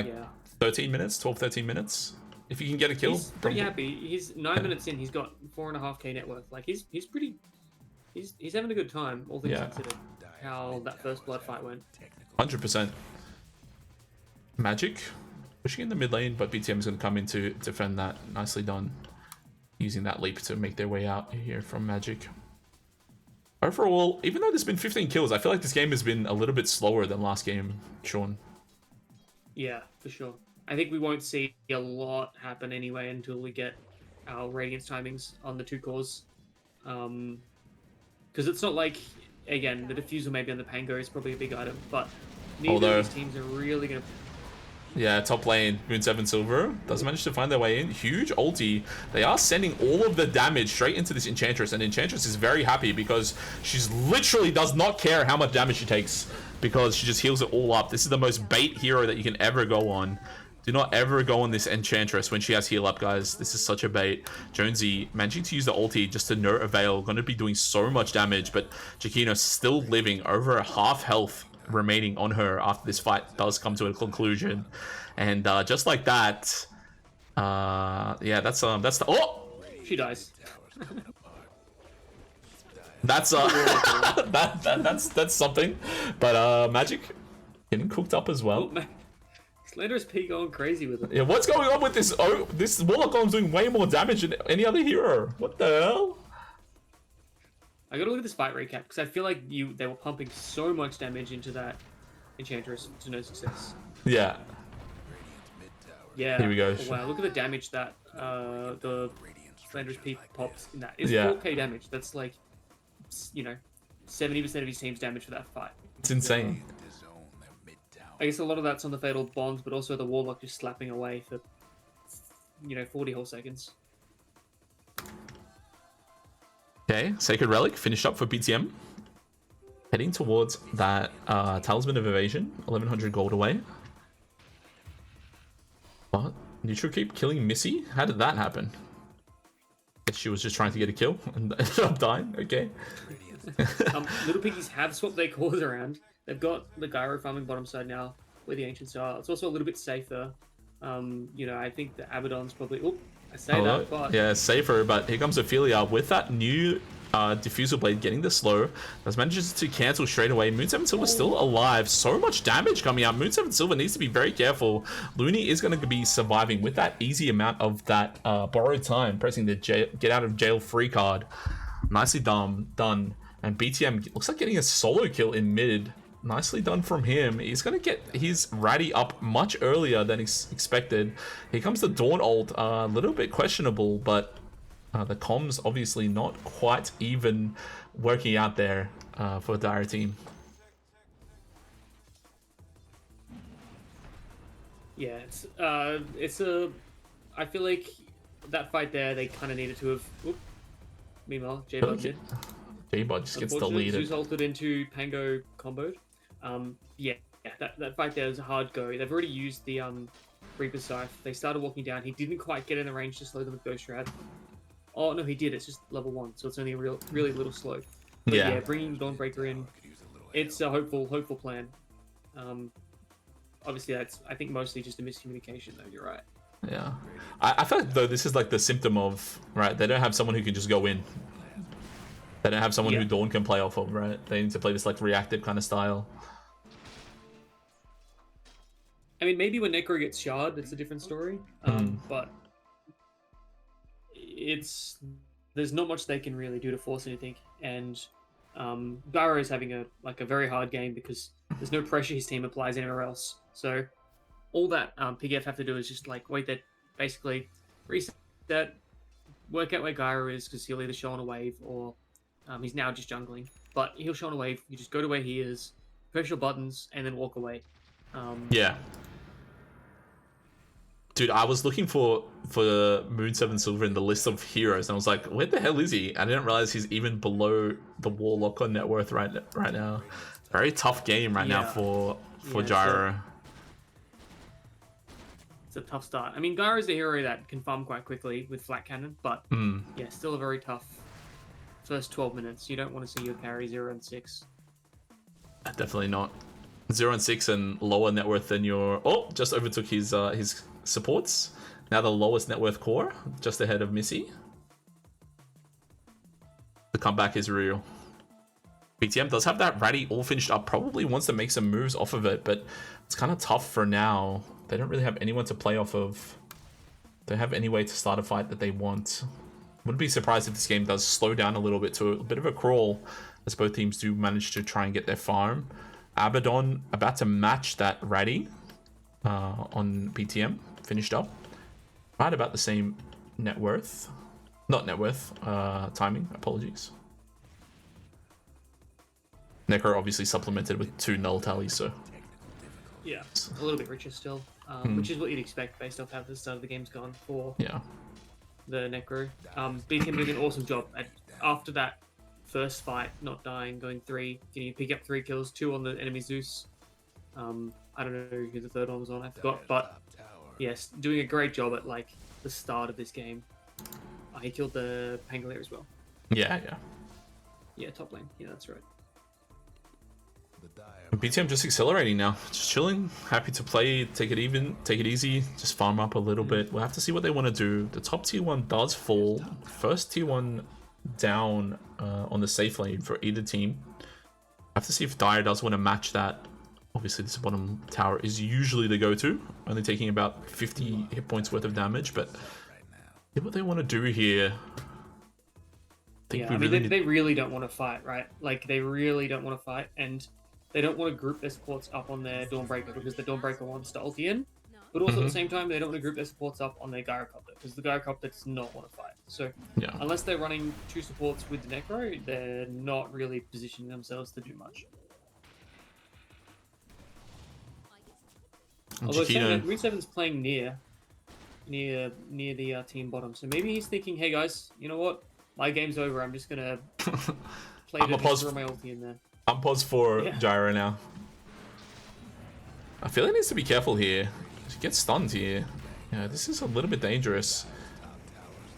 13 minutes, 13 minutes. If you can get a kill. He's pretty happy. He's 9 minutes in. He's got 4.5k net worth. Like he's pretty He's having a good time, all things Yeah. considered. How that first blood fight went. 100%. Magic pushing in the mid lane, but BTM is going to come in to defend that. Nicely done. Using that leap to make their way out here from Magic. Overall, even though there's been 15 kills, I feel like this game has been a little bit slower than last game, Sean. Yeah, for sure. I think we won't see a lot happen anyway until we get our Radiance timings on the 2 cores. Because it's not like, again, the diffusal maybe on the Pango is probably a big item, but neither of these teams are really going to... Yeah, top lane, Moon 7 Silver does manage to find their way in. Huge ulti. They are sending all of the damage straight into this Enchantress, and Enchantress is very happy because she's literally does not care how much damage she takes because she just heals it all up. This is the most bait hero that you can ever go on. Do not ever go on this Enchantress when she has heal up, guys. This is such a bait. Jonesy managing to use the ulti just to no avail. Going to be doing so much damage, but Chiquino still living over a half health remaining on her after this fight does come to a conclusion. And just like that, yeah, that's the... Oh! She dies. That's that's something. But Magic getting cooked up as well. Oh, Slender's P going crazy with it. Yeah, what's going on with this? Oh, this Warlock Golem's doing way more damage than any other hero. What the hell? I gotta look at this fight recap because I feel like they were pumping so much damage into that Enchantress to no success. Yeah. Yeah. Here we go. Oh, wow, look at the damage that the Slender's P pops in that. It's Yeah. 4k damage. That's like, 70% of his team's damage for that fight. It's insane. I guess a lot of that's on the Fatal Bonds, but also the Warlock just slapping away for, 40 whole seconds. Okay, Sacred Relic finished up for BTM. Heading towards that Talisman of Evasion, 1100 gold away. But Neutral keep killing Missy? How did that happen? Guess she was just trying to get a kill and ended up dying. Okay. Little Piggies have swapped their cores around. They've got the Gyro farming bottom side now, where the Ancients are. It's also a little bit safer. I think the Abaddon's probably... Oh, I say that, but... Yeah, safer, but here comes Ophelia with that new Diffusal Blade getting the slow. Does manages to cancel straight away. Moon 7 Silver still alive. So much damage coming out. Moon 7 Silver needs to be very careful. Looney is going to be surviving with that easy amount of that borrowed time, pressing the get out of jail free card. Nicely done. And BTM looks like getting a solo kill in mid. Nicely done from him. He's going to get his Ratty up much earlier than expected. Here comes the Dawn ult. A little bit questionable, but the comms obviously not quite even working out there for the Dire team. Yeah, I feel like that fight there, they kind of needed to have... Oop. Meanwhile, J-Bud did. J-Bud just gets deleted. Zeus ulted into Pango comboed. That fight there was a hard go. They've already used the Reaper Scythe. They started walking down. He didn't quite get in the range to slow them with Ghost Shroud. Oh, no, he did. It's just level 1, so it's only a really little slow. But yeah, bringing Dawnbreaker in, it's a hopeful plan. Obviously, that's, I think, mostly just a miscommunication, though. You're right. Yeah. I feel like, though, this is like the symptom of, right, they don't have someone who can just go in. They don't have someone who Dawn can play off of, right? They need to play this, like, reactive kind of style. I mean, maybe when Necro gets shard, it's a different story. But there's not much they can really do to force anything. And Gyro is having a very hard game because there's no pressure his team applies anywhere else. So all that Pigggf have to do is just wait there, basically reset, work out where Gyro is because he'll either show on a wave or he's now just jungling. But he'll show on a wave. You just go to where he is, press your buttons, and then walk away. Yeah. Dude, I was looking for Moon 7 Silver in the list of heroes, and I was like, where the hell is he? I didn't realize he's even below the Warlock on net worth right now. Very tough game now for Gyro. It's a tough start. I mean, Gyro's a hero that can farm quite quickly with Flat Cannon, but still a very tough first 12 minutes. You don't want to see your carry 0 and 6. Definitely not. 0 and 6 and lower net worth than your... Oh, just overtook his supports. Now the lowest net worth core, just ahead of Missy. The comeback is real. BTM does have that Ratty all finished up, probably wants to make some moves off of it, but it's kind of tough for now. They don't really have anyone to play off of. They don't have any way to start a fight that they want. Wouldn't be surprised if this game does slow down a little bit to a bit of a crawl, as both teams do manage to try and get their farm. Abaddon about to match that Ratty on BTM, finished up. Right about the same net worth. Not net worth, timing, apologies. Necro obviously supplemented with 2 null tallies, so... Yeah, a little bit richer still, which is what you'd expect based off how the start of the game's gone for the Necro. BTM doing an awesome job after that first fight, not dying, going 3, getting pick up 3 kills, 2 on the enemy Zeus. I don't know who the third one was on, I forgot, but yes, doing a great job at like the start of this game. He killed the Pangolier as well. Yeah, Top lane. Yeah, that's right. BTM just accelerating now, just chilling, happy to play, take it even, take it easy, just farm up a little bit. We'll have to see what they want to do. The top tier 1 does fall. First tier 1 down on the safe lane for either team. Have to see if Dire does want to match that. Obviously this bottom tower is usually the go-to, only taking about 50 hit points worth of damage, but see what they want to do here. They really don't want to fight, right? Like, they really don't want to fight, and they don't want to group their supports up on their Dawnbreaker because the Dawnbreaker wants to ulti in, but also at the same time, they don't want to group their supports up on their Gyrocopter because the Gyrocopter does not want to fight. So, unless they're running 2 supports with the Necro, they're not really positioning themselves to do much. Although Moon7's playing near the team bottom, so maybe he's thinking, hey guys, you know what? My game's over. I'm just gonna play throw my ulti in there. I'm paused for Gyro now. I feel he needs to be careful here. He gets stunned here. Yeah, this is a little bit dangerous.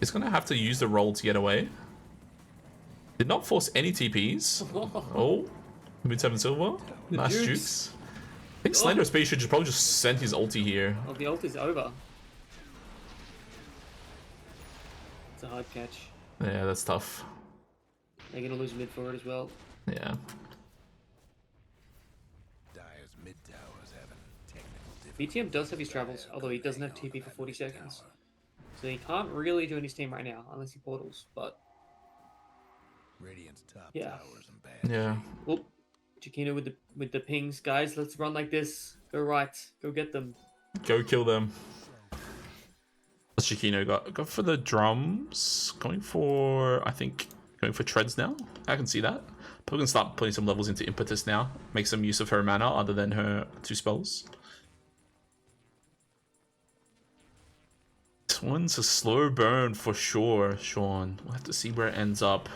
He's gonna have to use the roll to get away. Did not force any TPs. Oh, Moon7 Silver. Nice jukes. I think Slender Space should probably just send his ulti here. Oh, the ulti's over. It's a hard catch. Yeah, that's tough. They're gonna lose mid for it as well. Yeah. BTM does have his travels, although he doesn't have TP for 40 seconds. So he can't really join his team right now, unless he portals, but... Yeah. Yeah. Oop. Chiquino with the pings. Guys, let's run like this. Go right. Go get them. Go kill them. What's Chiquino got for the drums? Going for treads now. I can see that. Probably gonna start putting some levels into impetus now. Make some use of her mana other than her 2 spells. This one's a slow burn for sure, Sean. We'll have to see where it ends up.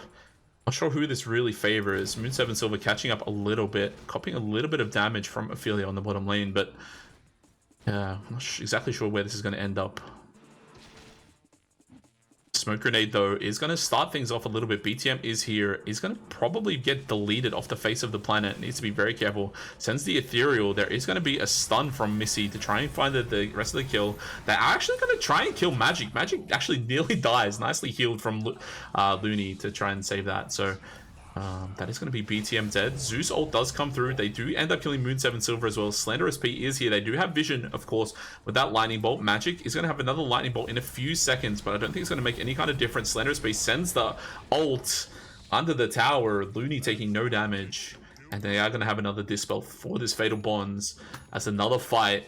Not sure who this really favors. Moon7 Silver catching up a little bit, copying a little bit of damage from Ophelia on the bottom lane, but yeah, I'm not exactly sure where this is going to end up. Smoke Grenade, though, is going to start things off a little bit. BTM is here. He's going to probably get deleted off the face of the planet. Needs to be very careful. Sends the Ethereal. There is going to be a stun from Missy to try and find the rest of the kill. They're actually going to try and kill Magic. Magic actually nearly dies. Nicely healed from Looney to try and save that. So that is going to be BTM dead. Zeus ult does come through. They do end up killing Moon7 Silver as well. Slender SP is here. They do have vision, of course, with that lightning bolt. Magic is going to have another lightning bolt in a few seconds, but I don't think it's going to make any kind of difference. Slender SP sends the ult under the tower. Looney taking no damage, and they are going to have another dispel for this Fatal Bonds as another fight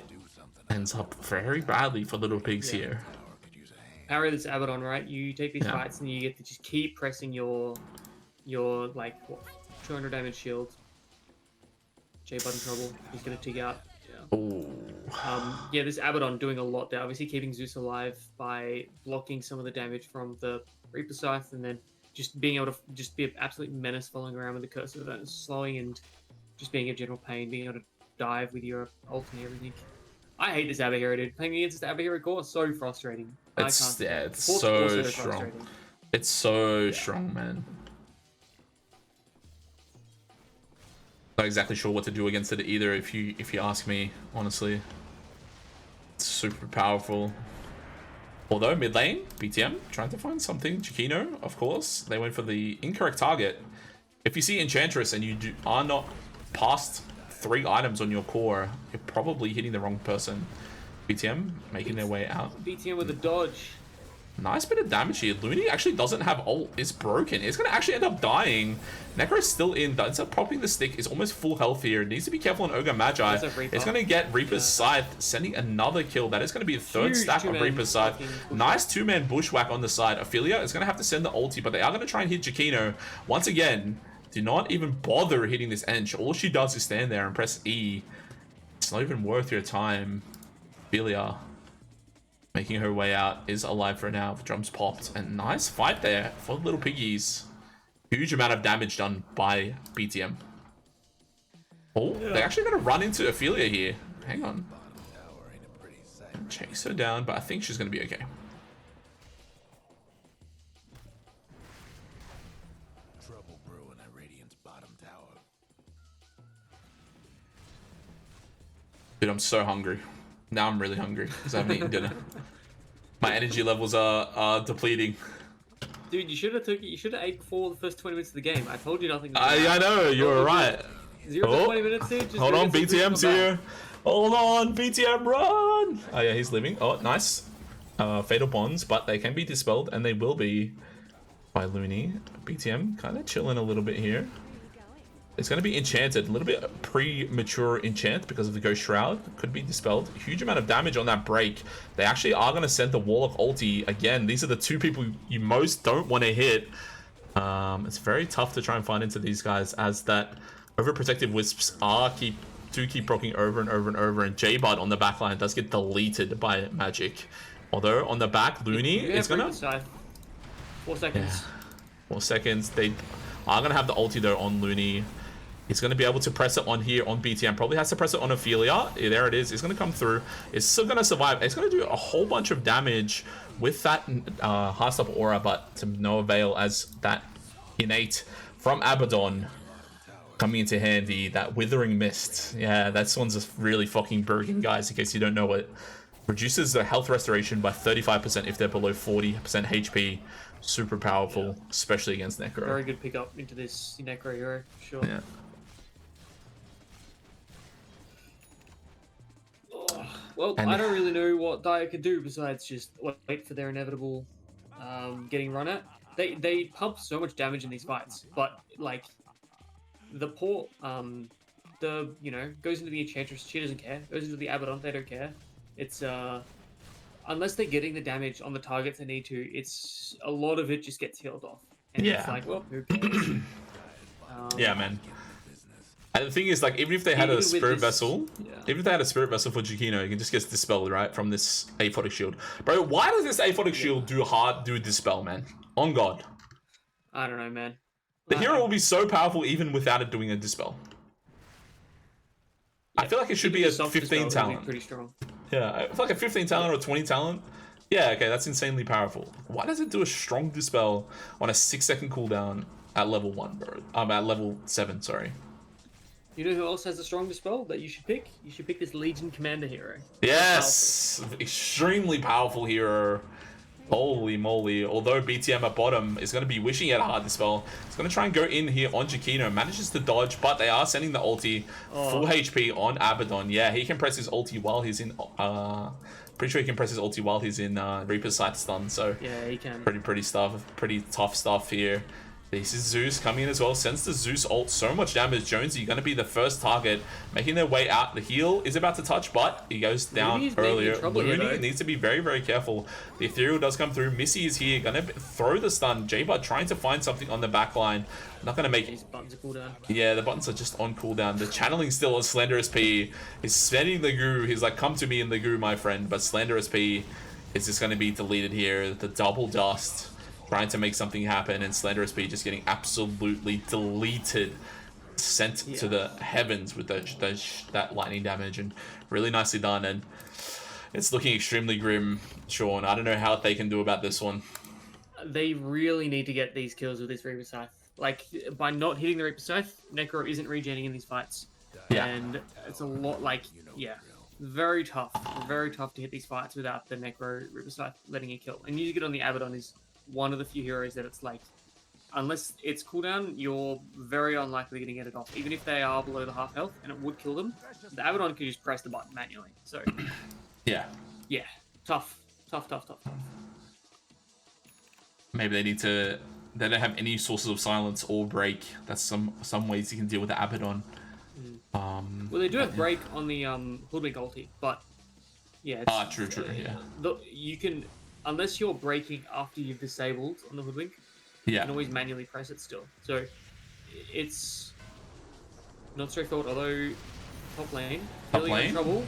ends up very badly for Little Pigs here. Parry this Abaddon, right? You take these fights and you get to just keep pressing your like what, 200 damage shield. J button trouble. He's gonna TIG out. Yeah. This Abaddon doing a lot there. Obviously keeping Zeus alive by blocking some of the damage from the Reaper Scythe, and then just being able to just be an absolute menace following around with the Curse of Event, slowing and just being a general pain, being able to dive with your ult and everything. I hate this Abba hero, dude. Playing against this Abba hero core is so frustrating. It's so strong. It's so strong, man. Not exactly sure what to do against it either, if you ask me, honestly. It's super powerful. Although mid lane, BTM trying to find something. Chiquino, of course, they went for the incorrect target. If you see Enchantress and you are not past 3 items on your core, you're probably hitting the wrong person. BTM making their way out. BTM with a dodge. Nice bit of damage here. Looney actually doesn't have ult. It's broken. It's going to actually end up dying. Necro's still in. Ends up popping the stick. Is almost full health here. Needs to be careful on Ogre Magi. It's going to get Reaper's Scythe, sending another kill. That is going to be a third stack of Reaper's Scythe. Nice 2-man bushwhack on the side. Ophelia is going to have to send the ulti, but they are going to try and hit Jakino. Once again, do not even bother hitting this Ench. All she does is stand there and press E. It's not even worth your time. Ophelia making her way out, is alive for now. The drums popped, and nice fight there for the little piggies. Huge amount of damage done by BTM. Oh, they're actually going to run into Ophelia here. Hang on. Chase her down, but I think she's going to be okay. Trouble brewing at Radiant's bottom tower. Dude, I'm so hungry. Now I'm really hungry because I haven't eaten dinner. My energy levels are depleting. Dude, you should have ate before the first 20 minutes of the game. I told you nothing. I know, you were right. 0 to 20 minutes, dude. Just hold on, BTM's here. Back. Hold on, BTM, run! Oh yeah, he's living. Oh, nice. Fatal bonds, but they can be dispelled, and they will be by Looney. BTM kind of chilling a little bit here. It's going to be enchanted. A little bit premature enchant because of the Ghost Shroud. Could be dispelled. Huge amount of damage on that break. They actually are going to send the Warlock ulti. Again, these are the 2 people you most don't want to hit. It's very tough to try and find into these guys, as that overprotective wisps do keep proccing over and over and over. And J-Bud on the backline does get deleted by magic. Although on the back, Looney is going to... 4 seconds. Yeah. 4 seconds. They are going to have the ulti though on Looney. He's going to be able to press it on here on BTM. Probably has to press it on Ophelia. Yeah, there it is. It's going to come through. It's still going to survive. It's going to do a whole bunch of damage with that Heartstopper aura, but to no avail, as that innate from Abaddon coming into handy. That Withering Mist. Yeah, that one's just really fucking broken, guys, in case you don't know it. Reduces their health restoration by 35% if they're below 40% HP. Super powerful, especially against Necro. Very good pickup into this Necro hero, sure. Yeah. Well, I don't really know what Dire could do besides just wait for their inevitable getting run at. They pump so much damage in these fights, but like the poor goes into the Enchantress, she doesn't care. Goes into the Abaddon, they don't care. It's unless they're getting the damage on the targets they need to, it's a lot of it just gets healed off. And Yeah. it's like, well, who cares? Yeah, man. And the thing is, like, even if they had a spirit vessel, even if they had a spirit vessel for Jakino, it can just get dispelled, right, from this aphotic shield. Bro, why does this aphotic shield do dispel, man? On God. I don't know, man. The hero will be so powerful even without it doing a dispel. I feel like it should be a 15 talent. Pretty strong. Yeah, I feel like a 15 talent or 20 talent. Yeah, okay, that's insanely powerful. Why does it do a strong dispel on a 6-second cooldown at level 1, bro? At level 7, sorry. You know who else has a strong dispel that you should pick? You should pick this Legion Commander hero. Yes! Extremely powerful hero. Holy moly. Although BTM at bottom is going to be wishing he had a hard dispel. He's going to try and go in here on Jakino. Manages to dodge, but they are sending the ulti. Full HP on Abaddon. Yeah, he can press his ulti while he's in... pretty sure he can press his ulti while he's in Reaper's Scythe stun. So yeah, he can. Pretty tough stuff here. This is Zeus coming in as well. Sends the Zeus ult so much damage. Jonesy going to be the first target, making their way out. The heal is about to touch, but he goes down earlier. Looney needs to be very, very careful. The Ethereal does come through. Missy is here, going to throw the stun. J-Bud trying to find something on the back line. Not going to make it. Buttons are cooldown. Yeah, the buttons are just on cooldown. The channeling still on Slenderous P. He's spending the goo. He's like, come to me in the goo, my friend. But Slenderous P is just going to be deleted here. The double dust. Trying to make something happen, and Slenderous P just getting absolutely deleted, sent to the heavens with that lightning damage, and really nicely done. And it's looking extremely grim, Sean. I don't know how they can do about this one. They really need to get these kills with this Reaper Scythe. Like, by not hitting the Reaper Scythe, Necro isn't regenerating in these fights. Yeah. And it's a lot, like, very tough to hit these fights without the Necro Reaper Scythe letting it kill. And using it on the Abaddon is one of the few heroes that it's like, unless it's cooldown, you're very unlikely to get it off. Even if they are below the half health, and it would kill them, the Abaddon can just press the button manually. So Yeah. yeah, tough. Maybe they need to. They don't have any sources of silence or break. That's some ways you can deal with the Abaddon. Well, they do have break on the Hoodwink ulti, but yeah. It's, true. Yeah. You can, unless you're breaking after you've disabled on the Hoodwink, you Yeah. can always manually press it still. So it's not straightforward. Although top lane, really in trouble.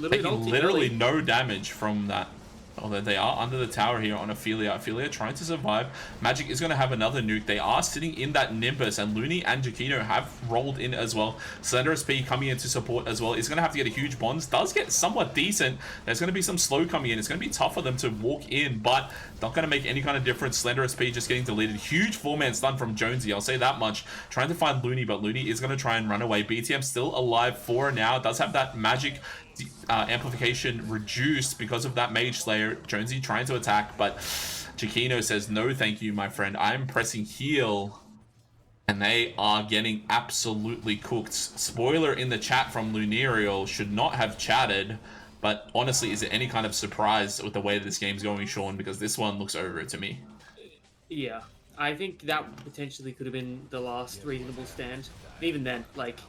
Taking literally no damage from that. Although they are under the tower here on Ophelia. Ophelia trying to survive. Magic is going to have another nuke. They are sitting in that Nimbus, and Looney and Jakino have rolled in as well. Slender SP coming in to support as well. Is going to have to get a huge bonds. Does get somewhat decent. There's going to be some slow coming in. It's going to be tough for them to walk in, but not going to make any kind of difference. Slender SP just getting deleted. Huge 4-man stun from Jonesy. I'll say that much. Trying to find Looney, but Looney is going to try and run away. BTM still alive for now. Does have that magic amplification reduced because of that Mage Slayer. Jonesy trying to attack, but Chiquino says, no thank you, my friend. I'm pressing heal. And they are getting absolutely cooked. Spoiler in the chat from Lunarial, should not have chatted. But honestly, is it any kind of surprise with the way that this game's going, Sean? Because this one looks over to me. Yeah, I think that potentially could have been the last reasonable stand. Even then, like,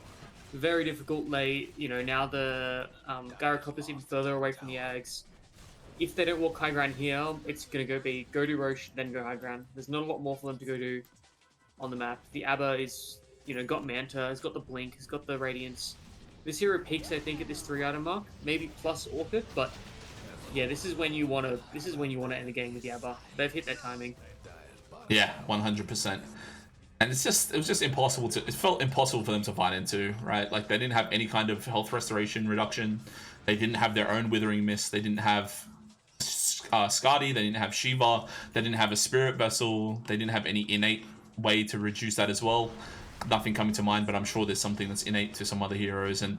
very difficult. They, now the Gyrocop is even further away from the Ags. If they don't walk high ground here, it's going to go to Roche, then go high ground. There's not a lot more for them to go to on the map. The Abba is, got Manta, has got the Blink, has got the Radiance. This hero peaks, I think, at this 3-item mark, maybe plus Orchid, but yeah, this is when you want to end the game with the Abba. They've hit their timing. Yeah, 100%. And it was just impossible it felt impossible for them to fight into, right? Like, they didn't have any kind of health restoration reduction. They didn't have their own Withering Mist. They didn't have Skadi. They didn't have Shiva. They didn't have a Spirit Vessel. They didn't have any innate way to reduce that as well. Nothing coming to mind, but I'm sure there's something that's innate to some other heroes. And,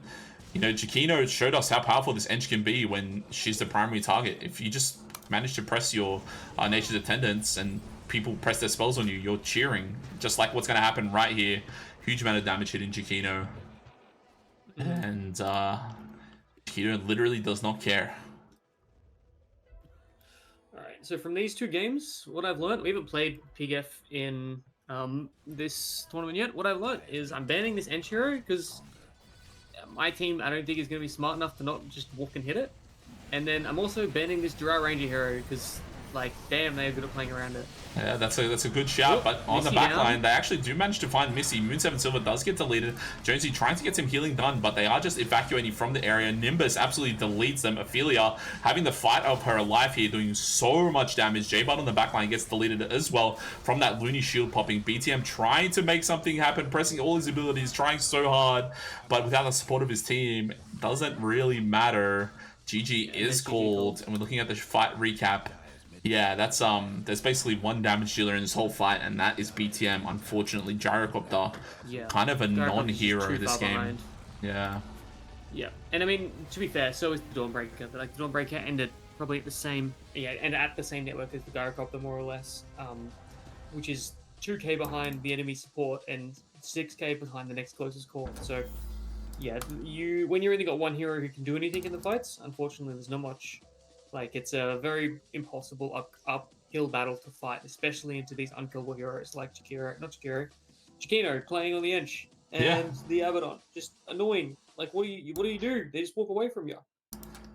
Chiquino showed us how powerful this Ench can be when she's the primary target. If you just manage to press your Nature's Attendants and people press their spells on you, you're cheering, just like what's going to happen right here. Huge amount of damage hitting Chiquino, and Chiquino literally does not care. All right, so from these two games, what I've learned, we haven't played Pigggf in this tournament yet. What I've learned is I'm banning this Ench hero because my team, I don't think, is going to be smart enough to not just walk and hit it. And then I'm also banning this Drow Ranger hero because, like, damn, they're good at playing around it. Yeah, that's a good shout, but on the back line, they actually do manage to find Missy. Moon7 Silver does get deleted. Jonesy trying to get some healing done, but they are just evacuating from the area. Nimbus absolutely deletes them. Ophelia having the fight of her life here, doing so much damage. J-Bud on the back line gets deleted as well from that Looney shield popping. BTM trying to make something happen, pressing all his abilities, trying so hard, but without the support of his team, doesn't really matter. GG is called, and we're looking at the fight recap. Yeah, that's there's basically one damage dealer in this whole fight, and that is BTM. Unfortunately, Gyrocopter, kind of a non-hero this game. Behind. Yeah. Yeah, and I mean, to be fair, so is the Dawnbreaker. But, like, the Dawnbreaker ended probably at the same network as the Gyrocopter, more or less, which is 2k behind the enemy support and 6k behind the next closest core. So, yeah, when you only got one hero who can do anything in the fights, unfortunately, there's not much. Like, it's a very impossible uphill battle to fight, especially into these unkillable heroes like Chiquino playing on the Ench and the Abaddon. Just annoying. Like, what do you do? They just walk away from you.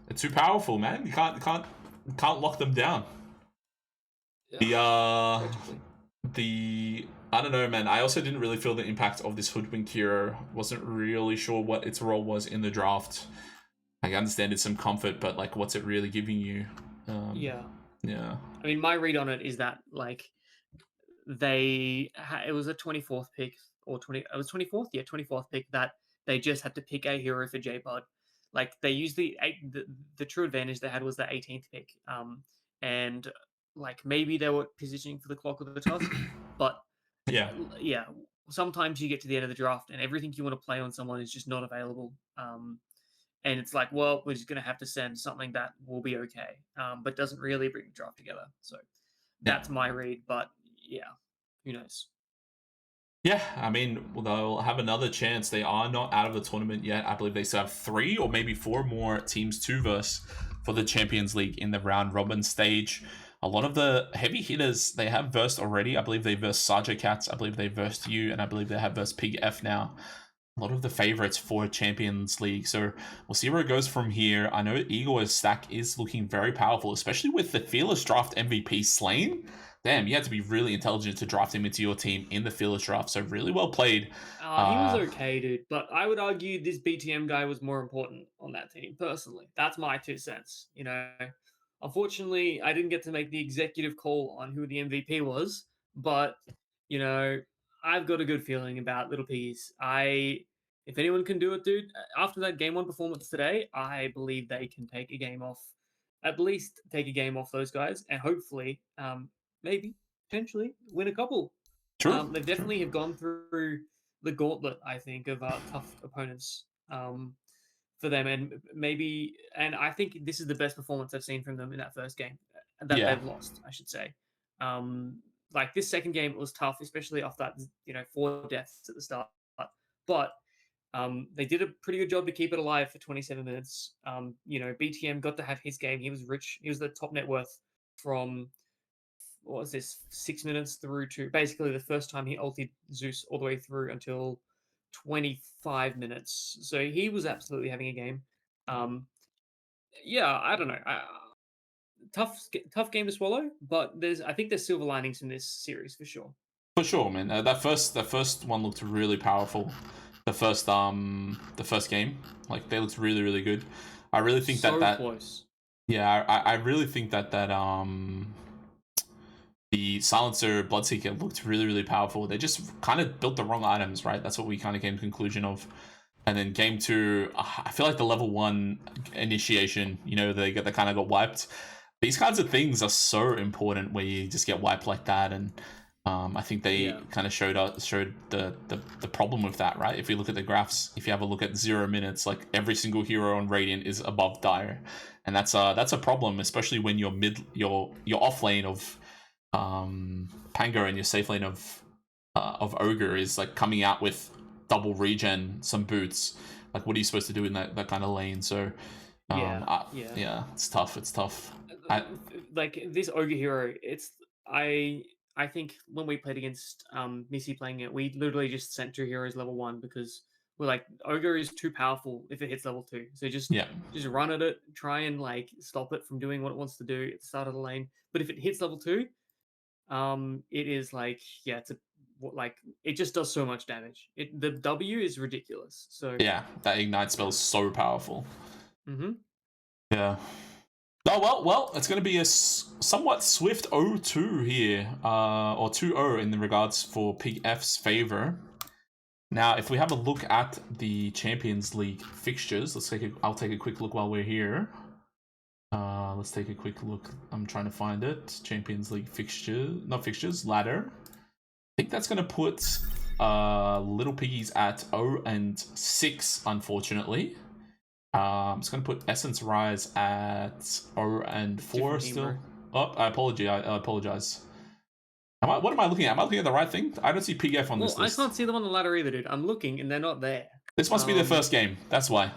They're too powerful, man. You can't lock them down. Yeah, I don't know, man. I also didn't really feel the impact of this Hoodwink hero. Wasn't really sure what its role was in the draft. I understand it's some comfort, but, like, what's it really giving you? Yeah. I mean, my read on it is that, like, it was a 24th pick, or 20. It was 24th, yeah, 24th pick, that they just had to pick a hero for J-Bud. Like, they used the true advantage they had was the 18th pick, and, like, maybe they were positioning for the clock of the toss, but yeah. Sometimes you get to the end of the draft and everything you want to play on someone is just not available. And it's like, well, we're just going to have to send something that will be okay, but doesn't really bring the draft together. So that's my read. But yeah, who knows? Yeah, I mean, they'll have another chance. They are not out of the tournament yet. I believe they still have 3 or maybe 4 more teams to verse for the Champions League in the round robin stage. A lot of the heavy hitters they have versed already. I believe they versed Saja Cats. I believe they versed you, and I believe they have versed Pigggf now. A lot of the favorites for Champions League. So we'll see where it goes from here. I know Igor's stack is looking very powerful, especially with the Fearless Draft MVP Slain. Damn, you had to be really intelligent to draft him into your team in the Fearless Draft. So really well played. He was okay, dude. But I would argue this BTM guy was more important on that team, personally. That's my 2 cents. You know, unfortunately, I didn't get to make the executive call on who the MVP was. But, you know, I've got a good feeling about Little Piggies. If anyone can do it, dude, after that Game 1 performance today, I believe they can take a game off, at least take a game off those guys, and hopefully, maybe, potentially, win a couple. True. They definitely have gone through the gauntlet, I think, of tough opponents for them, and I think this is the best performance I've seen from them in that first game that they've lost, I should say. Like this second game, it was tough, especially off that 4 deaths at the start, but they did a pretty good job to keep it alive for 27 minutes. BTM got to have his game. He was rich. He was the top net worth from, what was this, 6 minutes through to basically the first time he ulted Zeus all the way through until 25 minutes. So he was absolutely having a game. I don't know. Tough game to swallow, but I think there's silver linings in this series for sure. For sure, man. That first one looked really powerful. The first game, like they looked really, really good. I really think that close. Yeah, I really think that the Silencer Bloodseeker looked really, really powerful. They just kind of built the wrong items, right? That's what we kind of came to the conclusion of. And then game 2, I feel like the level 1 initiation, they kind of got wiped. These kinds of things are so important where you just get wiped like that, and I think they kind of showed the problem with that, right? If you look at the graphs, if you have a look at 0 minutes, like every single hero on Radiant is above Dire, and that's a problem, especially when your off lane of Pango and your safe lane of Ogre is like coming out with double regen, some boots. Like, what are you supposed to do in that kind of lane? So it's tough. Like this Ogre hero, I think when we played against Missy playing it, we literally just sent 2 heroes level 1 because we're like, Ogre is too powerful if it hits level 2. So just run at it, try and like stop it from doing what it wants to do at the start of the lane. But if it hits level 2, it is like, it just does so much damage. The W is ridiculous. So yeah, that ignite spell is so powerful. Mm-hmm. Yeah. Oh, well, it's going to be a somewhat swift 0-2 here, or 2-0 in the regards for Pigggf's favor. Now, if we have a look at the Champions League fixtures, I'll take a quick look while we're here. Let's take a quick look. I'm trying to find it. Champions League ladder. I think that's going to put Little Piggies at 0-6, unfortunately. It's going to put Essence Rise at 0-4 still. Oh, I apologize. What am I looking at? Am I looking at the right thing? I don't see Pigggf on this list. I can't see them on the ladder either, dude. I'm looking and they're not there. This must be their first game. That's why.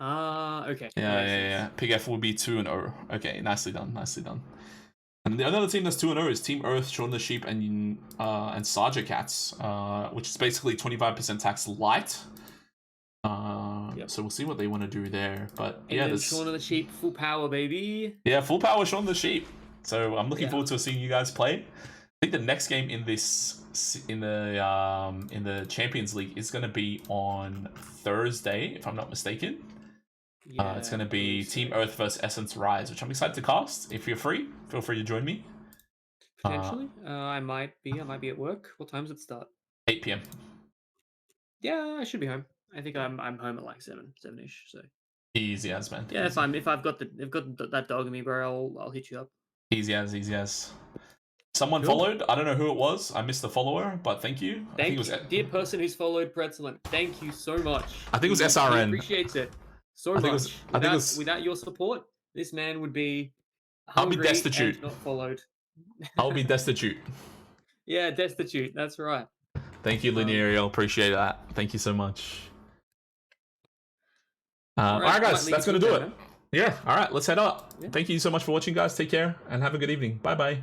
Okay. Yeah. Pigggf will be 2-0. Okay, nicely done. And the other team that's 2-0 is Team Earth, Shaun the Sheep, and Saja Cats, which is basically 25% tax light. So we'll see what they want to do there. But there's Shaun the Sheep, full power, baby. Yeah, full power Shaun the Sheep. So I'm looking forward to seeing you guys play. I think the next game in the Champions League is going to be on Thursday, if I'm not mistaken. It's going to be Team Earth versus Essence Rise, which I'm excited to cast. If you're free, feel free to join me. Potentially. I might be at work. What time does it start? 8 p.m. Yeah, I should be home. I think I'm home at like 7-ish. So easy as, man. Yeah, if I've got that dog in me, bro, I'll hit you up. Easy as. Someone followed. I don't know who it was. I missed the follower, but thank you. Dear person who's followed Pretzelin, thank you so much. I think it was SRN. He appreciates it so much. Without your support, this man would be hungry. I'll be destitute. And not followed. I'll be destitute. Yeah, destitute. That's right. Thank you, Linearial. Appreciate that. Thank you so much. All right, guys, that's going to do it. Yeah, all right, let's head up. Yeah. Thank you so much for watching, guys. Take care and have a good evening. Bye-bye.